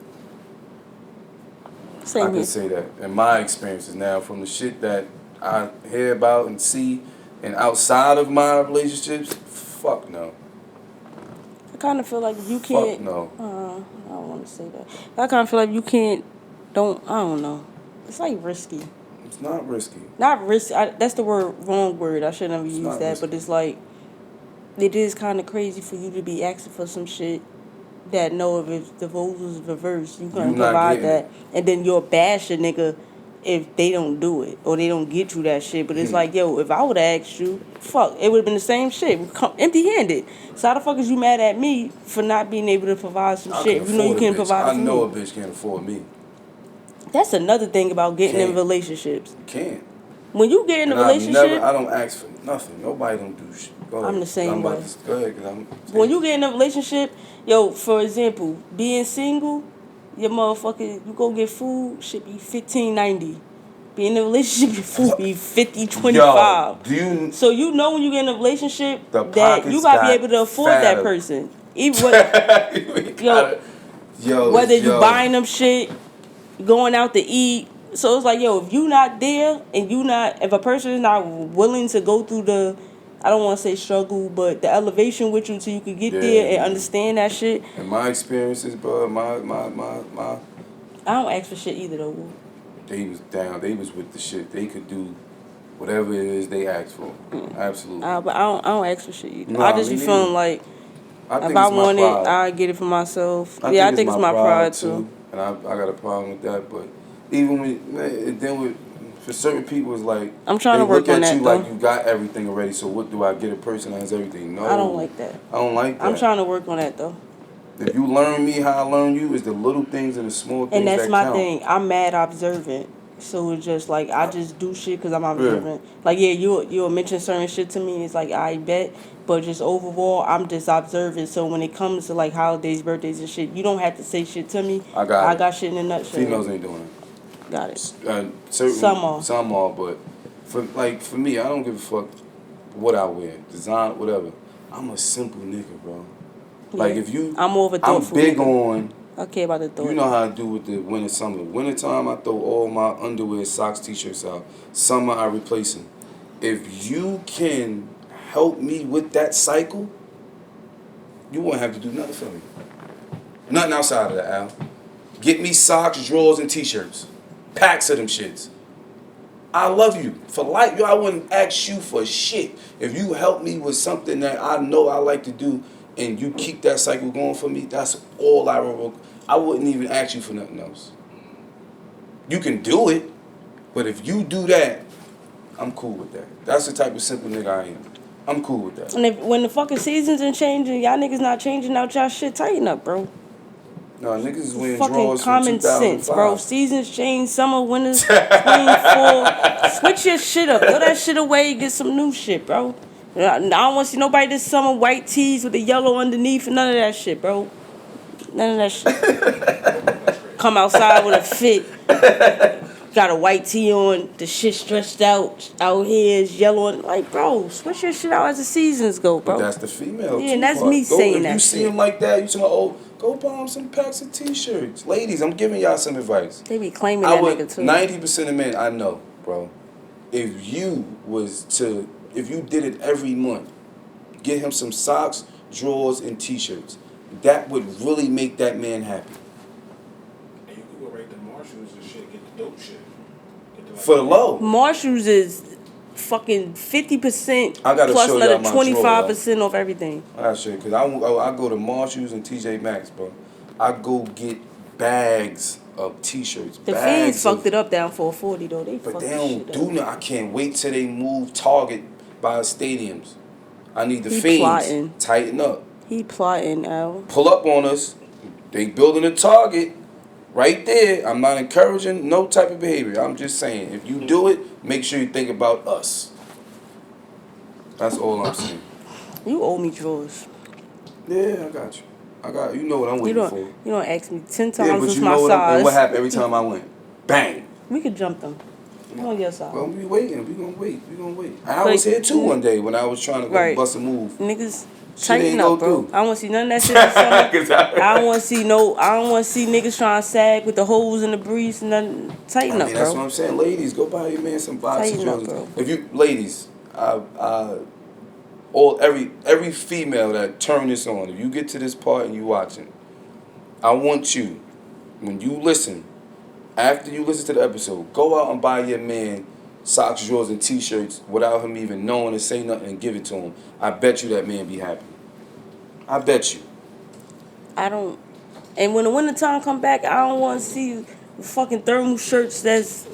Speaker 2: I can say that in my experiences now, from the shit that I hear about and see, and outside of my relationships, fuck no.
Speaker 1: I kind of feel like you can't.
Speaker 2: Fuck no.
Speaker 1: I don't want to say that. I kind of feel like you can't. I don't know. It's like risky.
Speaker 2: It's not risky.
Speaker 1: Not risky. That's the wrong word. I shouldn't have used that. Risky. But it's like, it is kind of crazy for you to be asking for some shit that if the roles was reversed, you couldn't provide that. And then you'll bash a nigga if they don't do it or they don't get you that shit. But it's like, yo, if I would have asked you, fuck, it would have been the same shit. Empty-handed. So how the fuck is you mad at me for not being able to provide some shit? You know you can't provide it for me.
Speaker 2: I know a bitch can't afford me.
Speaker 1: That's another thing about getting in relationships.
Speaker 2: You can't.
Speaker 1: When you get in a relationship...
Speaker 2: I don't ask for nothing. Nobody don't do shit. Go ahead.
Speaker 1: I'm the same way.
Speaker 2: Go ahead, because
Speaker 1: when you get in a relationship, yo, for example, being single, your motherfucker, you go get food, should be $15.90. Being in a relationship, your food be $50.25. So you know when you get in a relationship that you gotta be able to afford that person. Even whether you buying them shit, going out to eat. So it's like, yo, if you not there and if a person is not willing to go through the, I don't want to say struggle, but the elevation with you so you can get there and understand that shit.
Speaker 2: In my experiences, bro,
Speaker 1: I don't ask for shit either, though.
Speaker 2: They was down. They was with the shit. They could do whatever it is they asked for. Absolutely.
Speaker 1: But I don't ask for shit either. Nah, I just be feeling like if I want it, I get it for myself. I think it's my pride too.
Speaker 2: And I got a problem with that, but even when and then with for certain people it's like
Speaker 1: I'm trying
Speaker 2: they
Speaker 1: to work
Speaker 2: look
Speaker 1: on
Speaker 2: at
Speaker 1: that
Speaker 2: you
Speaker 1: though.
Speaker 2: like you got everything already. So what do I get a person that has everything? No,
Speaker 1: I don't like that.
Speaker 2: I don't like that.
Speaker 1: I'm trying to work on that though.
Speaker 2: If you learn me how I learn you, is the little things and the small things
Speaker 1: And that's
Speaker 2: that
Speaker 1: my
Speaker 2: count.
Speaker 1: thing. I'm mad observant. So it's just like I just do shit because I'm observant. Like yeah, you'll mention certain shit to me. It's like I bet, but just overall, I'm just observant. So when it comes to like holidays, birthdays, and shit, you don't have to say shit to me.
Speaker 2: I got
Speaker 1: shit in a nutshell.
Speaker 2: Females ain't doing it.
Speaker 1: Got it.
Speaker 2: Certain,
Speaker 1: Some are.
Speaker 2: but for me, I don't give a fuck what I wear, design, whatever. I'm a simple nigga, bro. Like
Speaker 1: Yeah.
Speaker 2: if you,
Speaker 1: I'm more of a
Speaker 2: I'm
Speaker 1: thoughtful
Speaker 2: big
Speaker 1: nigga.
Speaker 2: on.
Speaker 1: I care about the thought.
Speaker 2: You know how I do with the winter, summer. Wintertime, I throw all my underwear, socks, t-shirts out. Summer, I replace them. If you can help me with that cycle, you won't have to do nothing for me. Nothing outside of that, Al. Get me socks, drawers, and t-shirts. Packs of them shits. I love you for life. I wouldn't ask you for shit. If you help me with something that I know I like to do and you keep that cycle going for me, that's all I will. I wouldn't even ask you for nothing else. You can do it, but if you do that, I'm cool with that. That's the type of simple nigga I am. I'm cool with that.
Speaker 1: And when the fucking seasons ain't changing, y'all niggas not changing out y'all shit, tighten up, bro.
Speaker 2: No, niggas is wearing
Speaker 1: Fucking
Speaker 2: drawers from
Speaker 1: common
Speaker 2: 2005.
Speaker 1: sense, bro. Seasons change, summer, winter, spring, fall. Switch your shit up. Throw that shit away. Get some new shit, bro. I don't want to see nobody this summer white tees with the yellow underneath and none of that shit, bro. None of that shit. Come outside with a fit. Got a white tee on, the shit stretched out here is yellow. And, like, bro, switch your shit out as the seasons go, bro.
Speaker 2: But that's the female.
Speaker 1: Yeah, and that's me saying that
Speaker 2: If you see
Speaker 1: shit.
Speaker 2: him like that, you say, oh, go buy him some packs of t-shirts. Ladies, I'm giving y'all some advice.
Speaker 1: They be claiming that nigga too.
Speaker 2: 90% of men I know, bro, if you did it every month, get him some socks, drawers, and t-shirts, that would really make that man happy.
Speaker 3: And you can go right to Marshalls and shit, get the dope shit.
Speaker 2: For the low.
Speaker 1: Marshalls is fucking 50%
Speaker 2: I gotta
Speaker 1: plus
Speaker 2: show
Speaker 1: another
Speaker 2: y'all my
Speaker 1: 25% off everything.
Speaker 2: I should, because I go to Marshalls and TJ Maxx, bro. I go get bags of t-shirts.
Speaker 1: The Fiends fucked it up down for 40 though.
Speaker 2: But they don't do nothing. I can't wait till they move Target by stadiums. I need the Fiends
Speaker 1: plotting.
Speaker 2: tighten up.
Speaker 1: He plotting, Al.
Speaker 2: Pull up on us. They building a Target right there. I'm not encouraging no type of behavior. I'm just saying, if you do it, make sure you think about us. That's all I'm saying.
Speaker 1: You owe me drawers.
Speaker 2: Yeah, I got you. You know what I'm waiting for.
Speaker 1: You don't ask me 10 times
Speaker 2: Yeah, but
Speaker 1: what's
Speaker 2: you
Speaker 1: my
Speaker 2: know
Speaker 1: size.
Speaker 2: what happened every time I went? Bang.
Speaker 1: We could jump them. I'm on your side.
Speaker 2: Well, we waiting. We gonna wait. I was here too one day when I was trying to go bust a move.
Speaker 1: Niggas
Speaker 2: Shit
Speaker 1: tighten
Speaker 2: ain't
Speaker 1: up,
Speaker 2: go
Speaker 1: bro.
Speaker 2: through.
Speaker 1: I don't want to see none of that shit in summer. I don't want to see niggas trying to sag with the holes in the breeze and nothing. Tighten up, bro.
Speaker 2: That's what I'm saying. Ladies, go buy your man some boxer
Speaker 1: Tighten up,
Speaker 2: Jordans.
Speaker 1: bro.
Speaker 2: If you ladies, every female that turn this on, if you get to this part and you watching, I want you, when you listen, after you listen to the episode, go out and buy your man socks, drawers, and t-shirts without him even knowing and say nothing and give it to him. I bet you that man be happy. I bet you.
Speaker 1: I don't. And when the wintertime come back, I don't want to see fucking thermal shirts that's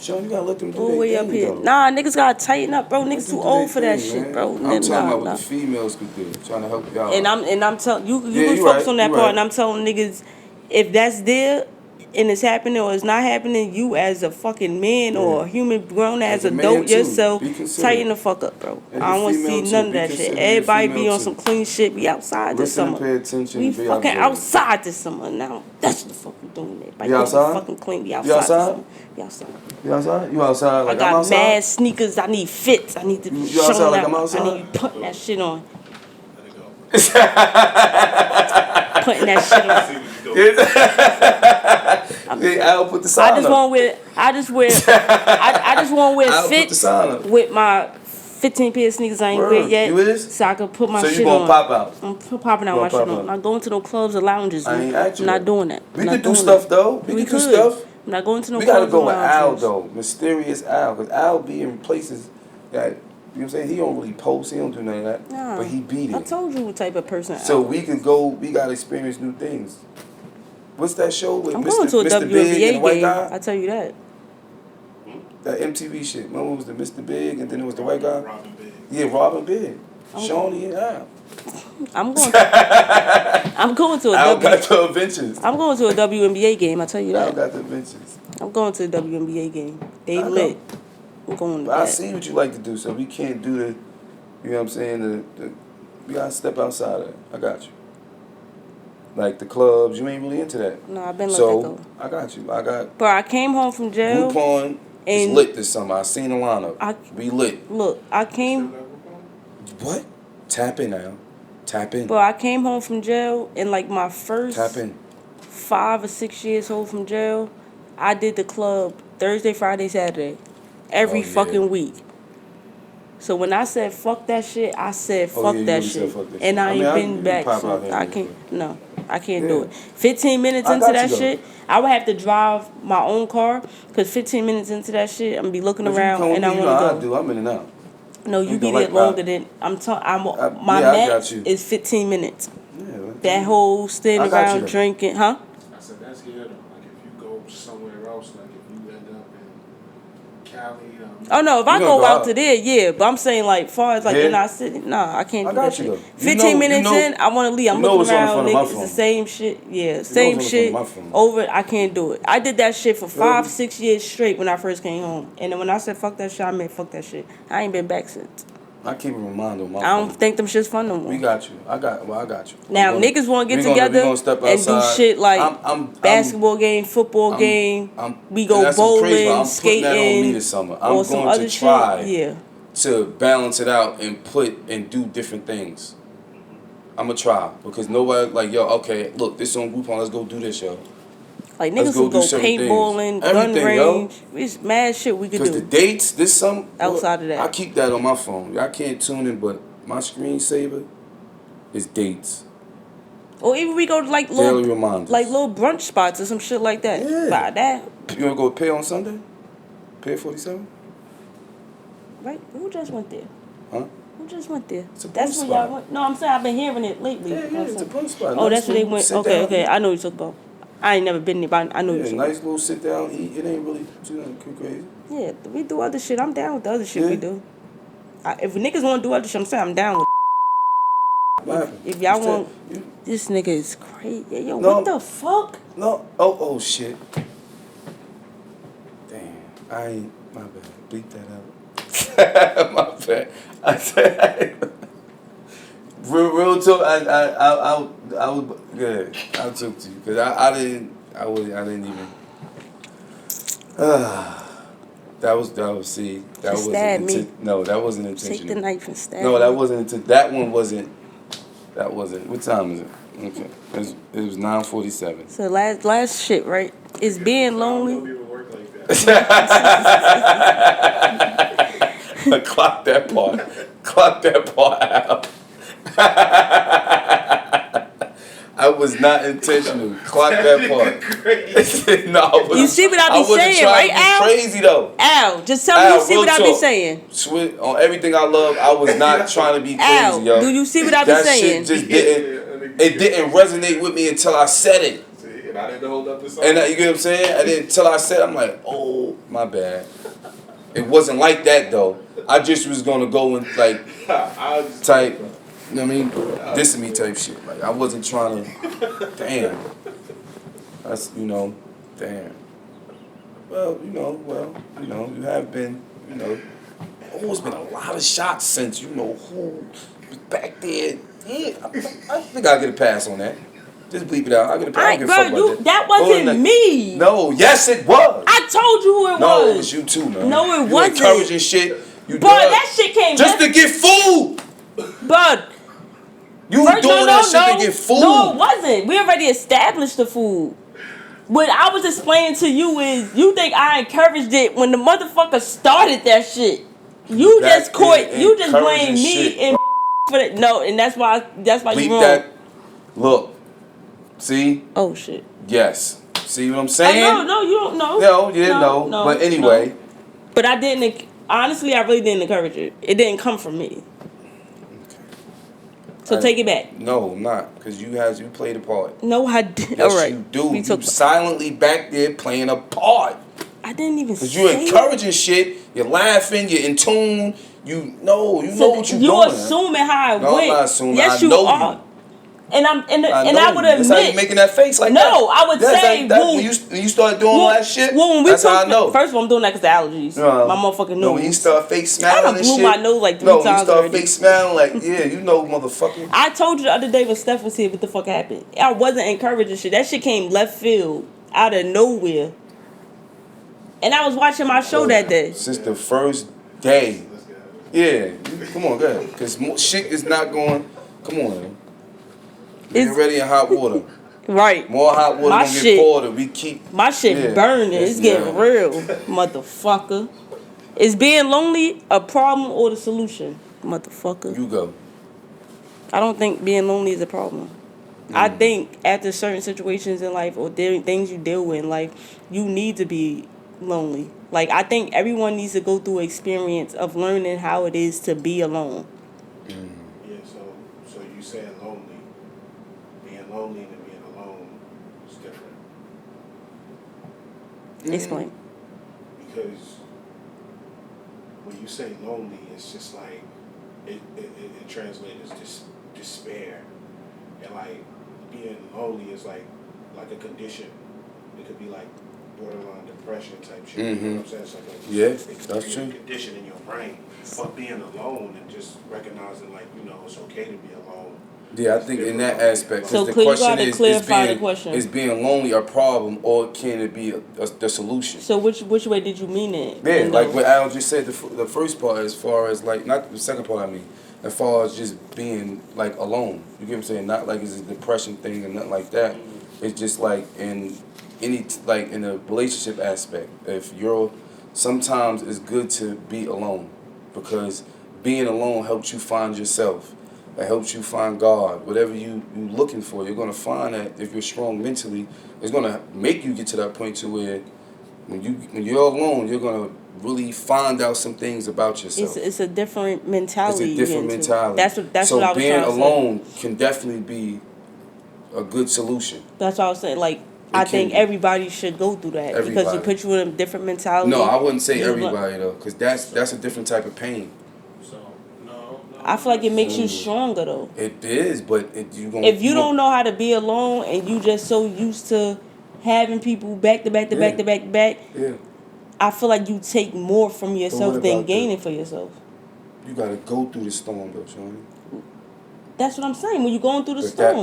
Speaker 2: Sean, you gotta let them do
Speaker 1: all the
Speaker 2: their
Speaker 1: way
Speaker 2: thing,
Speaker 1: up here.
Speaker 2: though.
Speaker 1: Nah, niggas gotta tighten up, bro.
Speaker 2: Let
Speaker 1: Niggas
Speaker 2: them
Speaker 1: too
Speaker 2: do
Speaker 1: old
Speaker 2: their
Speaker 1: for that
Speaker 2: thing,
Speaker 1: shit,
Speaker 2: man.
Speaker 1: bro.
Speaker 2: I'm talking about what
Speaker 1: Nah.
Speaker 2: the females could do, trying to help y'all.
Speaker 1: And I'm telling you,
Speaker 2: Yeah,
Speaker 1: can
Speaker 2: you
Speaker 1: focus
Speaker 2: right,
Speaker 1: on that
Speaker 2: you
Speaker 1: part,
Speaker 2: right.
Speaker 1: and I'm telling niggas, if that's there and it's happening or it's not happening, you as a fucking man or a human grown as
Speaker 2: As a man,
Speaker 1: adult
Speaker 2: too,
Speaker 1: yourself,
Speaker 2: be considerate.
Speaker 1: tighten the fuck up, bro.
Speaker 2: And
Speaker 1: I don't
Speaker 2: the
Speaker 1: want to
Speaker 2: female,
Speaker 1: see
Speaker 2: too,
Speaker 1: none of
Speaker 2: be
Speaker 1: that shit.
Speaker 2: considerate of the
Speaker 1: Everybody be
Speaker 2: female,
Speaker 1: on
Speaker 2: too.
Speaker 1: some clean shit. Be outside this
Speaker 2: Listen and
Speaker 1: summer.
Speaker 2: pay attention
Speaker 1: We
Speaker 2: and be
Speaker 1: fucking
Speaker 2: observant.
Speaker 1: outside this summer now. That's what the fuck we doing. Everybody
Speaker 2: You outside?
Speaker 1: Be fucking clean. Be
Speaker 2: You
Speaker 1: outside.
Speaker 2: outside?
Speaker 1: This summer. Be outside.
Speaker 2: You outside? You outside like
Speaker 1: I got
Speaker 2: I'm outside?
Speaker 1: mad sneakers. I need fits. I need to be
Speaker 2: You
Speaker 1: shown
Speaker 2: outside like
Speaker 1: out.
Speaker 2: I'm outside?
Speaker 1: I need you putting that shit on.
Speaker 3: Let it go.
Speaker 1: Putting that shit on.
Speaker 3: See what you doing.
Speaker 2: Hey, Al put the sign
Speaker 1: I just
Speaker 2: up.
Speaker 1: want to wear. I just wear
Speaker 2: I'll put the
Speaker 1: fits
Speaker 2: sign up.
Speaker 1: with my 15 pair of sneakers I ain't
Speaker 2: Word.
Speaker 1: wear yet.
Speaker 2: You is?
Speaker 1: So I can put my
Speaker 2: So
Speaker 1: shit
Speaker 2: you gonna
Speaker 1: on.
Speaker 2: pop out?
Speaker 1: I'm popping out
Speaker 2: You
Speaker 1: my
Speaker 2: gonna
Speaker 1: shit
Speaker 2: pop
Speaker 1: on.
Speaker 2: out?
Speaker 1: Not going to no clubs or lounges.
Speaker 2: I ain't asked you
Speaker 1: I'm not
Speaker 2: that.
Speaker 1: doing that.
Speaker 2: We
Speaker 1: I'm
Speaker 2: could
Speaker 1: not
Speaker 2: do
Speaker 1: doing
Speaker 2: stuff
Speaker 1: that.
Speaker 2: though. We could do stuff.
Speaker 1: I'm not going to no
Speaker 2: We
Speaker 1: clubs
Speaker 2: gotta go
Speaker 1: or
Speaker 2: with Al
Speaker 1: lounges.
Speaker 2: though, mysterious Al, because Al be in places that, you know what I'm saying, he don't really post, he don't do none of that,
Speaker 1: Nah.
Speaker 2: but he be
Speaker 1: I
Speaker 2: there.
Speaker 1: told you what type of person.
Speaker 2: So we could go, we gotta experience new things. What's that show with
Speaker 1: I'm going to a
Speaker 2: Mr. Big and the
Speaker 1: WNBA
Speaker 2: white
Speaker 1: game.
Speaker 2: guy?
Speaker 1: I tell you that.
Speaker 2: That MTV shit. Remember it was the Mr. Big and then it was the white guy?
Speaker 3: Robin Big.
Speaker 2: Yeah, Robin Big.
Speaker 1: Okay.
Speaker 2: Shawnee and Al.
Speaker 1: I'm going. I'm going to a
Speaker 2: Al
Speaker 1: W.
Speaker 2: got the adventures.
Speaker 1: I'm going to a WNBA game. I tell you
Speaker 2: Al
Speaker 1: that.
Speaker 2: got the adventures.
Speaker 1: I'm going to the WNBA game. They
Speaker 2: I know.
Speaker 1: lit. I'm going to
Speaker 2: But I
Speaker 1: that.
Speaker 2: see what you like to do, so we can't do the, you know what I'm saying, we gotta step outside of it. I got you. Like the clubs, you ain't really into that.
Speaker 1: No, I've been let that
Speaker 2: So,
Speaker 1: go.
Speaker 2: I got you. I got
Speaker 1: Bro, I came home from jail.
Speaker 2: Groupon is
Speaker 1: and
Speaker 2: lit this summer. I seen the lineup.
Speaker 1: I-
Speaker 2: We lit.
Speaker 1: Look, I came.
Speaker 2: What? Tap in now. Tap in.
Speaker 1: Bro, I came home from jail and like my first
Speaker 2: Tap in.
Speaker 1: 5 or 6 years old from jail, I did the club Thursday, Friday, Saturday, every
Speaker 2: Oh, yeah.
Speaker 1: fucking week. So when I said fuck that shit, I said
Speaker 2: Oh,
Speaker 1: fuck
Speaker 2: yeah, you
Speaker 1: that
Speaker 2: really
Speaker 1: shit,
Speaker 2: said fuck that
Speaker 1: and
Speaker 2: shit.
Speaker 1: I
Speaker 2: I mean,
Speaker 1: ain't
Speaker 2: you
Speaker 1: been
Speaker 2: can
Speaker 1: back.
Speaker 2: pop
Speaker 1: So
Speaker 2: out here
Speaker 1: I
Speaker 2: and do
Speaker 1: can't. No, I can't
Speaker 2: Yeah.
Speaker 1: do it. 15 minutes
Speaker 2: I
Speaker 1: into
Speaker 2: got
Speaker 1: that
Speaker 2: you, though.
Speaker 1: shit, I would have to drive my own car because 15 minutes into that shit, I'm gonna be looking
Speaker 2: But you
Speaker 1: around
Speaker 2: come with
Speaker 1: and
Speaker 2: me,
Speaker 1: I
Speaker 2: you know
Speaker 1: want
Speaker 2: how
Speaker 1: to
Speaker 2: I
Speaker 1: go.
Speaker 2: do. I'm in and out.
Speaker 1: No, you
Speaker 2: You
Speaker 1: be
Speaker 2: don't
Speaker 1: there
Speaker 2: like
Speaker 1: longer
Speaker 2: that.
Speaker 1: than I'm. My
Speaker 2: Yeah, I got
Speaker 1: max
Speaker 2: you.
Speaker 1: is 15 minutes.
Speaker 2: Yeah,
Speaker 1: That whole
Speaker 2: I
Speaker 1: standing
Speaker 2: got you
Speaker 1: around
Speaker 2: though.
Speaker 1: drinking, huh?
Speaker 3: I said, that's here though. Like if you go somewhere else, like if you end up in Cali,
Speaker 1: Oh no, if I
Speaker 2: You gonna
Speaker 1: go
Speaker 2: go
Speaker 1: out
Speaker 2: out.
Speaker 1: to there, yeah. But I'm saying like far as like
Speaker 2: Yeah.
Speaker 1: in our city, nah, I can't
Speaker 2: I
Speaker 1: do
Speaker 2: got
Speaker 1: that
Speaker 2: you
Speaker 1: shit.
Speaker 2: though. You
Speaker 1: 15
Speaker 2: know-
Speaker 1: minutes
Speaker 2: you know-
Speaker 1: in, I wanna leave. I'm
Speaker 2: you know
Speaker 1: looking
Speaker 2: what's on the
Speaker 1: around,
Speaker 2: front of my
Speaker 1: niggas, it's the
Speaker 2: phone.
Speaker 1: same shit. Yeah,
Speaker 2: what's
Speaker 1: same
Speaker 2: on the
Speaker 1: shit.
Speaker 2: front of my phone.
Speaker 1: Over, I can't do it. I did that shit for 5,
Speaker 2: Really?
Speaker 1: 6 years straight when I first came home. And then when I said fuck that shit, I meant fuck that shit. I ain't been back since.
Speaker 2: I keep a reminder on my
Speaker 1: I
Speaker 2: phone.
Speaker 1: don't think them shit's fun no more.
Speaker 2: We got you. I got you.
Speaker 1: Now
Speaker 2: I'm gonna-
Speaker 1: niggas want to get
Speaker 2: we gonna-
Speaker 1: together
Speaker 2: we gonna step
Speaker 1: and do
Speaker 2: outside.
Speaker 1: shit like
Speaker 2: I'm-
Speaker 1: basketball game, football game. We go
Speaker 2: that's some crazy, but
Speaker 1: bowling,
Speaker 2: I'm putting that on me
Speaker 1: skating,
Speaker 2: this summer. I'm
Speaker 1: or some
Speaker 2: going
Speaker 1: other
Speaker 2: to try
Speaker 1: shit. Yeah.
Speaker 2: to balance it out and do different things. I'm gonna try because nobody like yo. Okay, look, this on Groupon. Let's go do this, yo.
Speaker 1: Like
Speaker 2: Let's
Speaker 1: niggas
Speaker 2: go
Speaker 1: will
Speaker 2: do
Speaker 1: go
Speaker 2: certain
Speaker 1: paintballing,
Speaker 2: things.
Speaker 1: gun
Speaker 2: Everything, yo.
Speaker 1: range. It's mad shit we could
Speaker 2: Because the
Speaker 1: do.
Speaker 2: dates this summer.
Speaker 1: Outside of that.
Speaker 2: I keep that on my phone. I can't tune in, but my screensaver is dates.
Speaker 1: Or even we go to like
Speaker 2: Daily
Speaker 1: little
Speaker 2: reminders.
Speaker 1: little brunch spots or some shit like that.
Speaker 2: Yeah.
Speaker 1: By that,
Speaker 2: You wanna go pay on Sunday? Pay 47?
Speaker 1: right? Who just went there?
Speaker 2: Huh?
Speaker 1: Who just went there?
Speaker 2: It's a
Speaker 1: That's
Speaker 2: brunch
Speaker 1: where y'all
Speaker 2: spot.
Speaker 1: went. No, I'm saying I've been hearing it lately.
Speaker 2: Yeah, yeah, it's a brunch spot.
Speaker 1: Oh,
Speaker 2: Nice
Speaker 1: that's where they
Speaker 2: little
Speaker 1: went.
Speaker 2: sit
Speaker 1: Okay,
Speaker 2: down,
Speaker 1: okay.
Speaker 2: eat.
Speaker 1: I know what you're talking about. I ain't never been there, but I know what
Speaker 2: Yeah,
Speaker 1: you're talking
Speaker 2: nice little sit down, eat. It ain't really too crazy.
Speaker 1: Yeah, we do other shit. I'm down with the other shit we
Speaker 2: Yeah.
Speaker 1: do. If niggas want to do other shit, I'm saying I'm down with.
Speaker 2: What happened?
Speaker 1: If y'all
Speaker 2: You
Speaker 1: want,
Speaker 2: said- you-
Speaker 1: this nigga is crazy. Yo,
Speaker 2: No.
Speaker 1: what the fuck?
Speaker 2: No. Oh shit. Damn. I ain't. My bad. Bleep that out. My bad. I said. Real talk. I would. Good. I'll talk to you because I didn't even. That was. See. That
Speaker 1: Just
Speaker 2: wasn't.
Speaker 1: stab me.
Speaker 2: No, that wasn't
Speaker 1: Take
Speaker 2: intentional.
Speaker 1: the knife and stab.
Speaker 2: No,
Speaker 1: me.
Speaker 2: that wasn't. That one wasn't. That wasn't. What time is it? Okay. It was 9:47.
Speaker 1: So last shit, right? Is being
Speaker 3: don't
Speaker 1: lonely.
Speaker 3: even work like that.
Speaker 2: Clock that part. Clock that part out. I was not intentional. Clock that part. No, I wasn't,
Speaker 1: You see what I be
Speaker 2: wasn't
Speaker 1: saying,
Speaker 2: trying
Speaker 1: right,
Speaker 2: to be
Speaker 1: Al?
Speaker 2: crazy though.
Speaker 1: Al, just tell me
Speaker 2: Al,
Speaker 1: you see
Speaker 2: real
Speaker 1: what I be
Speaker 2: talk.
Speaker 1: saying.
Speaker 2: On everything I love, I was not trying to be crazy,
Speaker 1: Al,
Speaker 2: yo.
Speaker 1: do you see what I be
Speaker 2: that
Speaker 1: saying?
Speaker 2: shit just didn't. It didn't resonate with me until I said it.
Speaker 3: See, and I didn't hold up the song.
Speaker 2: And you get what I'm saying? And then until I said, I'm like, oh, my bad. It wasn't like that though. I just was gonna go and like
Speaker 3: I was just
Speaker 2: type, you know what I mean? Dissing me type shit. Like I wasn't trying to. Damn. That's damn. Well, you have been, oh, it's been a lot of shots since who was back there. Yeah, I think I'll get a pass on that. Just bleep it out. I'll get a pass. I don't give a fuck about
Speaker 1: that
Speaker 2: Go
Speaker 1: wasn't
Speaker 2: ahead.
Speaker 1: me.
Speaker 2: No, yes it was.
Speaker 1: I told you who it
Speaker 2: No,
Speaker 1: was.
Speaker 2: it was you too, man.
Speaker 1: No, it
Speaker 2: you
Speaker 1: wasn't.
Speaker 2: encouraging shit. You
Speaker 1: But that shit came
Speaker 2: just to get food.
Speaker 1: But
Speaker 2: You
Speaker 1: first,
Speaker 2: doing that shit to get food.
Speaker 1: No, it wasn't. We already established the food. What I was explaining to you is, you think I encouraged it when the motherfucker started that shit. You
Speaker 2: That
Speaker 1: just caught.
Speaker 2: ain't
Speaker 1: You just blame
Speaker 2: encouraging
Speaker 1: me
Speaker 2: shit,
Speaker 1: and for that. No, and that's why you
Speaker 2: Bleep
Speaker 1: wrong.
Speaker 2: that. Look. See?
Speaker 1: Oh shit.
Speaker 2: Yes. See what I'm saying?
Speaker 1: No, you don't know.
Speaker 2: No, you didn't know. But anyway.
Speaker 1: no. But I didn't. Honestly, I really didn't encourage it. It didn't come from me. So take it back.
Speaker 2: No, I'm not, because you played a part.
Speaker 1: No, I did.
Speaker 2: Yes,
Speaker 1: All right.
Speaker 2: you do.
Speaker 1: We
Speaker 2: You
Speaker 1: talk-
Speaker 2: silently back there playing a part.
Speaker 1: I didn't even
Speaker 2: Because
Speaker 1: say
Speaker 2: you're encouraging shit, you're laughing, you're in tune, you know what you're doing.
Speaker 1: You're assuming how I
Speaker 2: No,
Speaker 1: went.
Speaker 2: I'm not assuming.
Speaker 1: Yes,
Speaker 2: I
Speaker 1: you
Speaker 2: know
Speaker 1: are.
Speaker 2: you.
Speaker 1: And I would
Speaker 2: That's how you
Speaker 1: admit.
Speaker 2: making that face like
Speaker 1: No,
Speaker 2: that.
Speaker 1: I would say, well,
Speaker 2: when you start doing all that shit,
Speaker 1: well, when we
Speaker 2: that's how I
Speaker 1: talk,
Speaker 2: know.
Speaker 1: first of all, I'm doing that because of allergies. My motherfucking nose.
Speaker 2: No, when you start face
Speaker 1: I
Speaker 2: smiling
Speaker 1: done
Speaker 2: and
Speaker 1: blew
Speaker 2: shit.
Speaker 1: my nose like 3
Speaker 2: No, when
Speaker 1: times
Speaker 2: you start
Speaker 1: already.
Speaker 2: face smiling like, yeah, you know, motherfucker.
Speaker 1: I told you the other day when Steph was here what the fuck happened. I wasn't encouraging shit. That shit came left field, out of nowhere. And I was watching my show that day.
Speaker 2: Since the first day. Yeah, come on, go ahead. Because shit is not going, come on, man. Get ready in hot water.
Speaker 1: Right.
Speaker 2: More hot water
Speaker 1: My
Speaker 2: gonna
Speaker 1: shit-
Speaker 2: get poured. We keep
Speaker 1: My shit burning. It's getting real, motherfucker. Is being lonely a problem or the solution, motherfucker?
Speaker 2: You go.
Speaker 1: I don't think being lonely is a problem. I think after certain situations in life or things you deal with in life, you need to be lonely. Like, I think everyone needs to go through an experience of learning how it is to be alone.
Speaker 3: Yeah, so you saying lonely. Being lonely and being alone is different.
Speaker 1: Explain.
Speaker 3: Because when you say lonely, it's just like it translates as despair, and like being lonely is like a condition. It could be like borderline depression type shit. You know what I'm saying? It's like it could
Speaker 2: that's
Speaker 3: be
Speaker 2: true.
Speaker 3: a condition in your brain. But being alone and just recognizing like it's okay to be alone.
Speaker 2: Yeah, I think in that aspect.
Speaker 1: So
Speaker 2: the
Speaker 1: you
Speaker 2: question
Speaker 1: gotta clarify the question.
Speaker 2: Is being lonely a problem or can it be the solution?
Speaker 1: So which way did you mean it?
Speaker 2: Yeah, like what Al just said, the first part as far as like, not the second part I mean, as far as just being like alone. You get what I'm saying? Not like it's a depression thing or nothing like that. It's just like in in a relationship aspect. Sometimes it's good to be alone because being alone helps you find yourself. It helps you find God. Whatever you're looking for, you're gonna find that if you're strong mentally, it's gonna make you get to that point to where when you're alone, you're gonna really find out some things about yourself.
Speaker 1: It's a different mentality.
Speaker 2: It's a different mentality.
Speaker 1: That's
Speaker 2: so
Speaker 1: what I was
Speaker 2: being
Speaker 1: trying to
Speaker 2: alone can definitely be a good solution.
Speaker 1: That's what I was saying. Like, I think everybody should go through that because it puts you in a different mentality.
Speaker 2: No, I wouldn't say everybody though, because that's a different type of pain.
Speaker 1: I feel like it makes you stronger though.
Speaker 2: It is, but if
Speaker 1: you don't know how to be alone and you just so used to having people back to back to back to back to back, I feel like you take more from yourself than gaining for yourself.
Speaker 2: You gotta go through the storm though, Shoni.
Speaker 1: That's what I'm saying. When you're going through the storm,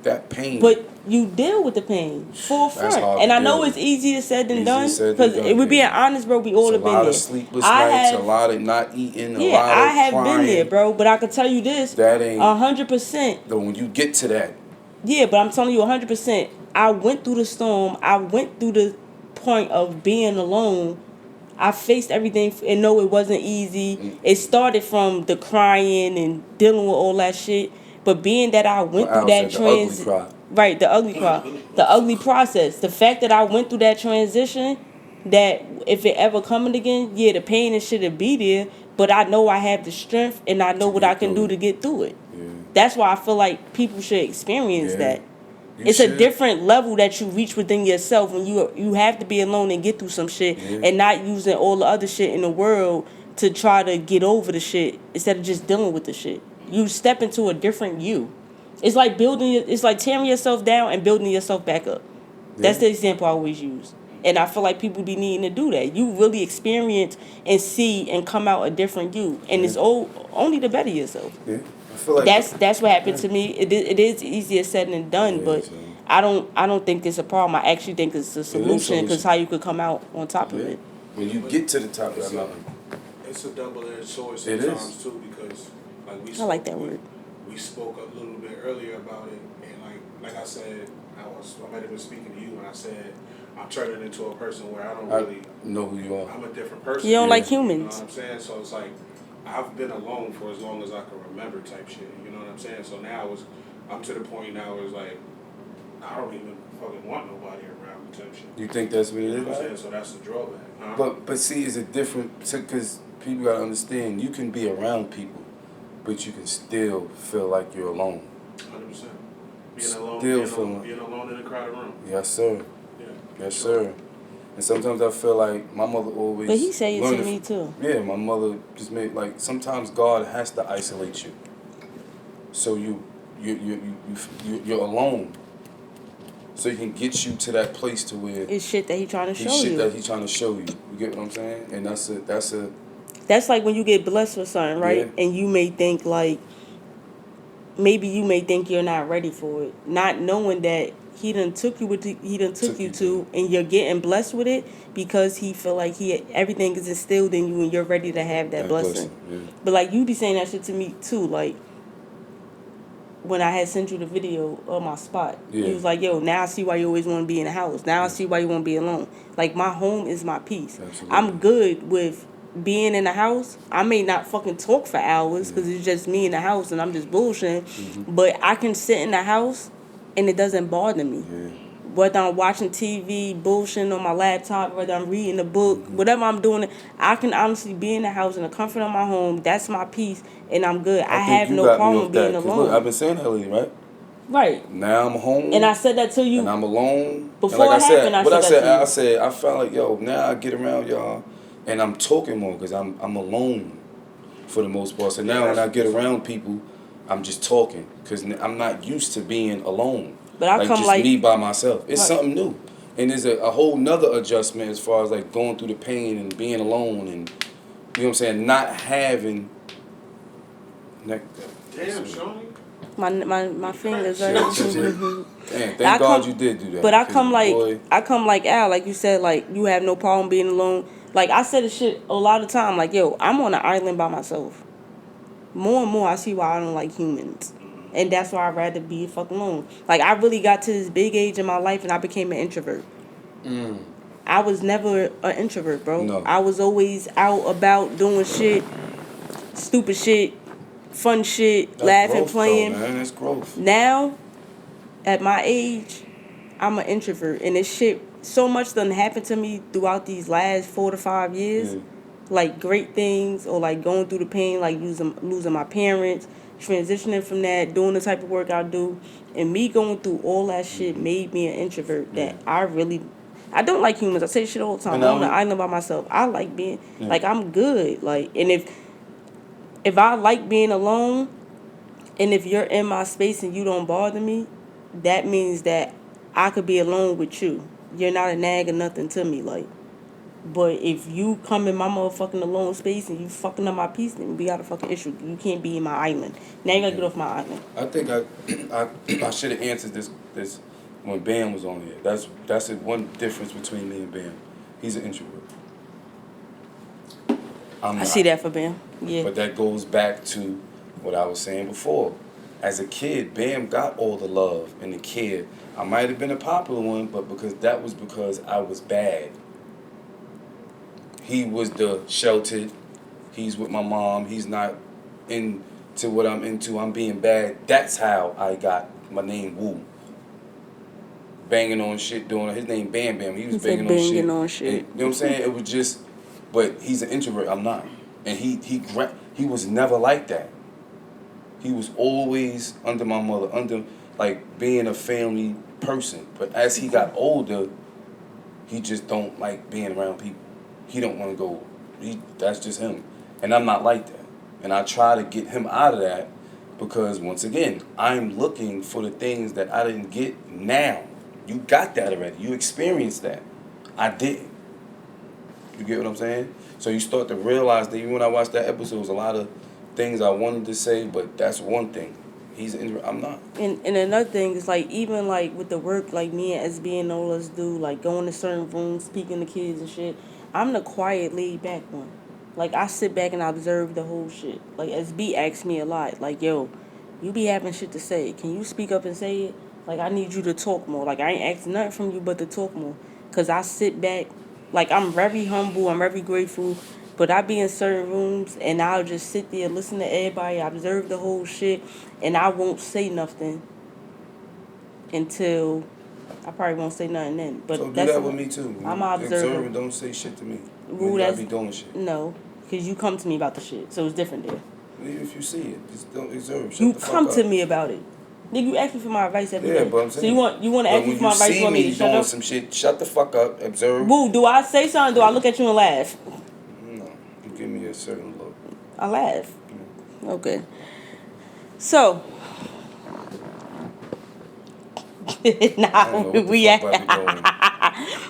Speaker 2: that pain.
Speaker 1: But you deal with the pain full front, and I know it's easier said than done. Because if we're being honest, bro, we all have been there.
Speaker 2: A lot of sleepless nights, a lot of not eating, a lot of
Speaker 1: I have
Speaker 2: crying.
Speaker 1: been there, bro. But I can tell you this:
Speaker 2: that ain't
Speaker 1: 100%.
Speaker 2: Though when you get to that,
Speaker 1: yeah, but I'm telling you 100%. I went through the storm. I went through the point of being alone. I faced everything and know it wasn't easy. It started from the crying and dealing with all that shit. But being that I went through that transition, right, the ugly cry, the ugly process, the fact that I went through that transition, that if it ever coming again, yeah, the pain and shit will be there, but I know I have the strength and I know what I can do to get through it. Yeah. That's why I feel like people should experience that. It's a different level that you reach within yourself when you have to be alone and get through some shit and not using all the other shit in the world to try to get over the shit instead of just dealing with the shit. You step into a different you. It's like tearing yourself down and building yourself back up. That's the example I always use. And I feel like people be needing to do that. You really experience and see and come out a different you. And it's only to better yourself.
Speaker 2: Yeah. I feel like
Speaker 1: that's what happened to me. It is easier said than done, but I don't think it's a problem. I actually think it's a solution because how you could come out on top of it.
Speaker 2: When you get to the top of that mountain.
Speaker 3: It's a double-edged sword sometimes too, because
Speaker 1: I like that word.
Speaker 3: We spoke a little bit earlier about it, and like I said, I might have been speaking to you when I said I'm turning into a person where I don't really
Speaker 2: know who you are.
Speaker 3: I'm a different person.
Speaker 1: You don't like humans.
Speaker 3: You know what I'm saying? So it's like I've been alone for as long as I can remember, type shit. You know what I'm saying? So now I'm to the point now where it's like I don't even fucking want nobody around me, type shit.
Speaker 2: You think that's what it is?
Speaker 3: You know what I'm saying? So that's the drawback.
Speaker 2: But see, is it different? Because people gotta understand, you can be around people, but you can still feel like you're alone.
Speaker 3: 100%. Being alone,
Speaker 2: Still
Speaker 3: being alone in a crowded room.
Speaker 2: Yes, sir.
Speaker 3: Yeah.
Speaker 2: Yes, sir. And sometimes I feel like my mother always.
Speaker 1: But he say it to
Speaker 2: learned
Speaker 1: me too.
Speaker 2: Yeah, my mother just made like sometimes God has to isolate you, so you're alone, so he can get you to that place to where
Speaker 1: It's shit that he trying to show
Speaker 2: shit
Speaker 1: you.
Speaker 2: that he's trying to show you. You get what I'm saying? And
Speaker 1: That's like when you get blessed with something, right?
Speaker 2: Yeah.
Speaker 1: And you may think like, maybe you may think you're not ready for it, not knowing that he done took you took you to, and you're getting blessed with it because he feel like everything is instilled in you and you're ready to have that blessing.
Speaker 2: Yeah.
Speaker 1: But like you be saying that shit to me too, like when I had sent you the video of my spot.
Speaker 2: Yeah.
Speaker 1: You was like, yo, now I see why you always want to be in the house. Now I see why you want to be alone. Like my home is my peace.
Speaker 2: Absolutely.
Speaker 1: I'm good with being in the house. I may not fucking talk for hours because it's just me in the house and I'm just bullshitting. But I can sit in the house and it doesn't bother me.
Speaker 2: Yeah.
Speaker 1: Whether I'm watching TV, bullshitting on my laptop, whether I'm reading a book, whatever I'm doing, I can honestly be in the house in the comfort of my home. That's my peace, and I'm good. I
Speaker 2: think
Speaker 1: have
Speaker 2: you
Speaker 1: no
Speaker 2: got me
Speaker 1: problem
Speaker 2: off
Speaker 1: being
Speaker 2: that, 'cause
Speaker 1: alone.
Speaker 2: Look, I've been saying that lately, right?
Speaker 1: Right.
Speaker 2: Now I'm home.
Speaker 1: And I said that to you.
Speaker 2: And I'm alone.
Speaker 1: Before
Speaker 2: and like
Speaker 1: it happened, I said that to you.
Speaker 2: I said, I felt like, yo, now I get around y'all, and I'm talking more because I'm alone for the most part. So now when I get around people, I'm just talking because I'm not used to being alone.
Speaker 1: But I come
Speaker 2: just
Speaker 1: like
Speaker 2: me by myself. It's
Speaker 1: Right.
Speaker 2: something new, and there's a whole nother adjustment as far as like going through the pain and being alone, and you know what I'm saying, not having.
Speaker 3: Damn, Shoni.
Speaker 1: my fingers are.
Speaker 2: Damn, thank
Speaker 1: I
Speaker 2: God
Speaker 1: come-
Speaker 2: you did do that.
Speaker 1: But I
Speaker 2: 'cause,
Speaker 1: come like
Speaker 2: boy,
Speaker 1: Al, like you said, like you have no problem being alone. Like I said the shit a lot of time, like yo, I'm on an island by myself. More and more I see why I don't like humans. And that's why I'd rather be fucking alone. Like I really got to this big age in my life and I became an introvert. I was never an introvert, bro.
Speaker 2: No.
Speaker 1: I was always out about doing shit, stupid shit, fun shit,
Speaker 2: that's
Speaker 1: laughing,
Speaker 2: growth,
Speaker 1: playing.
Speaker 2: though, man. That's growth.
Speaker 1: Now, at my age, I'm an introvert, and this shit, so much done happened to me throughout these last 4 to 5 years.
Speaker 2: Yeah.
Speaker 1: Like great things, or like going through the pain, like losing my parents, transitioning from that, doing the type of work I do, and me going through all that shit made me an introvert. That I don't like humans. I say shit all the time.
Speaker 2: And
Speaker 1: I'm on an
Speaker 2: I-
Speaker 1: island by myself. I like being like I'm good. Like, and if I like being alone, and if you're in my space and you don't bother me, that means that I could be alone with you. You're not a nag or nothing to me, like. But if you come in my motherfucking alone space and you fucking up my peace, then we got a fucking issue. You can't be in my island. Now you gotta get off my island.
Speaker 2: I think I should have answered this when Bam was on here. That's the one difference between me and Bam. He's an introvert. I'm
Speaker 1: I
Speaker 2: not.
Speaker 1: see that for Bam. Yeah.
Speaker 2: But that goes back to what I was saying before. As a kid, Bam got all the love and the care. I might have been a popular one, but because I was bad. He was the sheltered. He's with my mom. He's not into what I'm into. I'm being bad. That's how I got my name Woo. Banging on shit, doing his name Bam Bam. He was
Speaker 1: He said
Speaker 2: banging on shit.
Speaker 1: banging on shit.
Speaker 2: And, you know what I'm saying? It was just, but he's an introvert. I'm not, and he was never like that. He was always under my mother, under like being a family person. But as he got older, he just don't like being around people. He don't want to go. That's just him, and I'm not like that. And I try to get him out of that because once again, I'm looking for the things that I didn't get now. You got that already. You experienced that. I didn't. You get what I'm saying? So you start to realize that even when I watched that episode, there was a lot of things I wanted to say, but that's one thing. I'm not.
Speaker 1: And another thing is like even like with the work like me and SB and all us do, like going to certain rooms, speaking to kids and shit. I'm the quiet, laid back one. Like I sit back and I observe the whole shit. Like SB asks me a lot, like yo, you be having shit to say. Can you speak up and say it? Like I need you to talk more. Like I ain't asking nothing from you but to talk more. Cause I sit back, like I'm very humble. I'm very grateful. But I be in certain rooms and I'll just sit there, listen to everybody, observe the whole shit, and I won't say nothing until I probably won't say nothing then. But
Speaker 2: So do
Speaker 1: that's
Speaker 2: that with me too.
Speaker 1: I'm an observer.
Speaker 2: Observe and don't say shit to me.
Speaker 1: Ooh,
Speaker 2: I
Speaker 1: that's
Speaker 2: be doing shit.
Speaker 1: no, because you come to me about the shit, so it's different there.
Speaker 2: Even if you see it, just don't observe. Shut
Speaker 1: You
Speaker 2: the fuck
Speaker 1: come
Speaker 2: up.
Speaker 1: to me about it. Nigga, you ask me for my advice every day.
Speaker 2: Yeah, but I'm saying.
Speaker 1: So you want to ask me for my advice? You want me to shut
Speaker 2: doing
Speaker 1: up?
Speaker 2: some shit, shut the fuck up. Observe.
Speaker 1: Boo, do I say something? Do I look at you and laugh?
Speaker 2: No, you give me a certain look.
Speaker 1: I laugh. Okay. So. Nah, we at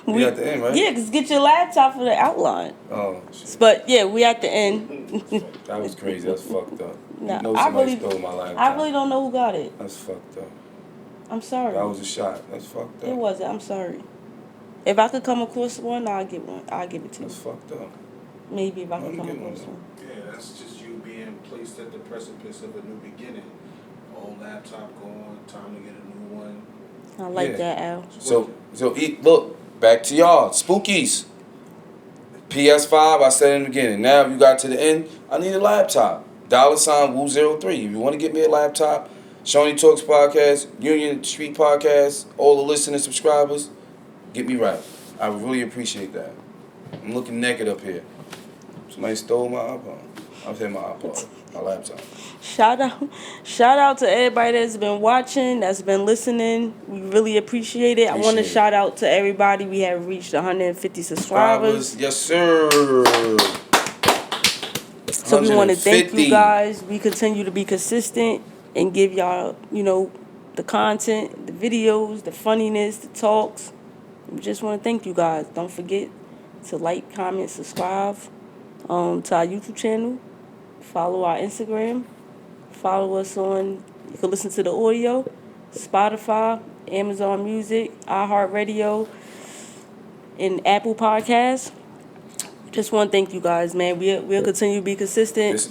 Speaker 2: We at the end, right?
Speaker 1: Yeah, cause get your laptop for the outline.
Speaker 2: Oh, shit.
Speaker 1: But yeah, we at the end.
Speaker 2: That was crazy. That's fucked up.
Speaker 1: Nah,
Speaker 2: you know
Speaker 1: I
Speaker 2: somebody
Speaker 1: really-
Speaker 2: stole my laptop.
Speaker 1: I really don't know who got it.
Speaker 2: That's fucked up.
Speaker 1: I'm sorry.
Speaker 2: That was a shot. That's fucked up.
Speaker 1: It wasn't. I'm sorry. If I could come across one, I'll get one. I'll give it to you.
Speaker 2: That's fucked up.
Speaker 1: Maybe if I
Speaker 2: Let
Speaker 1: could
Speaker 2: me
Speaker 1: come
Speaker 2: get one,
Speaker 1: across
Speaker 2: though.
Speaker 1: one.
Speaker 3: Yeah, that's just you being placed at the precipice of a new beginning. Old laptop gone, time to get a new one.
Speaker 1: I like
Speaker 2: Yeah.
Speaker 1: that, Al.
Speaker 2: So look, back to y'all. Spookies. PS5, I said in the beginning. Now if you got to the end, I need a laptop. $Woo03. If you want to get me a laptop, Shawnee Talks Podcast, Union Street Podcast, all the listeners, subscribers, get me right. I would really appreciate that. I'm looking naked up here. Somebody stole my iPod. I was hitting my iPod, my laptop.
Speaker 1: Shout out to everybody that's been watching, that's been listening. We really appreciate it. I want to
Speaker 2: Appreciate it.
Speaker 1: shout out to everybody. We have reached 150 subscribers.
Speaker 2: Yes, sir.
Speaker 1: So we want to thank
Speaker 2: 150.
Speaker 1: you guys. We continue to be consistent and give y'all, the content, the videos, the funniness, the talks. We just want to thank you guys. Don't forget to like, comment, subscribe to our YouTube channel. Follow our Instagram. Follow us on, you can listen to the audio, Spotify, Amazon Music, iHeartRadio, and Apple Podcasts. Just want to thank you guys, man. We'll continue to be consistent.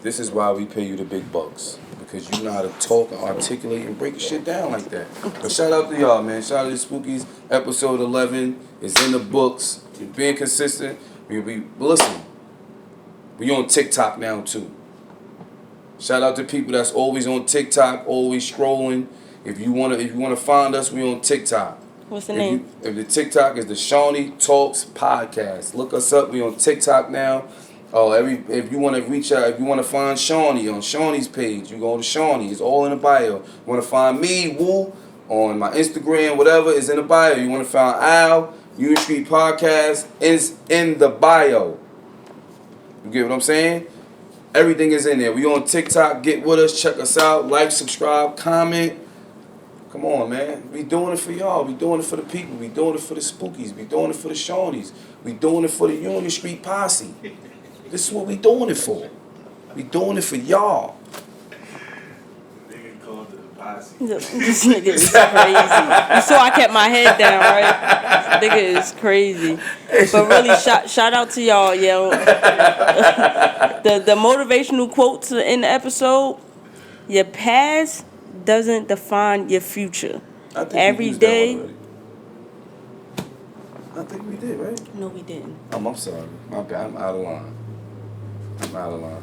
Speaker 2: This is why we pay you the big bucks. Because you know how to talk and articulate and break shit down like that. But shout out to y'all, man. Shout out to Spookies. Episode 11 is in the books. You're being consistent. Listen, we on TikTok now too. Shout out to people that's always on TikTok, always scrolling. If you wanna find us, we on TikTok.
Speaker 1: What's the name?
Speaker 2: If the TikTok is the Shawnee Talks Podcast. Look us up. We on TikTok now. If you want to reach out, if you want to find Shawnee on Shawnee's page, you go to Shawnee. It's all in the bio. You want to find me, Woo, on my Instagram, whatever is in the bio. You want to find Al, Union Street Podcast is in the bio. You get what I'm saying? Everything is in there. We on TikTok. Get with us. Check us out. Like, subscribe, comment. Come on, man. We doing it for y'all. We doing it for the people. We doing it for the Spookies. We doing it for the Shawnees. We doing it for the Union Street Posse. This is what we doing it for. We doing it for y'all.
Speaker 3: Nigga called it the posse.
Speaker 1: This nigga is crazy. You saw I kept my head down, right? This nigga is crazy. But really, shout out to y'all, yo. The motivational quote in the episode: your past doesn't define your future.
Speaker 2: I think
Speaker 1: Every
Speaker 2: we used that
Speaker 1: day.
Speaker 2: one already. I think we did, right?
Speaker 1: No, we didn't.
Speaker 2: I'm sorry. My bad. I'm out of line.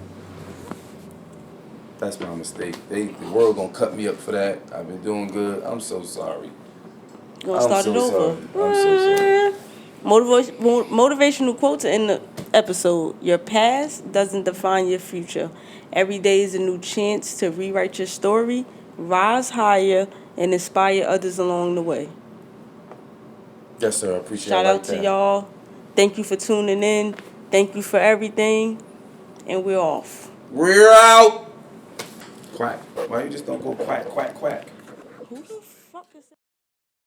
Speaker 2: That's my mistake. The world gonna cut me up for that. I've been doing good. I'm so sorry.
Speaker 1: You gonna start it over?
Speaker 2: I'm so sorry.
Speaker 1: Motivational quotes in the episode. Your past doesn't define your future. Every day is a new chance to rewrite your story, rise higher, and inspire others along the way.
Speaker 2: Yes, sir. I appreciate
Speaker 1: Shout
Speaker 2: it.
Speaker 1: out to y'all. Thank you for tuning in. Thank you for everything. And we're off.
Speaker 2: We're out. Quack. Why you just don't go quack, quack, quack?
Speaker 1: Who